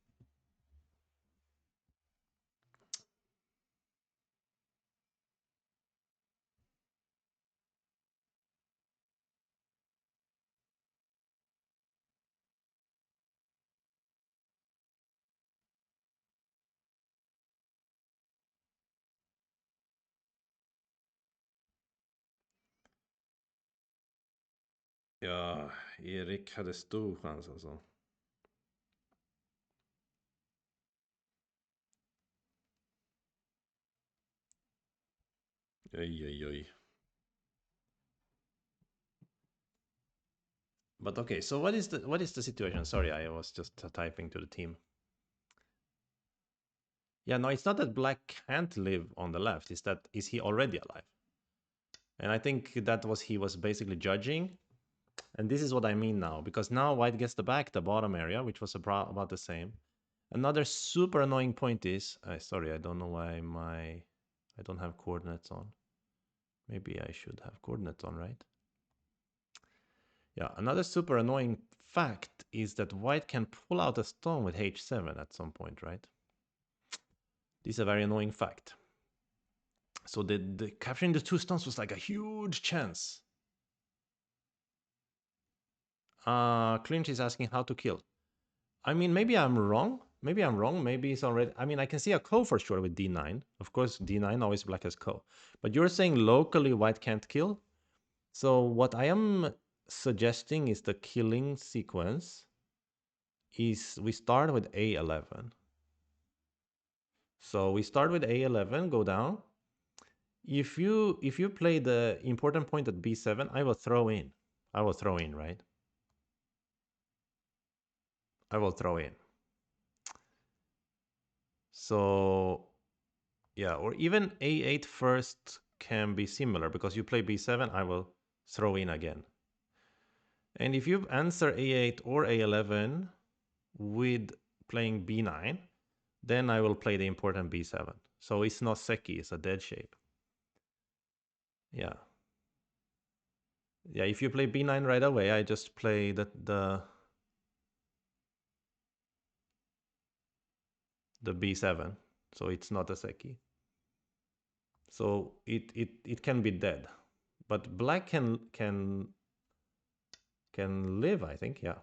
Ja, Erik hade stor chans alltså. Oj, oj, oj. But okay, so what is the situation? Sorry, I was just typing to the team. Yeah, no, it's not that black can't live on the left. It's that is he already alive? And I think that was he was basically judging. And this is what I mean now, because now white gets the bottom area, which was about the same. Another super annoying point is, sorry, I don't know why I don't have coordinates on. Maybe I should have coordinates on, right? Yeah, another super annoying fact is that white can pull out a stone with h7 at some point, right? This is a very annoying fact. So the capturing the two stones was like a huge chance. Clinch is asking how to kill. I mean, maybe I'm wrong. Maybe I'm wrong. Maybe it's already... I mean, I can see a ko for sure with d9. Of course, d9 always black has ko. But you're saying locally white can't kill? So what I am suggesting is the killing sequence is we start with a11. So we start with a11, go down. If you play the important point at b7, I will throw in. I will throw in, right? I will throw in. So yeah, or even a8 first can be similar because you play b7, I will throw in again. And if you answer a8 or a11 with playing b9, then I will play the important b7. So it's not seki, it's a dead shape. Yeah. Yeah, if you play b9 right away, I just play the b7. So it's not a seki. So it can be dead. But black can live, I think, yeah.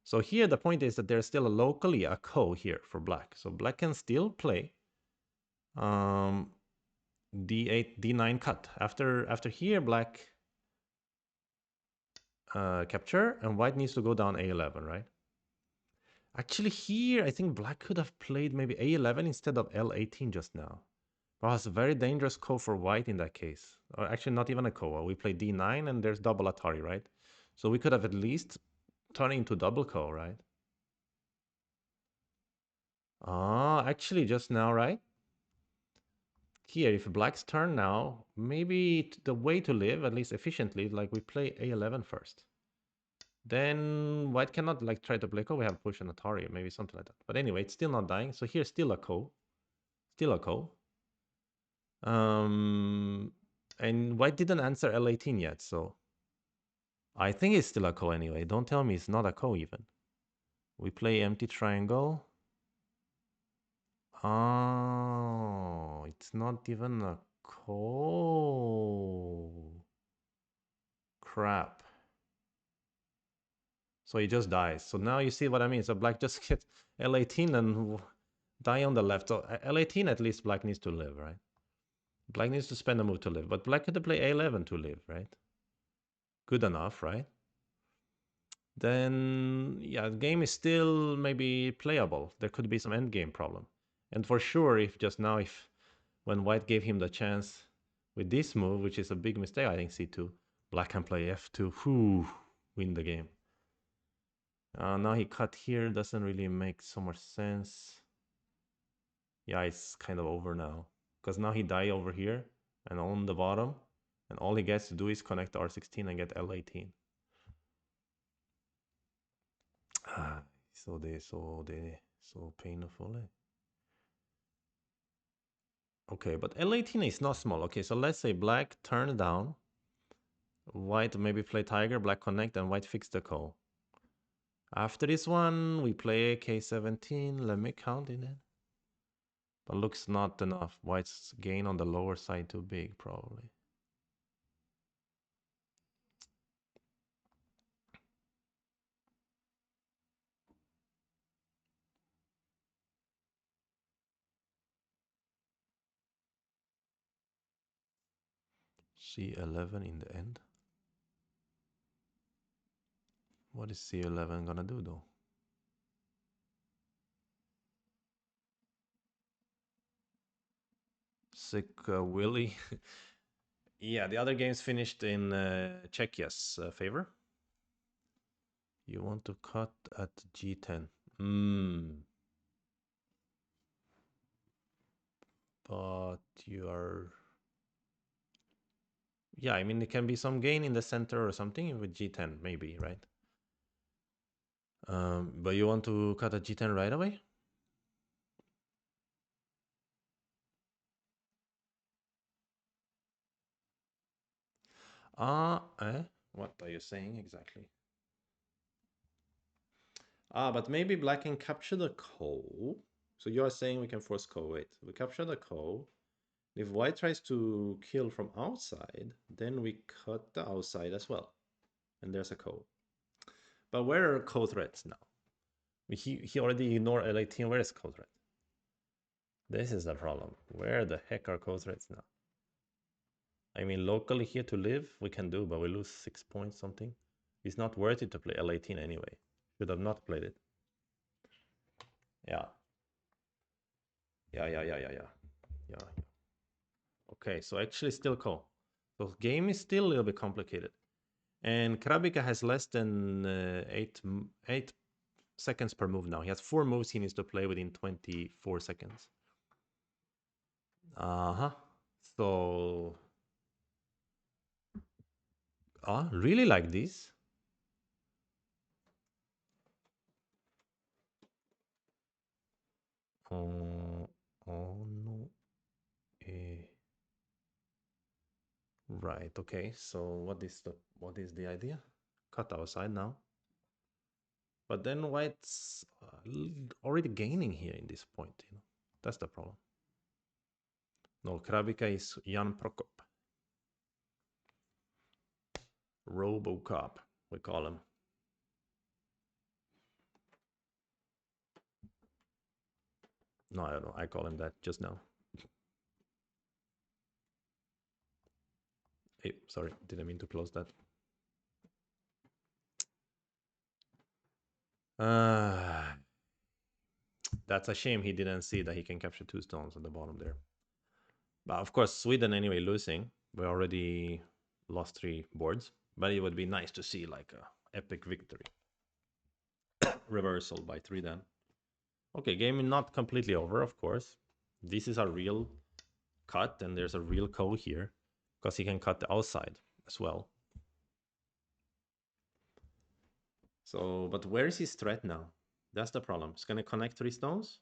So here the point is that there's still locally a ko here for black. So black can still play d8, d9 cut. After here, black capture, and white needs to go down a11, right? Actually here, I think black could have played maybe a11 instead of l18 just now. But it's a very dangerous ko for white in that case. Or actually not even a ko. We play d9 and there's double Atari, right? So we could have at least turned into double ko, right? Actually just now, right? Here, if black's turn now, maybe the way to live, at least efficiently, like we play a11 first. Then white cannot like try to play ko. We have push and Atari, maybe something like that. But anyway, it's still not dying. So here's still a ko. Still a ko. Um, and white didn't answer L18 yet, so I think it's still a ko anyway. Don't tell me it's not a ko even. We play empty triangle. Oh, it's not even a ko. Crap. So he just dies. So now you see what I mean. So black just gets L18 and die on the left. So L18 at least black needs to live, right? Black needs to spend a move to live. But black had to play A11 to live, right? Good enough, right? Then, yeah, the game is still maybe playable. There could be some endgame problem. And for sure, if just now, if when white gave him the chance with this move, which is a big mistake, I think C2, black can play F2, whew, win the game. Now he cut here, doesn't really make so much sense. Yeah, it's kind of over now. Because now he died over here and on the bottom. And all he gets to do is connect the R16 and get L18. So painful. Okay, but L18 is not small. Okay, so let's say black turn down. White maybe play tiger, black connect, and white fix the call. After this one, we play K17. Let me count in it. But looks not enough. White's gain on the lower side too big, probably. C11 in the end. What is C11 gonna do though? Sick Willy. Yeah, the other games finished in Czechia's favor. You want to cut at G10. But you are... Yeah, I mean, it can be some gain in the center or something with G10, maybe, right? But you want to cut a G10 right away? What are you saying exactly? But maybe black can capture the ko. So you are saying we can force ko. Wait, we capture the ko. If white tries to kill from outside, then we cut the outside as well. And there's a ko. But where are ko threats now? He already ignored L18. Where is ko threat? This is the problem. Where the heck are ko threats now? I mean, locally here to live, we can do, but we lose 6 points something. It's not worth it to play L18 anyway. Should have not played it. Yeah. Yeah. Okay, so actually still call. So game is still a little bit complicated. And Krabika has less than 8 seconds per move now. He has 4 moves he needs to play within 24 seconds. Uh-huh. So... really like this? Oh no. Right, okay. So what is the idea? Cut outside now. But then white's already gaining here in this point, you know. That's the problem. No, Krabika is Jan Prokop. Robocop, we call him. No, I don't know. I call him that just now. Hey, sorry, didn't mean to close that. That's a shame he didn't see that he can capture 2 stones at the bottom there. But of course, Sweden anyway losing. We already lost 3 boards. But it would be nice to see like a epic victory. Reversal by 3 then. Okay, game not completely over, of course. This is a real cut, and there's a real ko here. Because he can cut the outside as well. So, but where is his threat now? That's the problem. It's going to connect 3 stones.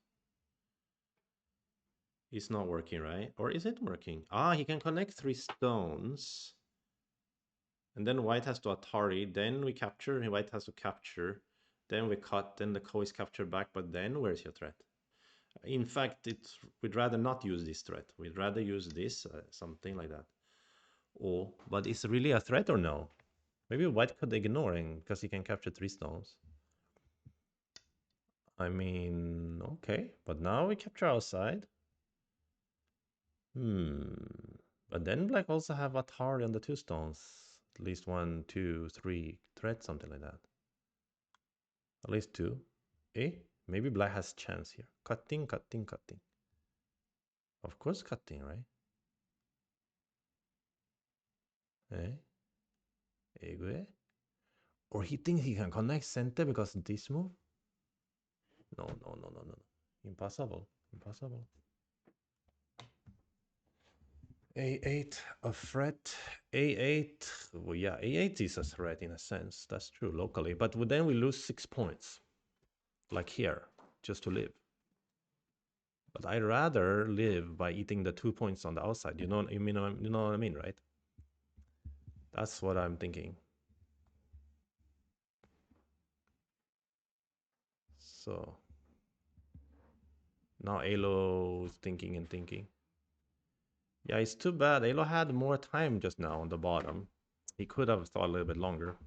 It's not working, right? Or is it working? Ah, he can connect 3 stones. And then white has to Atari. Then we capture. And white has to capture. Then we cut. Then the ko is captured back. But then where's your threat? In fact, we'd rather not use this threat. We'd rather use this, something like that. Oh, but is it really a threat or no? Maybe white could ignore him because he can capture 3 stones. I mean, okay. But now we capture outside. But then black also have Atari on the 2 stones. At least 1, 2, 3 threats, something like that. At least 2. Eh? Maybe black has chance here. Cutting, cutting, cutting. Of course cutting, right? Eh? Egue? Or he thinks he can connect center because of this move? No, no, no, no, no. Impossible. Impossible. A8, a threat. A8. Well, yeah, A8 is a threat in a sense. That's true locally. But then we lose 6 points. Like here, just to live. But I'd rather live by eating the 2 points on the outside. You know what I mean, right? That's what I'm thinking. So now Alo is thinking and thinking. Yeah, it's too bad. Alo had more time just now on the bottom. He could have thought a little bit longer.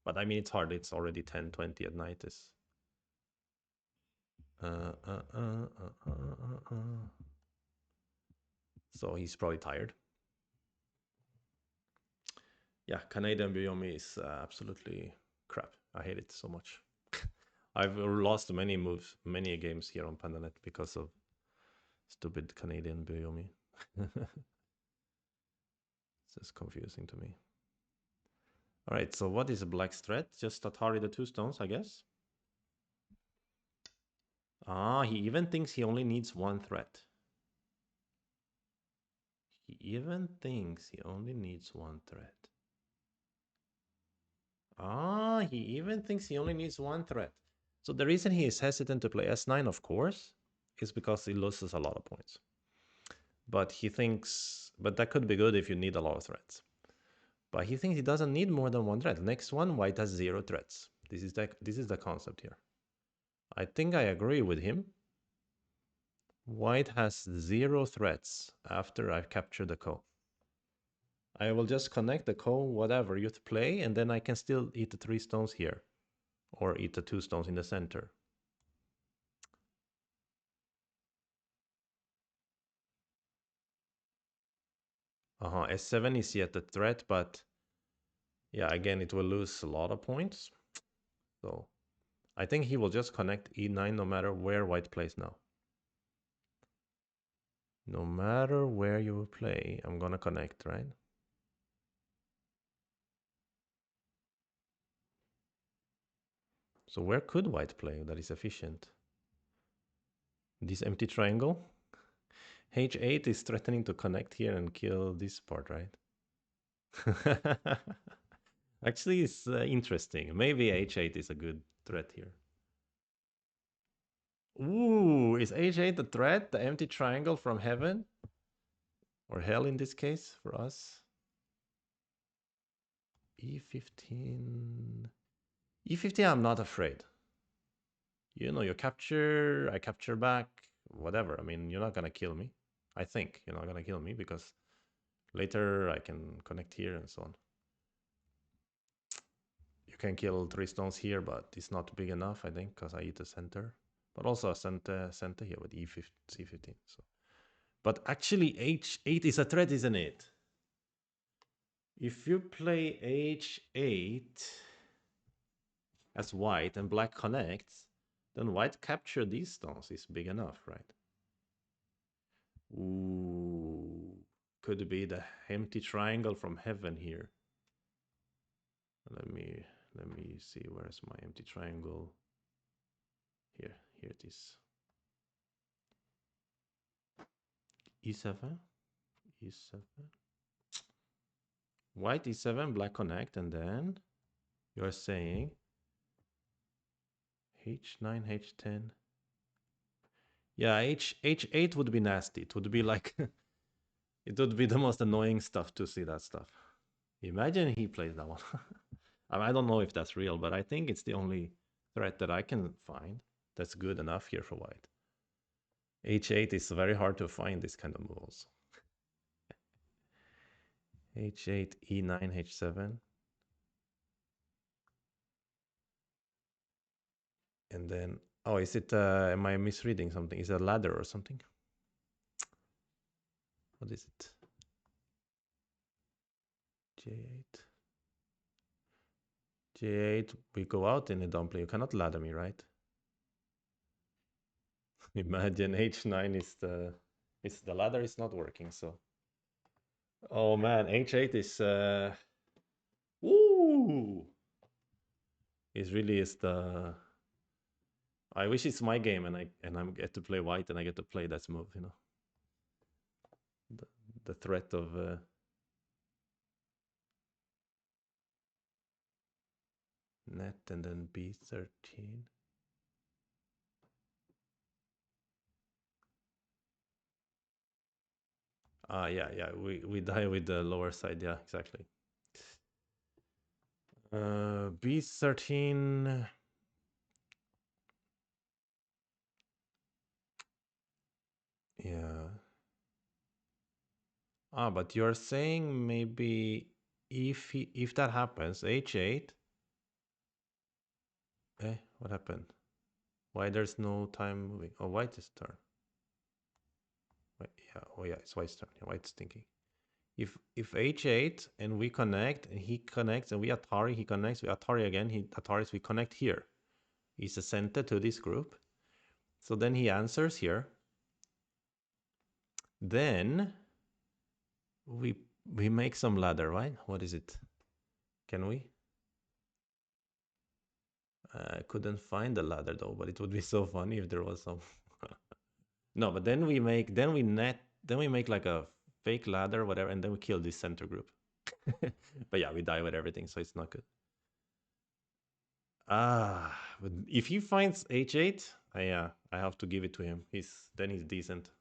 But I mean, it's hard. It's already 10:20 at night. So he's probably tired. Yeah, Canadian Biomi is absolutely crap. I hate it so much. I've lost many moves, many games here on Pandanet because of stupid Canadian Biomi. It's just confusing to me. All right, so what is a black's threat? Just Atari the 2 stones, I guess. Ah, he even thinks he only needs 1 threat. He even thinks he only needs 1 threat. Ah, he even thinks he only needs 1 threat. So the reason he is hesitant to play S9, of course, is because he loses a lot of points. But he thinks, but that could be good if you need a lot of threats. But he thinks he doesn't need more than 1 threat. Next one, white has 0 threats. This is the concept here. I think I agree with him. White has 0 threats after I've captured the ko. I will just connect the ko, whatever you play, and then I can still eat the 3 stones here. Or eat the 2 stones in the center. S7 is yet a threat, but yeah, again, it will lose a lot of points. So I think he will just connect E9 no matter where white plays now. No matter where you play, I'm gonna connect, right? So where could white play that is efficient? This empty triangle? H8 is threatening to connect here and kill this part, right? Actually, it's interesting. Maybe H8 is a good threat here. Ooh, is H8 the threat? The empty triangle from heaven? Or hell in this case for us? E15. E15, I'm not afraid. You know, you capture, I capture back, whatever. I mean, you're not gonna kill me. I think you're not gonna kill me because later I can connect here and so on. You can kill 3 stones here, but it's not big enough, I think, because I eat the center. But also a center here with C15. So, but actually H8 is a threat, isn't it? If you play H8 as white and black connects, then white capture these stones is big enough, right? Ooh, could be the empty triangle from heaven here. Let me see, where's my empty triangle? Here it is. E7, E7. White E7, black connect, and then you're saying H9, H10. Yeah, H8 would be nasty. It would be like it would be the most annoying stuff to see that stuff. Imagine he plays that one. I don't know if that's real, but I think it's the only threat that I can find that's good enough here for white. H8 is very hard to find this kind of moves. H8, E9, H7. And then, oh, is it, am I misreading something? Is it a ladder or something? What is it? J8. J8, we go out in a dumpling. You cannot ladder me, right? Imagine H9 is the ladder is not working, so. Oh man, H8 is, woo! It really is the. I wish it's my game and I get to play white and I get to play that move, you know. The threat of net and then B13. Ah, yeah. We die with the lower side. Yeah, exactly. B13. Yeah. Ah, but you're saying maybe if that happens, H8. What happened? Why there's no time moving? Oh, white's turn. Wait, yeah. Oh yeah, it's white's turn. Yeah, white's thinking. If H8 and we connect and he connects and we Atari, he connects, we Atari again, he Ataris, we connect here. He's a center to this group. So then he answers here. Then we make some ladder, right? What is it? Can we? I couldn't find the ladder though, but it would be so funny if there was some. No, but then we make like a fake ladder, whatever, and then we kill this center group. But yeah, we die with everything, so it's not good. Ah, but if he finds H8, I have to give it to him. He's decent.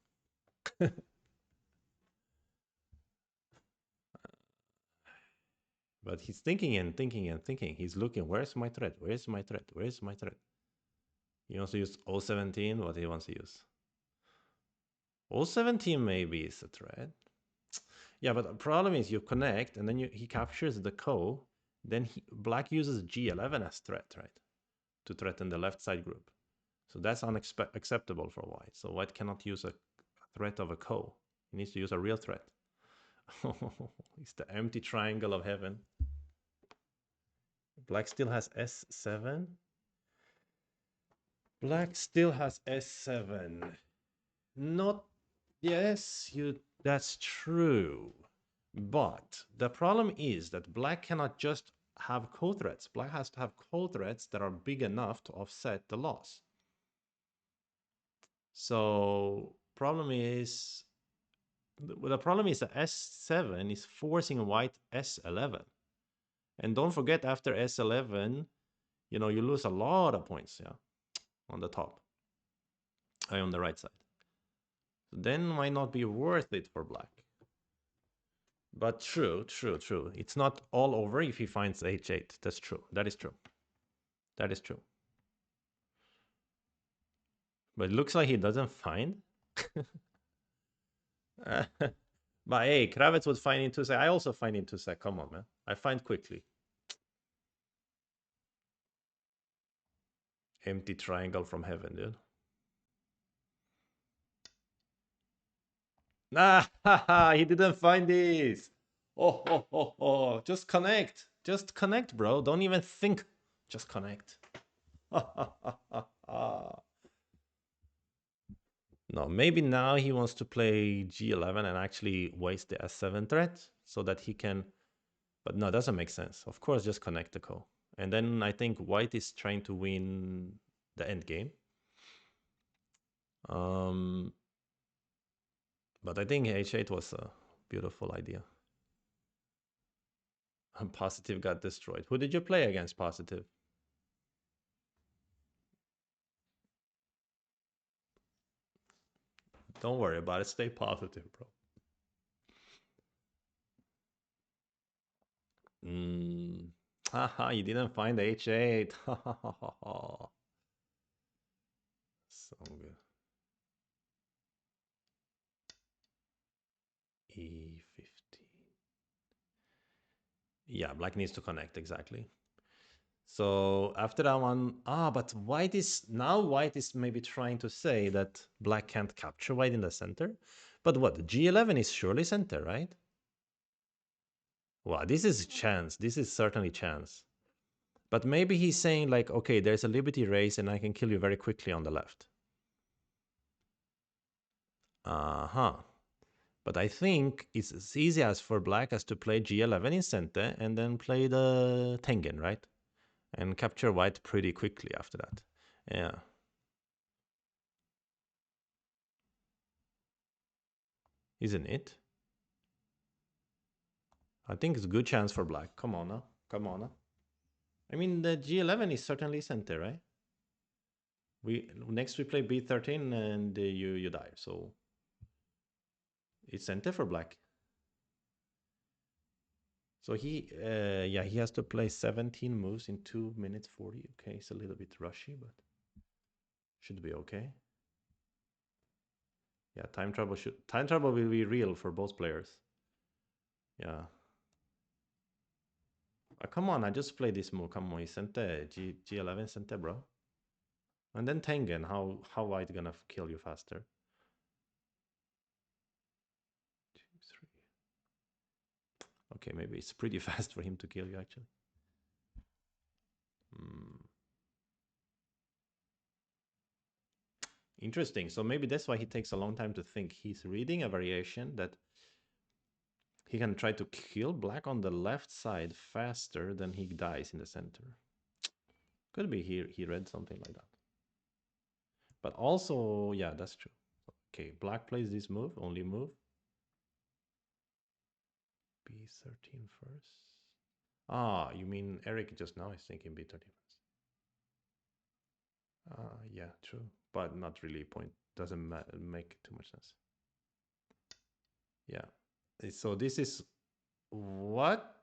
But he's thinking and thinking and thinking. He's looking, where's my threat? Where's my threat? Where's my threat? He wants to use 017. What he wants to use? 017 maybe is a threat. Yeah, but the problem is you connect and then he captures the co. Then black uses G11 as threat, right? To threaten the left side group. So that's unacceptable for white. So white cannot use a threat of a co. He needs to use a real threat. It's the empty triangle of heaven. Black still has S7. Black still has S7. Not, yes, that's true. But the problem is that black cannot just have co-threats. Black has to have co-threats that are big enough to offset the loss. So problem is that S7 is forcing white S11. And don't forget, after S11, you lose a lot of points, yeah, on the top. On the right side. So then might not be worth it for black. But true. It's not all over if he finds H8. That's true. That is true. That is true. But it looks like he doesn't find. But hey, Kravitz would find in 2 seconds. I also find in 2 seconds. Come on, man. I find quickly. Empty triangle from heaven, dude. Nah, he didn't find this. Oh. Just connect. Just connect, bro. Don't even think. Just connect. No, maybe now he wants to play G11 and actually waste the S7 threat so that he can. But no, it doesn't make sense. Of course, just connect the co. And then I think white is trying to win the end game. But I think H8 was a beautiful idea. Positive got destroyed. Who did you play against, Positive? Don't worry about it. Stay positive, bro. Mm. Haha, you didn't find h8. So good. E15. Yeah, black needs to connect, exactly. So after that one, but white is maybe trying to say that black can't capture white in the center. But what, G11 is surely center, right? Wow, this is chance. This is certainly chance. But maybe he's saying like, okay, there's a liberty race and I can kill you very quickly on the left. Uh-huh. But I think it's as easy as for black as to play G11 in center and then play the Tengen, right? And capture white pretty quickly after that. Yeah. Isn't it? I think it's a good chance for black. Come on now. Come on now. I mean, the G11 is certainly center, right? Next we play B13 and you die. So it's center for black. So he has to play 17 moves in 2 minutes 40. Okay, it's a little bit rushy, but should be okay. Yeah, time trouble will be real for both players. Yeah. Come on, I just played this move. Come on, center G11 center, bro. And then Tengen, how white gonna kill you faster? 2, 3. Okay, maybe it's pretty fast for him to kill you actually. Interesting. So maybe that's why he takes a long time to think. He's reading a variation that he can try to kill black on the left side faster than he dies in the center. Could be he read something like that. But also, yeah, that's true. Okay, black plays this move, only move. B13 first. Ah, you mean Eric just now is thinking B13 first. Yeah, true. But not really point. Doesn't make too much sense. Yeah. So this is what?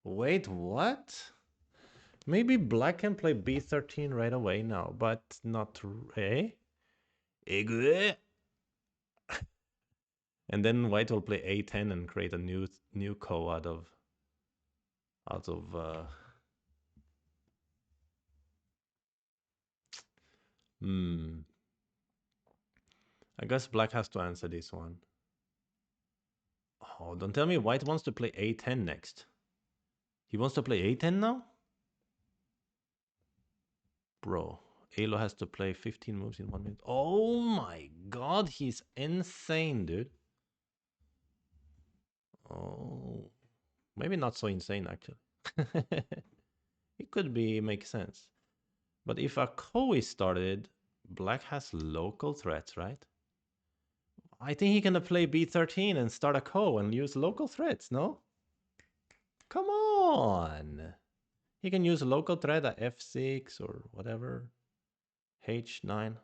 Wait, what? Maybe black can play B13 right away now, but not A. And then white will play A10 and create a new ko out of I guess black has to answer this one. Oh, don't tell me white wants to play A10 next. He wants to play A10 now? Bro, Alo has to play 15 moves in 1 minute. Oh my god, he's insane, dude. Oh, maybe not so insane, actually. It could make sense. But if a ko is started, black has local threats, right? I think he can play B13 and start a ko and use local threats, no? Come on! He can use a local threat at F6 or whatever. H9.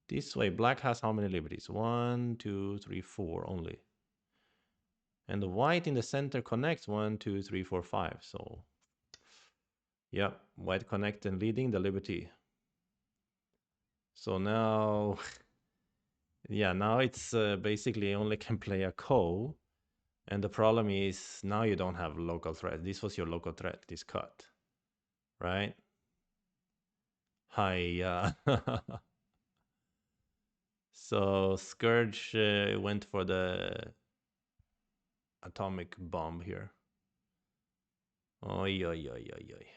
This way, black has how many liberties? 1, 2, 3, 4 only. And the white in the center connects 1, 2, 3, 4, 5. So, yeah, white connect and leading the liberty. So now, yeah, now it's basically only can play a ko. And the problem is now you don't have local threat. This was your local threat, this cut, right? Hi. So Scourge went for the atomic bomb here. Oi, oi, oi, oi, oi.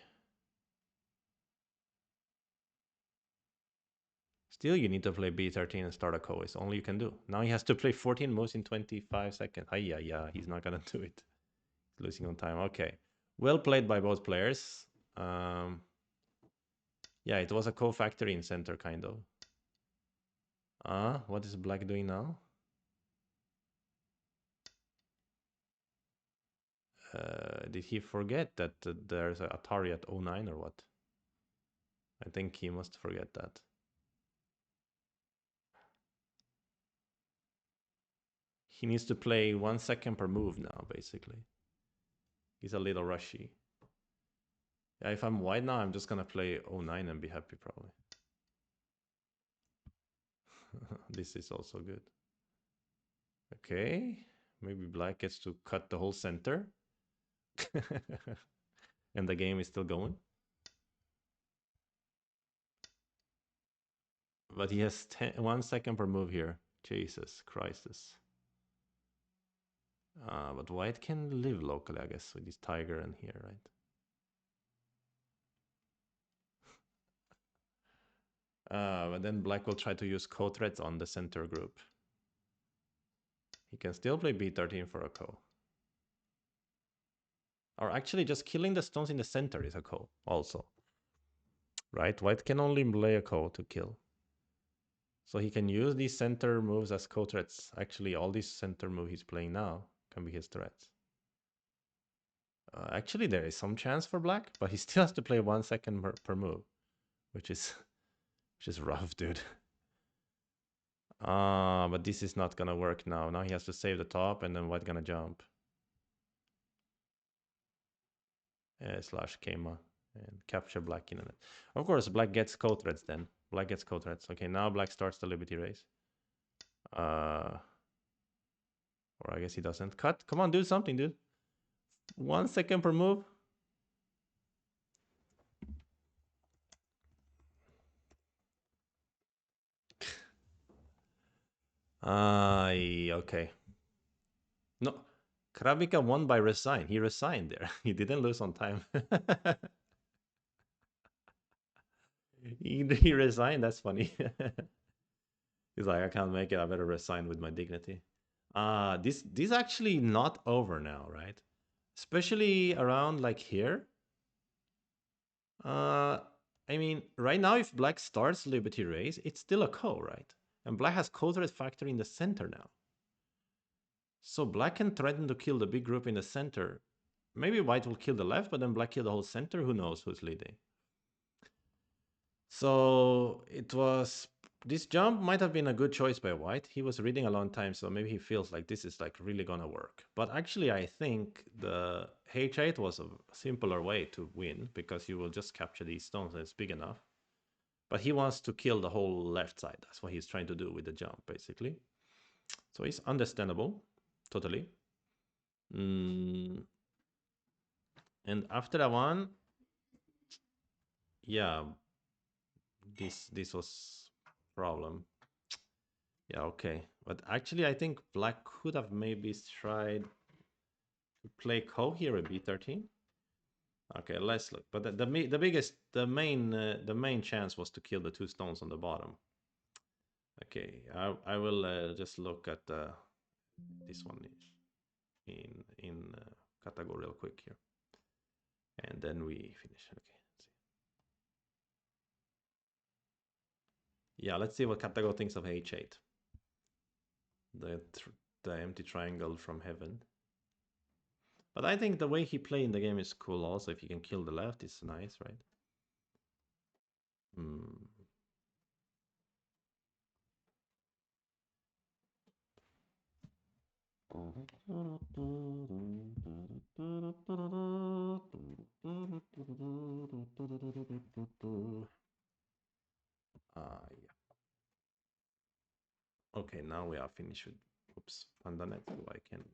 Still, you need to play B13 and start a ko. It's only you can do. Now he has to play 14 moves in 25 seconds. Yeah, he's not gonna do it. Losing on time. Okay. Well played by both players. Yeah, it was a ko factory in center, kind of. What is black doing now? Did he forget that there's an Atari at 09 or what? I think he must forget that. He needs to play 1 second per move now, basically. He's a little rushy. Yeah, if I'm white now, I'm just gonna play 09 and be happy, probably. This is also good. Okay, maybe black gets to cut the whole center. And the game is still going. But he has 1 second per move here. Jesus Christ. But white can live locally, I guess, with this tiger in here, right? But then black will try to use co-threats on the center group. He can still play b13 for a co. Or actually just killing the stones in the center is a co also. Right? White can only play a co to kill. So he can use these center moves as co-threats. Actually, all these center moves he's playing now can be his threats. Actually, there is some chance for black, but he still has to play 1 second per move, which is rough, dude. But this is not gonna work now. Now he has to save the top, and then white gonna jump. Slash Kema and capture black in it. Of course, black gets co-threats then. Black gets co-threats. Okay, now black starts the Liberty race. Or I guess he doesn't. Cut. Come on, do something, dude. 1 second per move. Okay. No, Krabika won by resign. He resigned there. He didn't lose on time. he resigned. That's funny. He's like, I can't make it. I better resign with my dignity. This actually not over now, right? Especially around like here. I mean, right now, if black starts Liberty Race, it's still a co, right? And black has co-threat factory in the center now. So black can threaten to kill the big group in the center. Maybe white will kill the left, but then black kill the whole center. Who knows who's leading? So it was... This jump might have been a good choice by white. He was reading a long time, so maybe he feels like this is like really gonna work. But actually, I think the H8 was a simpler way to win because you will just capture these stones and it's big enough. But he wants to kill the whole left side. That's what he's trying to do with the jump, basically. So it's understandable, totally. And after that one, yeah, this was problem. Yeah, okay. But actually, I think black could have maybe tried to play Ko here at b13. Okay, let's look. But the main chance was to kill the 2 stones on the bottom. Okay, I will just look at this one in Katago real quick here, and then we finish. Okay, let's see. Yeah, let's see what Katago thinks of H8. The empty triangle from heaven. But I think the way he played in the game is cool also. If he can kill the left, it's nice, right? Yeah. Okay, now we are finished with, oops, Pandanet, so I can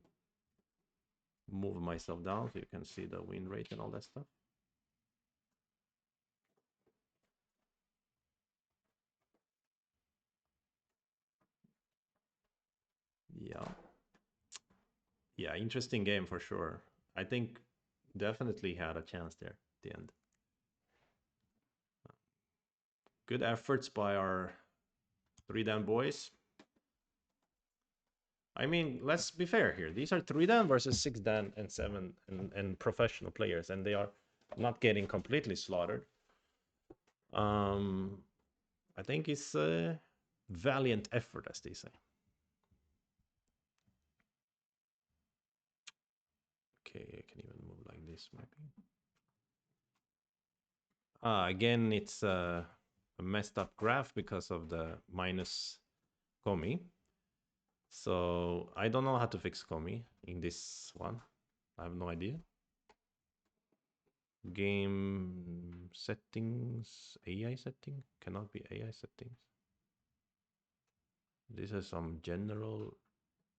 move myself down so you can see the win rate and all that stuff. Yeah. Yeah, interesting game for sure. I think definitely had a chance there at the end. Good efforts by our 3-dan boys. I mean, let's be fair here. These are 3-dan versus 6-dan and 7 and professional players, and they are not getting completely slaughtered. I think it's a valiant effort, as they say. Okay, I can even move like this, maybe. Again, it's a messed up graph because of the minus Komi. So I don't know how to fix Komi in this one. I have no idea. Game settings, AI setting, cannot be AI settings. This is some general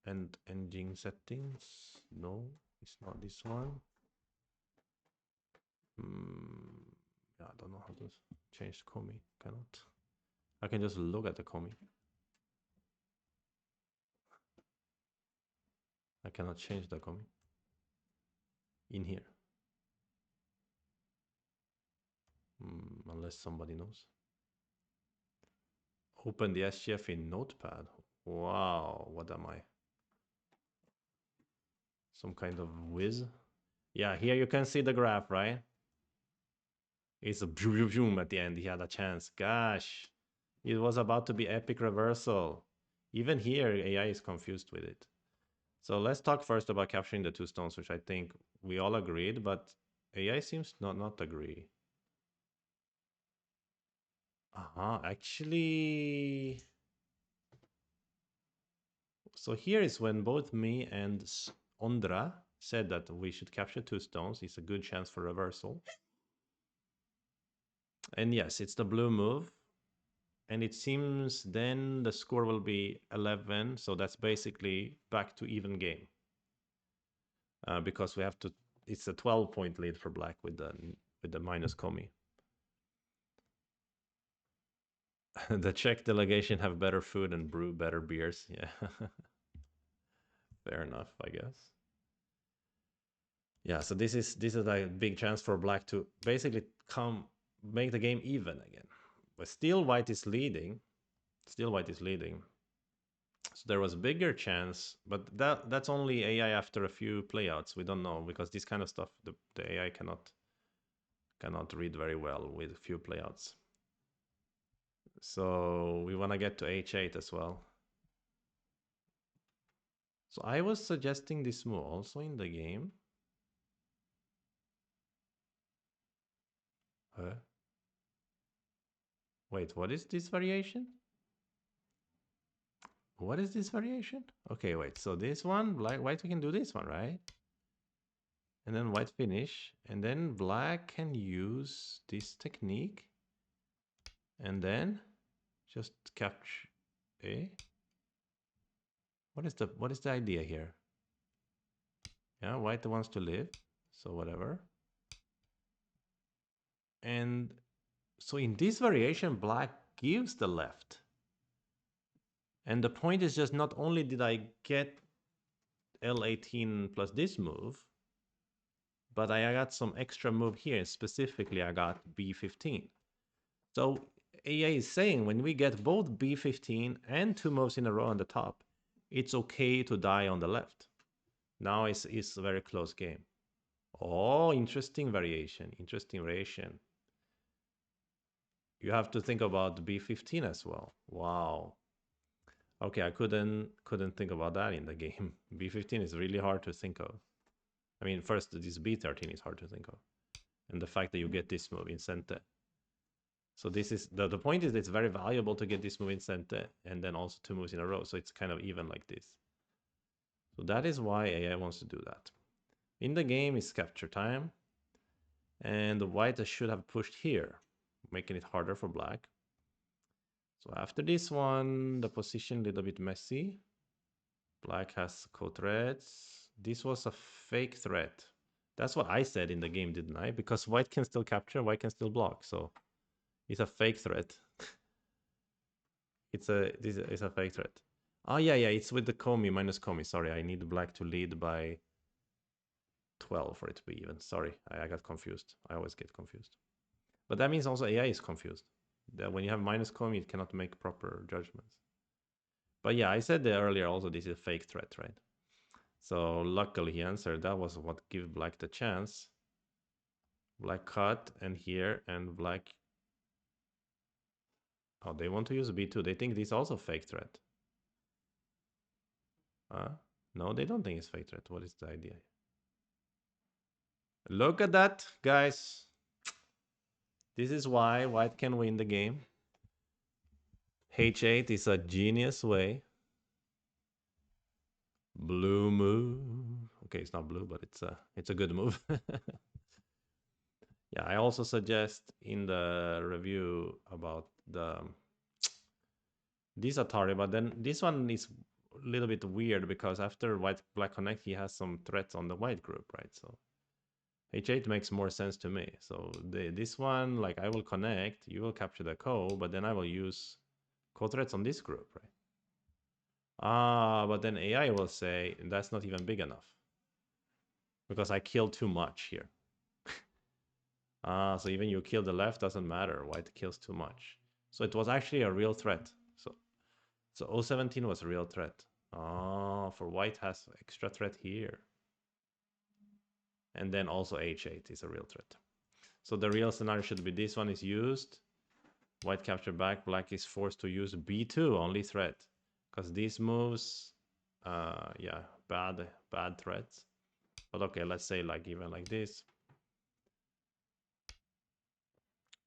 and engine settings. No, it's not this one. Yeah, I don't know how to change Komi. Cannot. I can just look at the Komi. I cannot change the Komi in here. Unless somebody knows. Open the SGF in Notepad. Wow, what am I? Some kind of whiz? Yeah, here you can see the graph, right? It's a boom at the end. He had a chance. Gosh, it was about to be epic reversal. Even here, AI is confused with it. So let's talk first about capturing the 2 stones, which I think we all agreed, but AI seems not agree. Actually... So here is when both me and Ondra said that we should capture 2 stones. It's a good chance for reversal. And yes, it's the blue move. And it seems then the score will be 11. So that's basically back to even game. Because we have to... It's a 12-point lead for black with the minus Komi. The Czech delegation have better food and brew better beers. Yeah. Fair enough, I guess. Yeah, so this is a big chance for black to basically make the game even again. But still white is leading. Still white is leading. So there was a bigger chance, but that's only AI after a few playouts. We don't know, because this kind of stuff the AI cannot read very well with a few playouts. So we want to get to h8 as well. So I was suggesting this move also in the game. Wait, what is this variation? What is this variation? Okay, wait. So this one, white, we can do this one, right? And then white finish. And then black can use this technique. And then just capture a. What is the idea here? Yeah, white wants to live. So whatever. And so in this variation, black gives the left. And the point is just not only did I get L18 plus this move, but I got some extra move here. Specifically, I got B15. So AI is saying when we get both B15 and 2 moves in a row on the top, it's okay to die on the left. Now it's a very close game. Oh, interesting variation. Interesting variation. You have to think about B15 as well. Wow. Okay, I couldn't think about that in the game. B15 is really hard to think of. I mean, first, this B13 is hard to think of. And the fact that you get this move in center. So this is, the point is it's very valuable to get this move in center and then also 2 moves in a row. So it's kind of even like this. So that is why AI wants to do that. In the game, it's capture time. And the white should have pushed here, making it harder for black. So after this one, the position a little bit messy. Black has co-threads. This was a fake threat. That's what I said in the game, didn't I? Because white can still capture, white can still block. So it's a fake threat. It's a fake threat. Oh, yeah, it's with the Komi, minus Komi. Sorry, I need black to lead by 12 for it to be even. Sorry, I got confused. I always get confused. But that means also AI is confused. That when you have minus Komi, it cannot make proper judgments. But yeah, I said that earlier also this is a fake threat, right? So luckily he answered. That was what gave black the chance. Black cut and here, and black... Oh, they want to use B2. They think this is also fake threat. No, they don't think it's fake threat. What is the idea? Look at that, guys. This is why white can win the game. H8 is a genius way Blue move. Okay, it's not blue, but it's a good move. Yeah, I also suggest in the review about the this Atari, but then this one is a little bit weird because after White Black Connect, he has some threats on the white group, right? So H8 makes more sense to me. So this one, like I will connect, you will capture the co, but then I will use co-threats on this group, right? Ah, but then AI will say that's not even big enough because I killed too much here. Ah, so even you kill the left doesn't matter. White kills too much. So it was actually a real threat. So 017 was a real threat. Ah, for white has extra threat here. And then also H8 is a real threat. So the real scenario should be this one is used. White capture back. Black is forced to use B2, only threat. Because these moves, yeah, bad threats. But okay, let's say like even like this.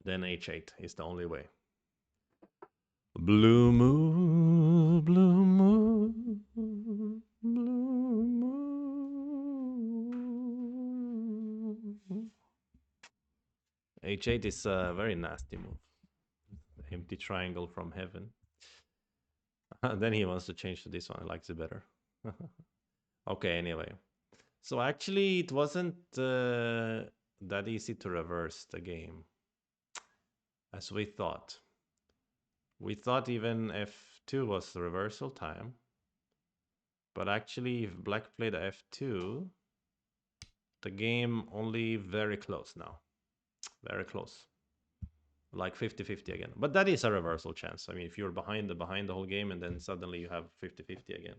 Then H8 is the only way. Blue moon, blue moon, blue moon. H8 is a very nasty move. Empty triangle from heaven. Then he wants to change to this one. He likes it better. Okay, anyway. So actually, it wasn't that easy to reverse the game as we thought. We thought even f2 was the reversal time. But actually, if black played f2, the game only very close now. Very close. Like 50-50 again. But that is a reversal chance. I mean, if you're behind the whole game and then suddenly you have 50-50 again.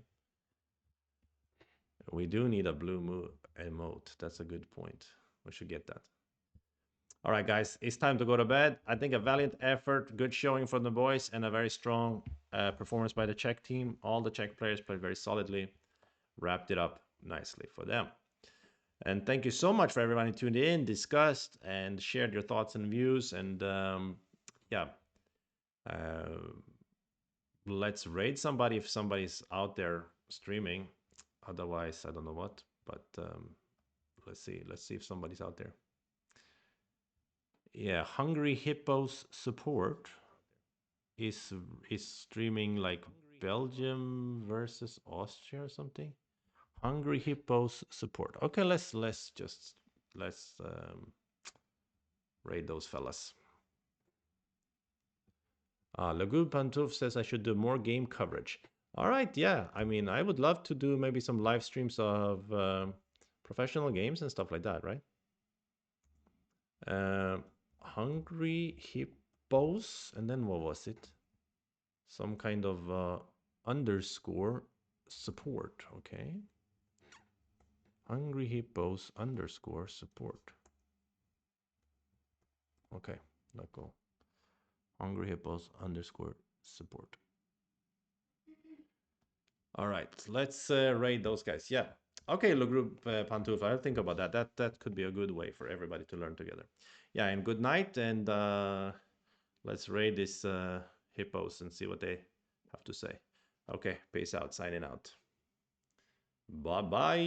We do need a blue emote. That's a good point. We should get that. All right, guys, it's time to go to bed. I think a valiant effort, good showing from the boys, and a very strong performance by the Czech team. All the Czech players played very solidly, wrapped it up nicely for them. And thank you so much for everybody who tuned in, discussed, and shared your thoughts and views. And yeah, let's raid somebody if somebody's out there streaming. Otherwise, I don't know what. But let's see. Let's see if somebody's out there. Yeah, Hungry Hippos support is streaming like Belgium versus Austria or something. Hungry Hippos support. Okay, let's raid those fellas. Lagub Pantouf says I should do more game coverage. All right, yeah. I mean, I would love to do maybe some live streams of professional games and stuff like that, right? Hungry Hippos, and then what was it? Some kind of underscore support, okay? Hungry Hippos underscore support. Okay, let go. Hungry Hippos underscore support. All right, let's raid those guys. Yeah. Okay, Le Group Pantouf, I'll think about that. That could be a good way for everybody to learn together. Yeah, and good night, and let's raid these hippos and see what they have to say. Okay, peace out, signing out. Bye-bye.